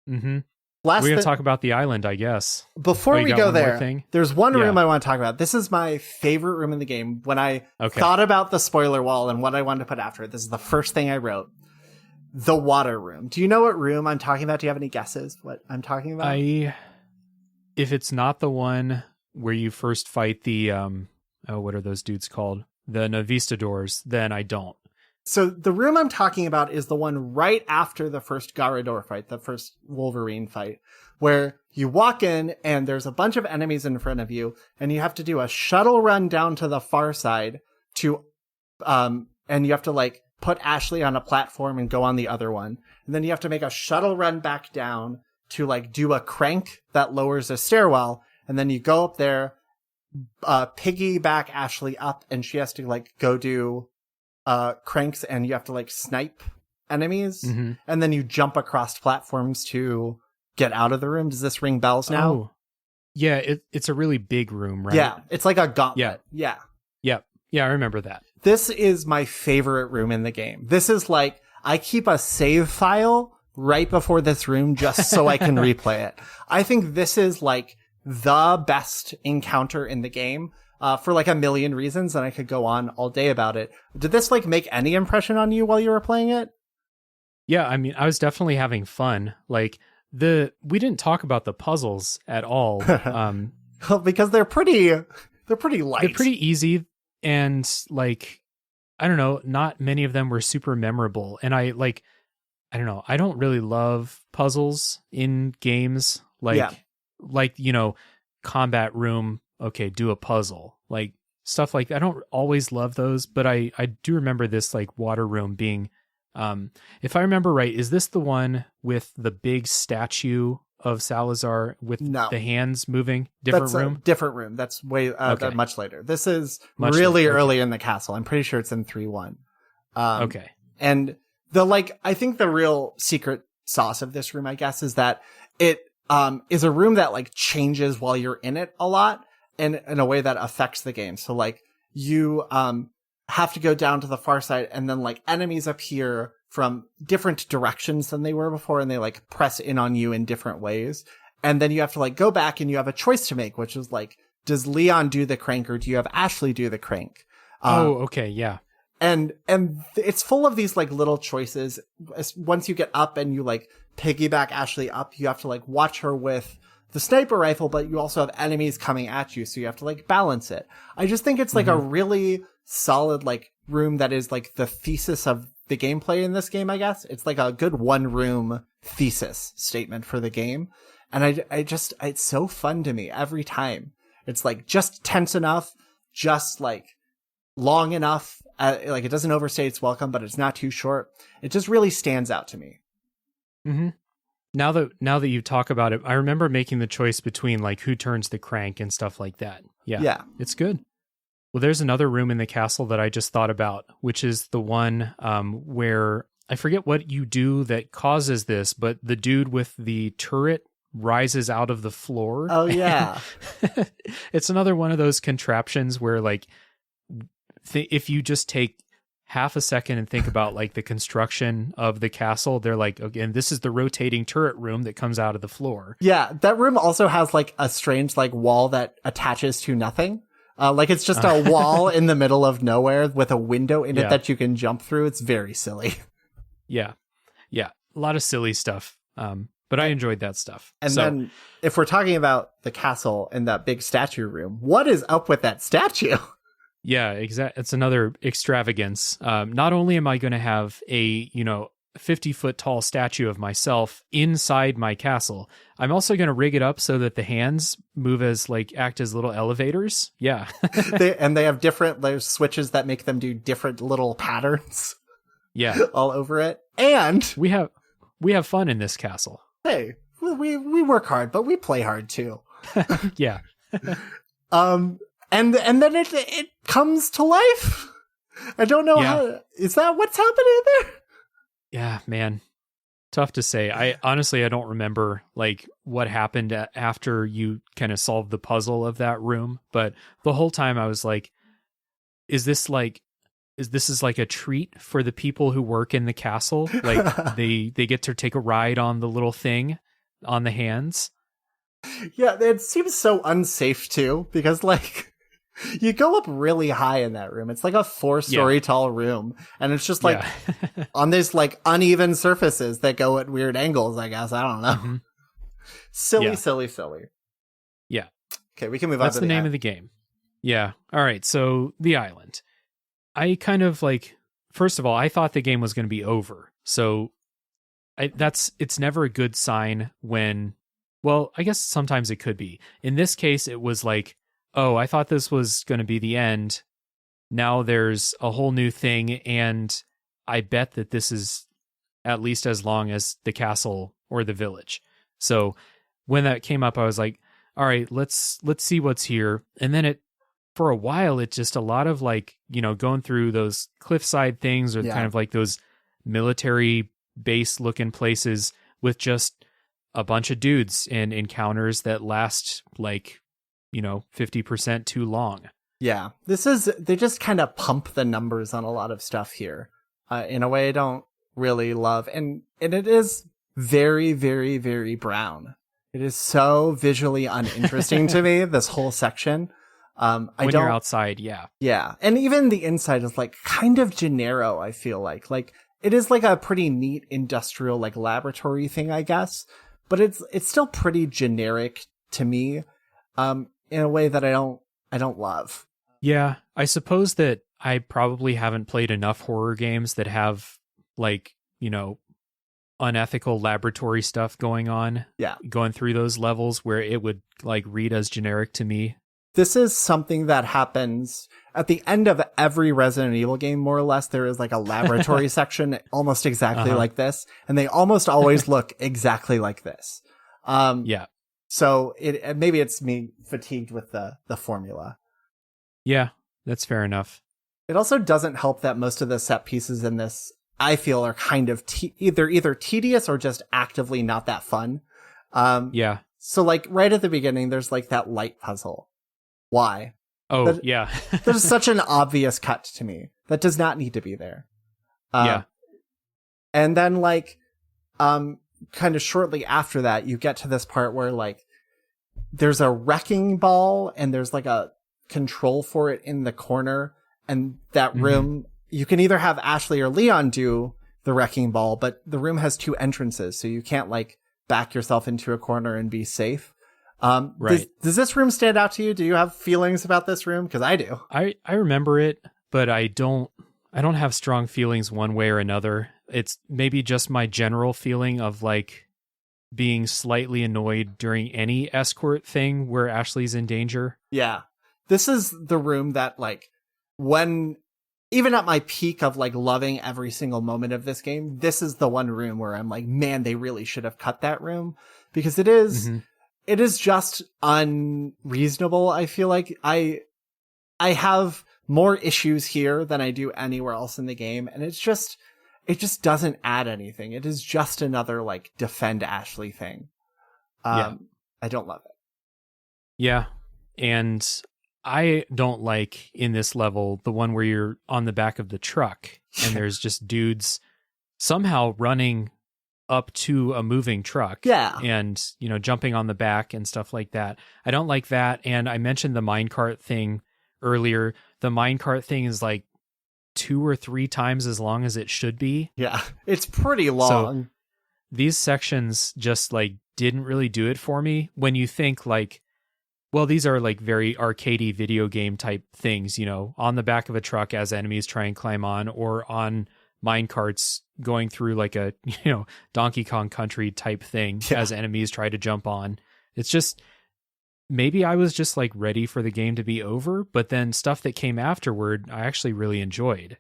Mm-hmm. We're going to talk about the island, I guess. Before we go there, there's one room I want to talk about. This is my favorite room in the game. When I thought about the spoiler wall and what I wanted to put after it, this is the first thing I wrote. The water room. Do you know what room I'm talking about? Do you have any guesses what I'm talking about? If it's not the one where you first fight the, what are those dudes called? The Novistadors, then I don't. So the room I'm talking about is the one right after the first Garador fight, the first Wolverine fight, where you walk in and there's a bunch of enemies in front of you, and you have to do a shuttle run down to the far side to, and you have to like put Ashley on a platform and go on the other one. And then you have to make a shuttle run back down to like do a crank that lowers a stairwell. And then you go up there, piggyback Ashley up, and she has to like go do cranks, and you have to like snipe enemies, and then you jump across platforms to get out of the room. Does this ring bells now? Yeah, it's a really big room, right? Yeah, it's like a gauntlet. Yeah. Yep. Yeah, I remember that. This is my favorite room in the game. This is like, I keep a save file right before this room just so I can replay it. I think this is like the best encounter in the game, for like a million reasons, and I could go on all day about it. Did this like make any impression on you while you were playing it? Yeah, I mean, I was definitely having fun. Like we didn't talk about the puzzles at all. Because they're pretty light. They're pretty easy, and like, I don't know, not many of them were super memorable. And I don't know, I don't really love puzzles in games. Like, you know, combat room, okay, do a puzzle. Like stuff like that. I don't always love those, but I do remember this like water room being, if I remember right, is this the one with the big statue of Salazar with the hands moving? Different room? Different room. That's way much later. This is Much really later, early in the castle. I'm pretty sure it's in 3-1. Okay. And I think the real secret sauce of this room, I guess, is that it is a room that like changes while you're in it a lot, and in a way that affects the game. So like you have to go down to the far side, and then like enemies appear from different directions than they were before, and they like press in on you in different ways. And then you have to like go back, and you have a choice to make, which is like, does Leon do the crank, or do you have Ashley do the crank? Okay, yeah. And it's full of these like little choices. Once you get up and you like piggyback Ashley up, you have to like watch her with the sniper rifle, but you also have enemies coming at you, so you have to like balance it. I just think it's like a really solid like room that is like the thesis of the gameplay in this game, I guess. It's like a good one room thesis statement for the game. And it's so fun to me every time. It's like just tense enough, just like long enough. Like it doesn't overstay its welcome, but it's not too short. It just really stands out to me. Mm-hmm. Now that you talk about it, I remember making the choice between like who turns the crank and stuff like that. Yeah. It's good. Well, there's another room in the castle that I just thought about, which is the one where I forget what you do that causes this, but the dude with the turret rises out of the floor. Oh, yeah. It's another one of those contraptions where like if you just take half a second and think about like the construction of the castle, they're like, okay, and this is the rotating turret room that comes out of the floor. Yeah, that room also has like a strange like wall that attaches to nothing. Like it's just a wall in the middle of nowhere with a window in it that you can jump through. It's very silly. Yeah. A lot of silly stuff. But I enjoyed that stuff. And then if we're talking about the castle and that big statue room, what is up with that statue? Yeah, exactly. It's another extravagance. Not only am I going to have a, 50-foot tall statue of myself inside my castle, I'm also going to rig it up so that the hands act as little elevators. Yeah. they have there's switches that make them do different little patterns. Yeah. All over it. And we have fun in this castle. Hey, we work hard, but we play hard too. Yeah. And then it comes to life. I don't know how. Is that what's happening there? Yeah, man. Tough to say. I don't remember like what happened after you kind of solved the puzzle of that room, but the whole time I was like, is this like a treat for the people who work in the castle? Like they get to take a ride on the little thing on the hands. Yeah, it seems so unsafe too, because like you go up really high in that room. It's like a 4-story tall room, and it's just like on these like uneven surfaces that go at weird angles, I guess. I don't know. Mm-hmm. Silly. Yeah. Okay, we can move on to the name of the game. Yeah. All right, so the island. I kind of like, first of all, I thought the game was going to be over. So it's never a good sign when, well, I guess sometimes it could be. In this case, it was like, oh, I thought this was going to be the end. Now there's a whole new thing, and I bet that this is at least as long as the castle or the village. So when that came up, I was like, all right, let's see what's here. And then for a while, it's just a lot of like, going through those cliffside things or kind of like those military base looking places with just a bunch of dudes and encounters that last like, 50% too long. Yeah, they just kind of pump the numbers on a lot of stuff here, in a way I don't really love. And it is very, very, very brown. It is so visually uninteresting to me, this whole section. When you're outside, yeah. Yeah. And even the inside is like kind of gennaro, I feel like. Like, it is like a pretty neat industrial, like, laboratory thing, I guess. But it's still pretty generic to me, in a way that I don't love. Yeah, I suppose that I probably haven't played enough horror games that have, like, you know, unethical laboratory stuff going on. Yeah. Going through those levels where it would, like, read as generic to me. This is something that happens at the end of every Resident Evil game, more or less. There is, like, a laboratory section almost exactly like this. And they almost always look exactly like this. Yeah. So maybe it's me fatigued with the formula. Yeah, that's fair enough. It also doesn't help that most of the set pieces in this, I feel, are kind of either tedious or just actively not that fun. Yeah. So, like, right at the beginning, there's, like, that light puzzle. Why? Oh, yeah. There's such an obvious cut to me. That does not need to be there. Yeah. And then, like, kind of shortly after that, you get to this part where, like, there's a wrecking ball and there's, like, a control for it in the corner, and that room, you can either have Ashley or Leon do the wrecking ball, but the room has two entrances, so you can't, like, back yourself into a corner and be safe. Right. Does this room stand out to you? Do you have feelings about this room? Because I do. I remember it, but I don't have strong feelings one way or another. It's maybe just my general feeling of, like, being slightly annoyed during any escort thing where Ashley's in danger. Yeah. This is the room that, like, when, even at my peak of, like, loving every single moment of this game, this is the one room where I'm like, man, they really should have cut that room, because it is just unreasonable. I feel like I have more issues here than I do anywhere else in the game. And it just doesn't add anything. It is just another, like, defend Ashley thing. I don't love it. Yeah. And I don't like, in this level, the one where you're on the back of the truck and there's just dudes somehow running up to a moving truck. Yeah. And, you know, jumping on the back and stuff like that. I don't like that. And I mentioned the minecart thing earlier. The minecart thing is like 2 or 3 times as long as it should be. Yeah. It's pretty long. So these sections just, like, didn't really do it for me. When you think, like, well, these are, like, very arcadey video game type things, you know, on the back of a truck as enemies try and climb on, or on minecarts going through, like, a, you know, Donkey Kong Country type thing as enemies try to jump on. It's just, maybe I was just, like, ready for the game to be over, but then stuff that came afterward, I actually really enjoyed.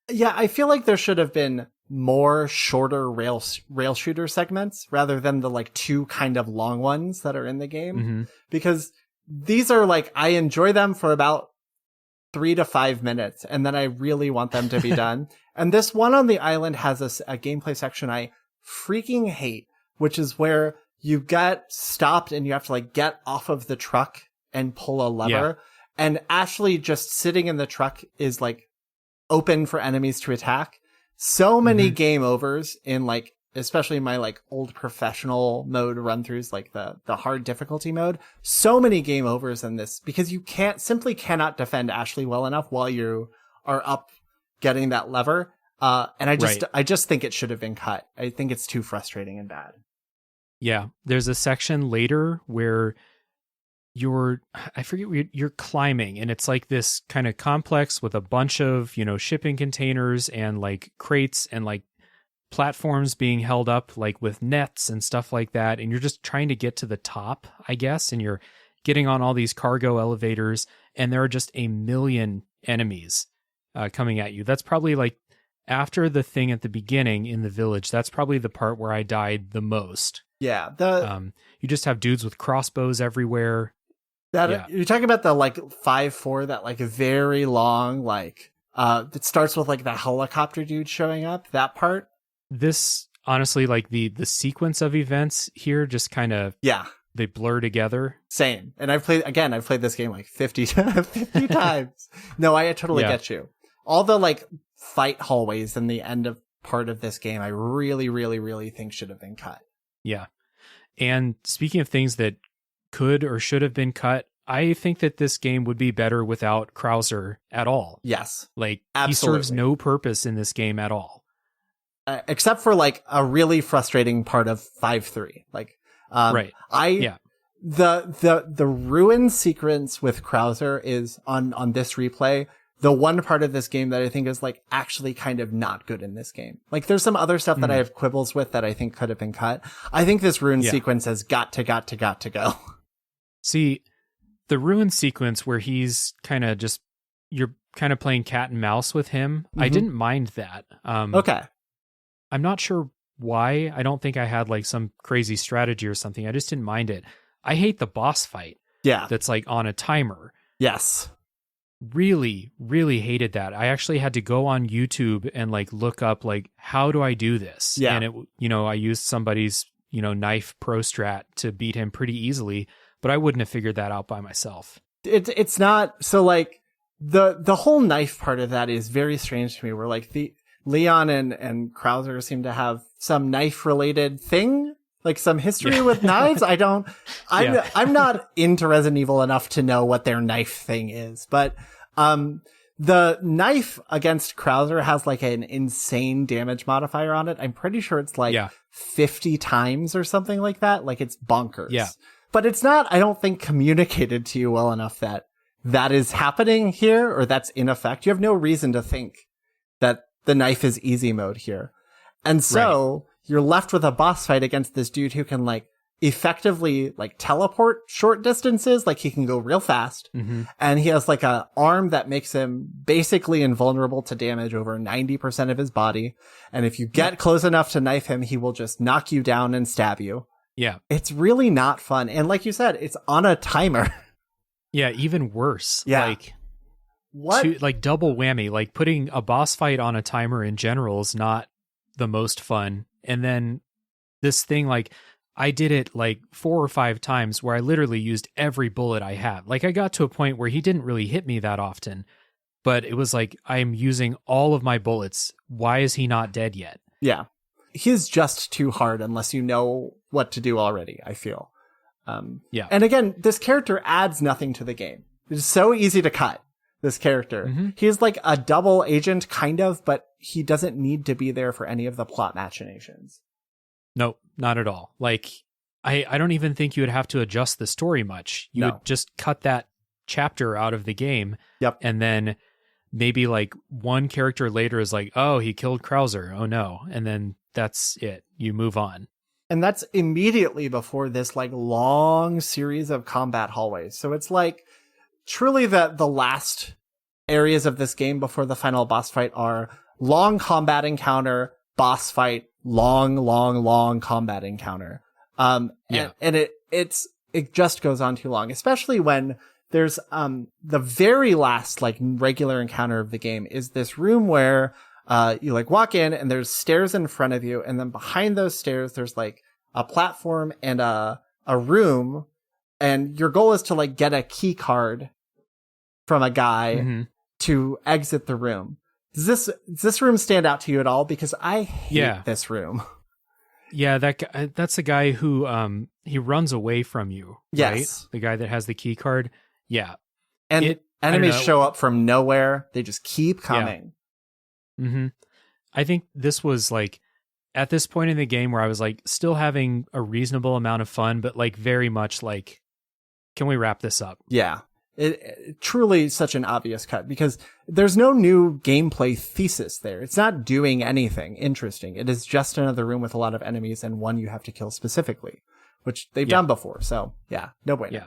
Yeah, I feel like there should have been more shorter rail shooter segments rather than the, like, 2 kind of long ones that are in the game, because these are, like, I enjoy them for about 3 to 5 minutes, and then I really want them to be done. And this one on the island has a gameplay section I freaking hate, which is where you get stopped and you have to, like, get off of the truck and pull a lever. And Ashley just sitting in the truck is, like, open for enemies to attack. So many game overs in, like, especially my, like, old professional mode run throughs, like the hard difficulty mode. So many game overs in this because you simply cannot defend Ashley well enough while you are up getting that lever. And I just think it should have been cut. I think it's too frustrating and bad. Yeah. There's a section later where you're climbing, and it's like this kind of complex with a bunch of, you know, shipping containers and, like, crates and, like, platforms being held up, like, with nets and stuff like that. And you're just trying to get to the top, I guess. And you're getting on all these cargo elevators, and there are just a million enemies coming at you. That's probably, like, after the thing at the beginning in the village, that's probably the part where I died the most. Yeah. You just have dudes with crossbows everywhere. You're talking about the, like, 5-4, that, like, very long, like, it starts with, like, the helicopter dude showing up, that part. This, honestly, like, the sequence of events here just kind of they blur together. Same. And I've played this game like 50 times. No, I totally get you. All the like fight hallways in the end of part of this game, I really, really, really think should have been cut. Yeah. And speaking of things that could or should have been cut, I think that this game would be better without Krauser at all. Yes. Like, absolutely. He serves no purpose in this game at all. Except for like a really frustrating part of 5-3. Like, right. The ruin sequence with Krauser is on this replay. The one part of this game that I think is like actually kind of not good in this game. Like there's some other stuff that I have quibbles with that I think could have been cut. I think this ruin sequence has got to go. See, the ruin sequence where he's kind of just, you're kind of playing cat and mouse with him. I didn't mind that. Okay. I'm not sure why. I don't think I had like some crazy strategy or something. I just didn't mind it. I hate the boss fight. Yeah. That's like on a timer. Yes. Really, really hated that. I actually had to go on YouTube and like look up like, how do I do this? Yeah. And it, I used somebody's, knife pro strat to beat him pretty easily, but I wouldn't have figured that out by myself. It's not so like the whole knife part of that is very strange to me, where like the Leon and Krauser seem to have some knife related thing, like some history with knives. I'm not into Resident Evil enough to know what their knife thing is, but the knife against Krauser has like an insane damage modifier on it. I'm pretty sure it's like 50 times or something like that. Like it's bonkers. Yeah. But it's not, I don't think, communicated to you well enough that that is happening here or that's in effect. You have no reason to think that the knife is easy mode here. And so you're left with a boss fight against this dude who can like effectively like teleport short distances. Like he can go real fast and he has like a arm that makes him basically invulnerable to damage over 90% of his body. And if you get close enough to knife him, he will just knock you down and stab you. Yeah. It's really not fun. And like you said, it's on a timer. Yeah. Even worse. Yeah. Like what? Like double whammy, like putting a boss fight on a timer in general is not the most fun. And then this thing, like I did it like 4 or 5 times where I literally used every bullet I had. Like I got to a point where he didn't really hit me that often, but it was like, I'm using all of my bullets. Why is he not dead yet? Yeah. He's just too hard unless you know what to do already, I feel. Yeah. And again, this character adds nothing to the game. It's so easy to cut this character. He's like a double agent kind of, but he doesn't need to be there for any of the plot machinations. No, not at all. Like I don't even think you would have to adjust the story much. You would just cut that chapter out of the game. Yep. And then maybe like one character later is like, oh, he killed Krauser. Oh no. And then that's it. You move on. And that's immediately before this like long series of combat hallways. So it's like truly the last areas of this game before the final boss fight are long combat encounter, boss fight, long combat encounter. And it just goes on too long, especially when there's the very last like regular encounter of the game is this room where you like walk in and there's stairs in front of you, and then behind those stairs there's like a platform and a room, and your goal is to like get a key card from a guy to exit the room. Does this room stand out to you at all? Because I hate this room. Yeah, that's the guy who he runs away from you. Yes. Right? The guy that has the key card. Yeah. And enemies show up from nowhere. They just keep coming. Yeah. I think this was like at this point in the game where I was like still having a reasonable amount of fun, but like very much like, can we wrap this up? Yeah. It truly such an obvious cut because there's no new gameplay thesis there. It's not doing anything interesting. It is just another room with a lot of enemies and one you have to kill specifically, which they've done before. So yeah, no bueno. Yeah.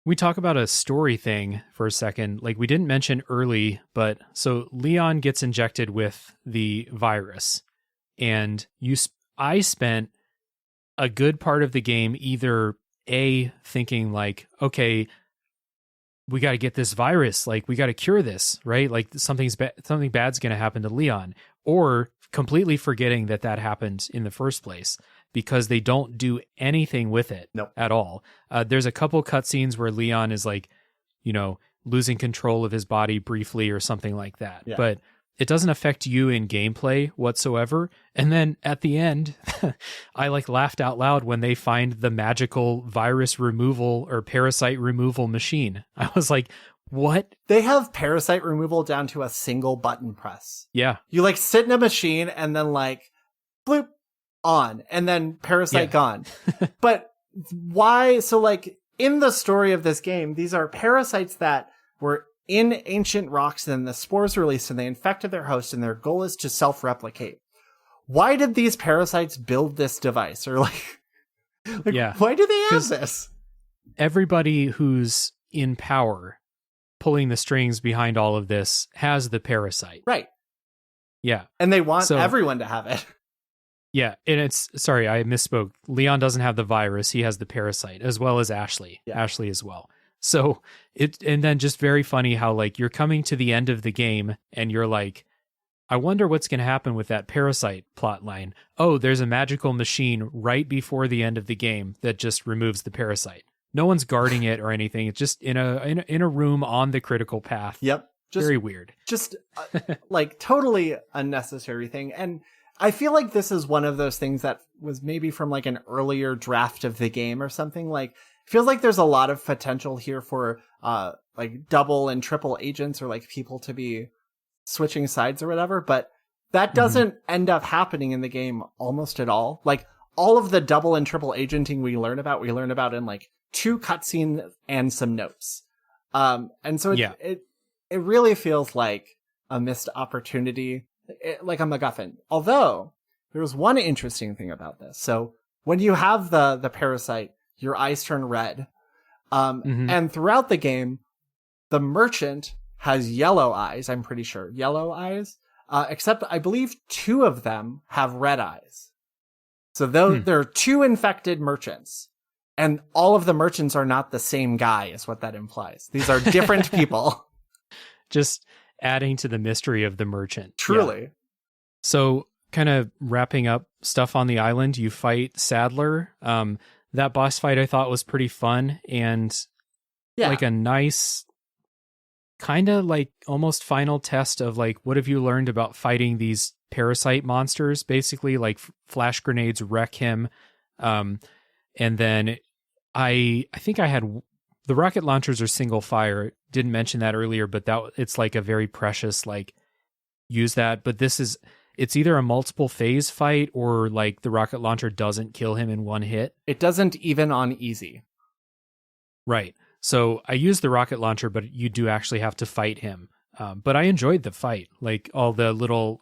We talk about a story thing for a second. Like we didn't mention early, but so Leon gets injected with the virus, and I spent a good part of the game either thinking like, okay, we got to get this virus, like we got to cure this, right? Like something bad's going to happen to Leon, or completely forgetting that happened in the first place. because they don't do anything with it Nope. at all. There's a couple cutscenes where Leon is like, losing control of his body briefly or something like that. Yeah. But it doesn't affect you in gameplay whatsoever. And then at the end, I laughed out loud when they find the magical virus removal or parasite removal machine. I was like, what? They have parasite removal down to a single button press. Yeah. You sit in a machine and then bloop on and then parasite gone. But why? So in the story of this game, these are parasites that were in ancient rocks, and then the spores released and they infected their host, and their goal is to self-replicate. Why did these parasites build this device? Or why do they have this? Everybody who's in power pulling the strings behind all of this has the parasite. Right. Yeah. And they want everyone to have it. Yeah. And sorry, I misspoke. Leon doesn't have the virus. He has the parasite, as well as Ashley. Yeah. Ashley as well. So and then just very funny how you're coming to the end of the game and you're like, I wonder what's going to happen with that parasite plot line. Oh, there's a magical machine right before the end of the game that just removes the parasite. No one's guarding it or anything. It's just in a room on the critical path. Yep. Very weird. Just totally unnecessary thing. And I feel like this is one of those things that was maybe from an earlier draft of the game or something. Feels like there's a lot of potential here for double and triple agents or people to be switching sides or whatever, but that doesn't end up happening in the game almost at all. All of the double and triple agenting we learn about in 2 cutscenes and some notes. And so it really feels like a missed opportunity, like a MacGuffin. Although there's one interesting thing about this. So when you have the parasite, your eyes turn red. And throughout the game, the merchant has yellow eyes, I'm pretty sure. Yellow eyes. Except I believe 2 of them have red eyes. So there are 2 infected merchants. And all of the merchants are not the same guy, is what that implies. These are different people. Just adding to the mystery of the merchant. Truly. Yeah. So kind of wrapping up stuff on the island, you fight Sadler. That boss fight I thought was pretty fun and a nice kind of almost final test of what have you learned about fighting these parasite monsters? Basically flash grenades wreck him. And then I think I had the rocket launchers are single fire. Didn't mention that earlier, but it's a very precious use that. But it's either a multiple phase fight or the rocket launcher doesn't kill him in one hit. It doesn't even on easy. Right. So I used the rocket launcher, but you do actually have to fight him. But I enjoyed the fight. All the little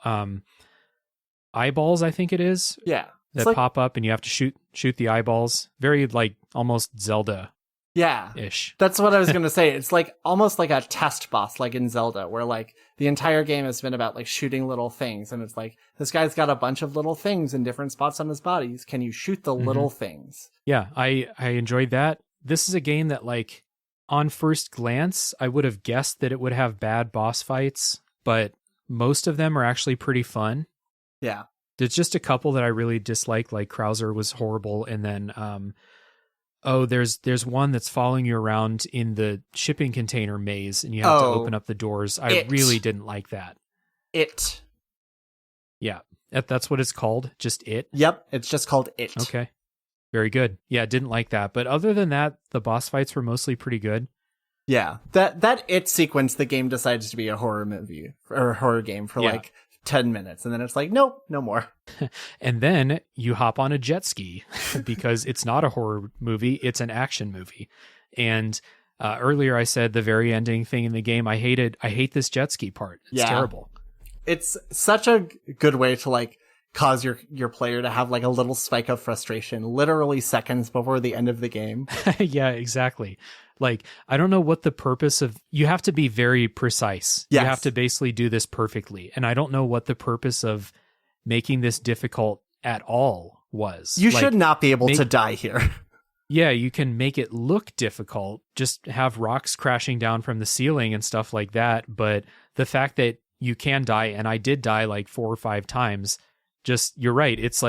eyeballs, I think it is. Yeah. That pop up and you have to shoot the eyeballs. Very almost Zelda. Yeah. Ish. That's what I was going to say. It's almost like a test boss, in Zelda, where the entire game has been about shooting little things. And it's this guy's got a bunch of little things in different spots on his bodies. Can you shoot the little things? Yeah. I enjoyed that. This is a game that on first glance, I would have guessed that it would have bad boss fights, but most of them are actually pretty fun. Yeah. There's just a couple that I really disliked, Krauser was horrible. And then, there's one that's following you around in the shipping container maze and you have to open up the doors. I really didn't like that. It. Yeah. That's what it's called. Just it. Yep. It's just called It. Okay. Very good. Yeah. Didn't like that. But other than that, the boss fights were mostly pretty good. Yeah. That It sequence, the game decides to be a horror movie or a horror game for 10 minutes. And then it's nope, no more. And then you hop on a jet ski because it's not a horror movie. It's an action movie. And earlier I said the very ending thing in the game, I hate this jet ski part. It's terrible. It's such a good way to cause your player to have a little spike of frustration literally seconds before the end of the game. Yeah, exactly. I don't know what the purpose of, you have to be very precise. Yes. You have to basically do this perfectly. And I don't know what the purpose of making this difficult at all was. You should not be able to die here. Yeah, you can make it look difficult, just have rocks crashing down from the ceiling and stuff like that. But the fact that you can die, and I did die 4 or 5 times, just, you're right. It's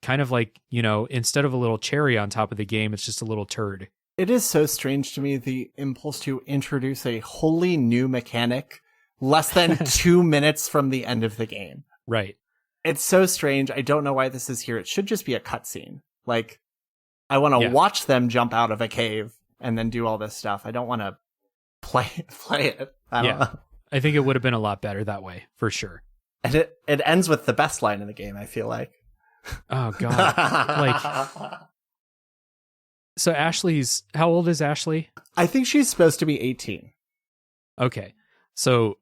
kind of like, instead of a little cherry on top of the game, it's just a little turd. It is so strange to me, the impulse to introduce a wholly new mechanic less than 2 minutes from the end of the game. Right. It's so strange. I don't know why this is here. It should just be a cutscene. Like, I want to watch them jump out of a cave and then do all this stuff. I don't want to play it. I don't know. I think it would have been a lot better that way, for sure. And it ends with the best line in the game, I feel like. Oh, God. So Ashley's... How old is Ashley? I think she's supposed to be 18. Okay. So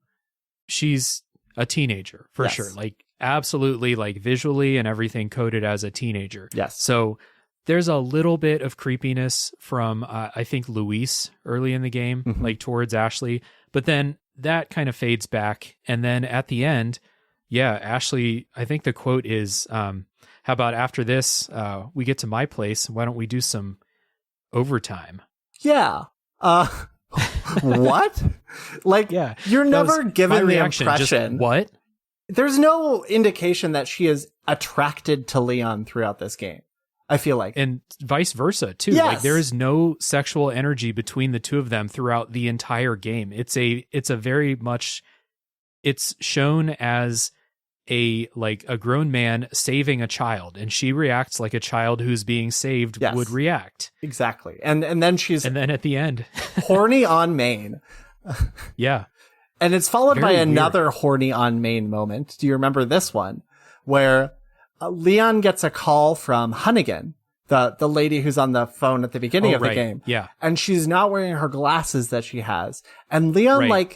she's a teenager, for sure. Like, absolutely, like, visually and everything coded as a teenager. Yes. So there's a little bit of creepiness from, I think, Luis early in the game, like, towards Ashley. But then that kind of fades back. And then at the end, Ashley, I think the quote is, how about after this, we get to my place, why don't we do some overtime? Yeah. What? Like, you're never given the impression. Just, what? There's no indication that she is attracted to Leon throughout this game, I feel like. And vice versa, too. Yes. Like, there is no sexual energy between the two of them throughout the entire game. It's a very much... It's shown as a grown man saving a child, and she reacts like a child who's being saved would react. Exactly. And then and then at the end, horny on main. Yeah. And it's followed by weird. another horny on main moment. Do you remember this one? Where Leon gets a call from Hunnigan, the lady who's on the phone at the beginning of the game. Yeah. And she's not wearing her glasses that she has. And Leon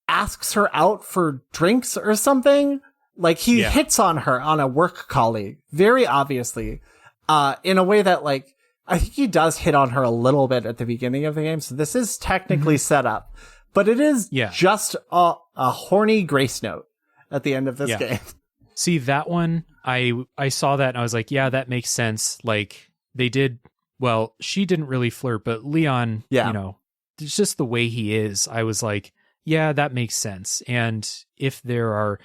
asks her out for drinks or something. Like, he hits on her, on a work colleague, very obviously, in a way that, like, I think he does hit on her a little bit at the beginning of the game. So this is technically set up, but it is just a horny grace note at the end of this game. See, that one, I saw that and I was like, yeah, that makes sense. Like, they did, well, she didn't really flirt, but Leon, it's just the way he is. I was like, yeah, that makes sense. And if there are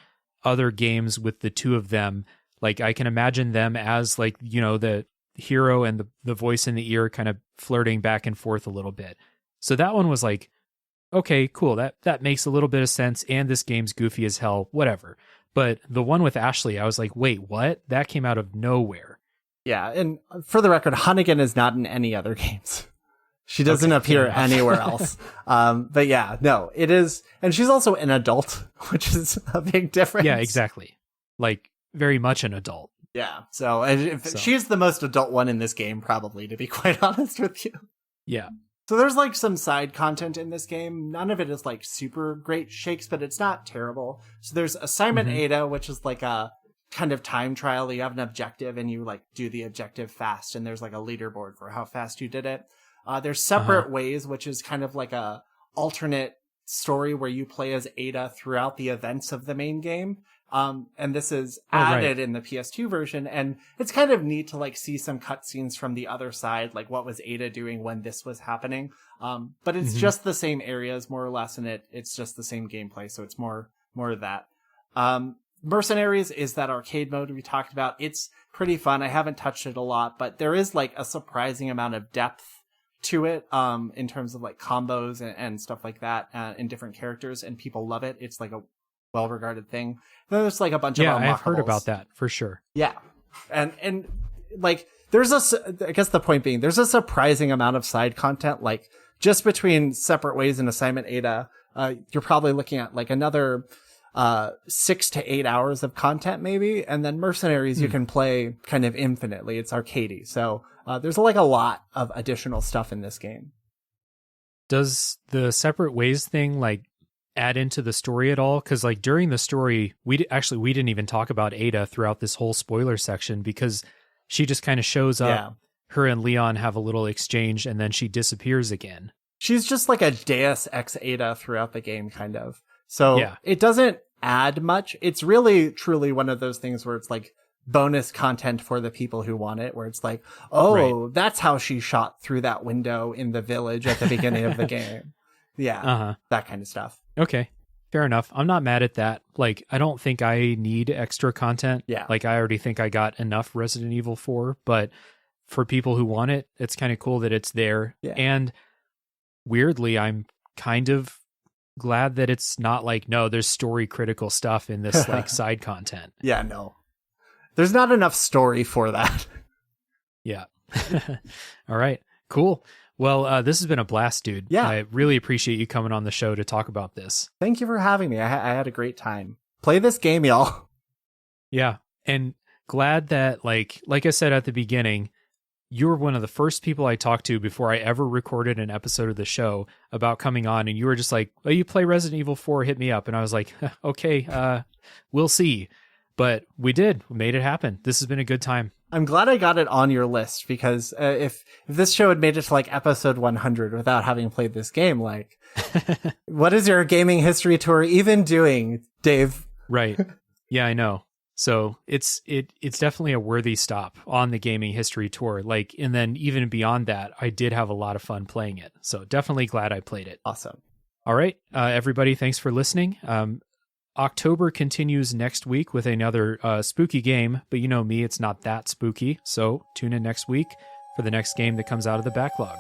other games with the two of them, like, I can imagine them as, like, the hero and the voice in the ear kind of flirting back and forth a little bit. So that one was like, okay, cool. That makes a little bit of sense. And this game's goofy as hell, whatever. But the one with Ashley, I was like, wait, what? That came out of nowhere. Yeah. And for the record, Hunnigan is not in any other games. She doesn't appear anywhere else. But yeah, no, it is. And she's also an adult, which is a big difference. Yeah, exactly. Like, very much an adult. Yeah. So she's the most adult one in this game, probably, to be quite honest with you. Yeah. So there's, like, some side content in this game. None of it is, like, super great shakes, but it's not terrible. So there's Assignment Ada, which is like a kind of time trial. You have an objective and you, like, do the objective fast, and there's, like, a leaderboard for how fast you did it. There's Separate Ways, which is kind of like a alternate story where you play as Ada throughout the events of the main game. And this is added in the PS2 version. And it's kind of neat to, like, see some cutscenes from the other side, like what was Ada doing when this was happening. But it's just the same areas, more or less, and it's just the same gameplay. So it's more of that. Mercenaries is that arcade mode we talked about. It's pretty fun. I haven't touched it a lot, but there is, like, a surprising amount of depth to it, in terms of, like, combos and stuff like that, in different characters, and people love it. It's, like, a well-regarded thing. Then there's, like, a bunch of unlockables. I've heard about that for sure. Yeah. And like, I guess the point being, there's a surprising amount of side content. Like, just between Separate Ways and Assignment Ada, you're probably looking at, like, another 6 to 8 hours of content, maybe. And then Mercenaries you can play kind of infinitely. It's arcadey. So there's, like, a lot of additional stuff in this game. Does the Separate Ways thing, like, add into the story at all? Because, like, during the story, we didn't even talk about Ada throughout this whole spoiler section, because she just kind of shows up. Yeah. Her and Leon have a little exchange, and then she disappears again. She's just like a Deus Ex Ada throughout the game, kind of. So it doesn't add much. It's really, truly one of those things where it's like bonus content for the people who want it, where it's like, that's how she shot through that window in the village at the beginning of the game. Yeah, that kind of stuff. Okay. Fair enough. I'm not mad at that. Like, I don't think I need extra content. Yeah. Like, I already think I got enough Resident Evil 4, but for people who want it, it's kind of cool that it's there. Yeah. And weirdly, I'm kind of glad that it's not like, no, there's story critical stuff in this like side content. Yeah, no. There's not enough story for that. Yeah. All right. Cool. Well, this has been a blast, dude. Yeah. I really appreciate you coming on the show to talk about this. Thank you for having me. I had a great time. Play this game, y'all. Yeah. And glad that, like I said at the beginning, you were one of the first people I talked to before I ever recorded an episode of the show about coming on. And you were just like, oh, you play Resident Evil 4, hit me up. And I was like, okay, we'll see. But we did. We made it happen. This has been a good time. I'm glad I got it on your list because if this show had made it to like episode 100 without having played this game, like, what is your gaming history tour even doing, Dave? Right. Yeah, I know. So it's definitely a worthy stop on the gaming history tour. Like, and then even beyond that, I did have a lot of fun playing it. So definitely glad I played it. Awesome. All right, everybody, thanks for listening. October continues next week with another spooky game, but you know me, it's not that spooky. So tune in next week for the next game that comes out of the backlog.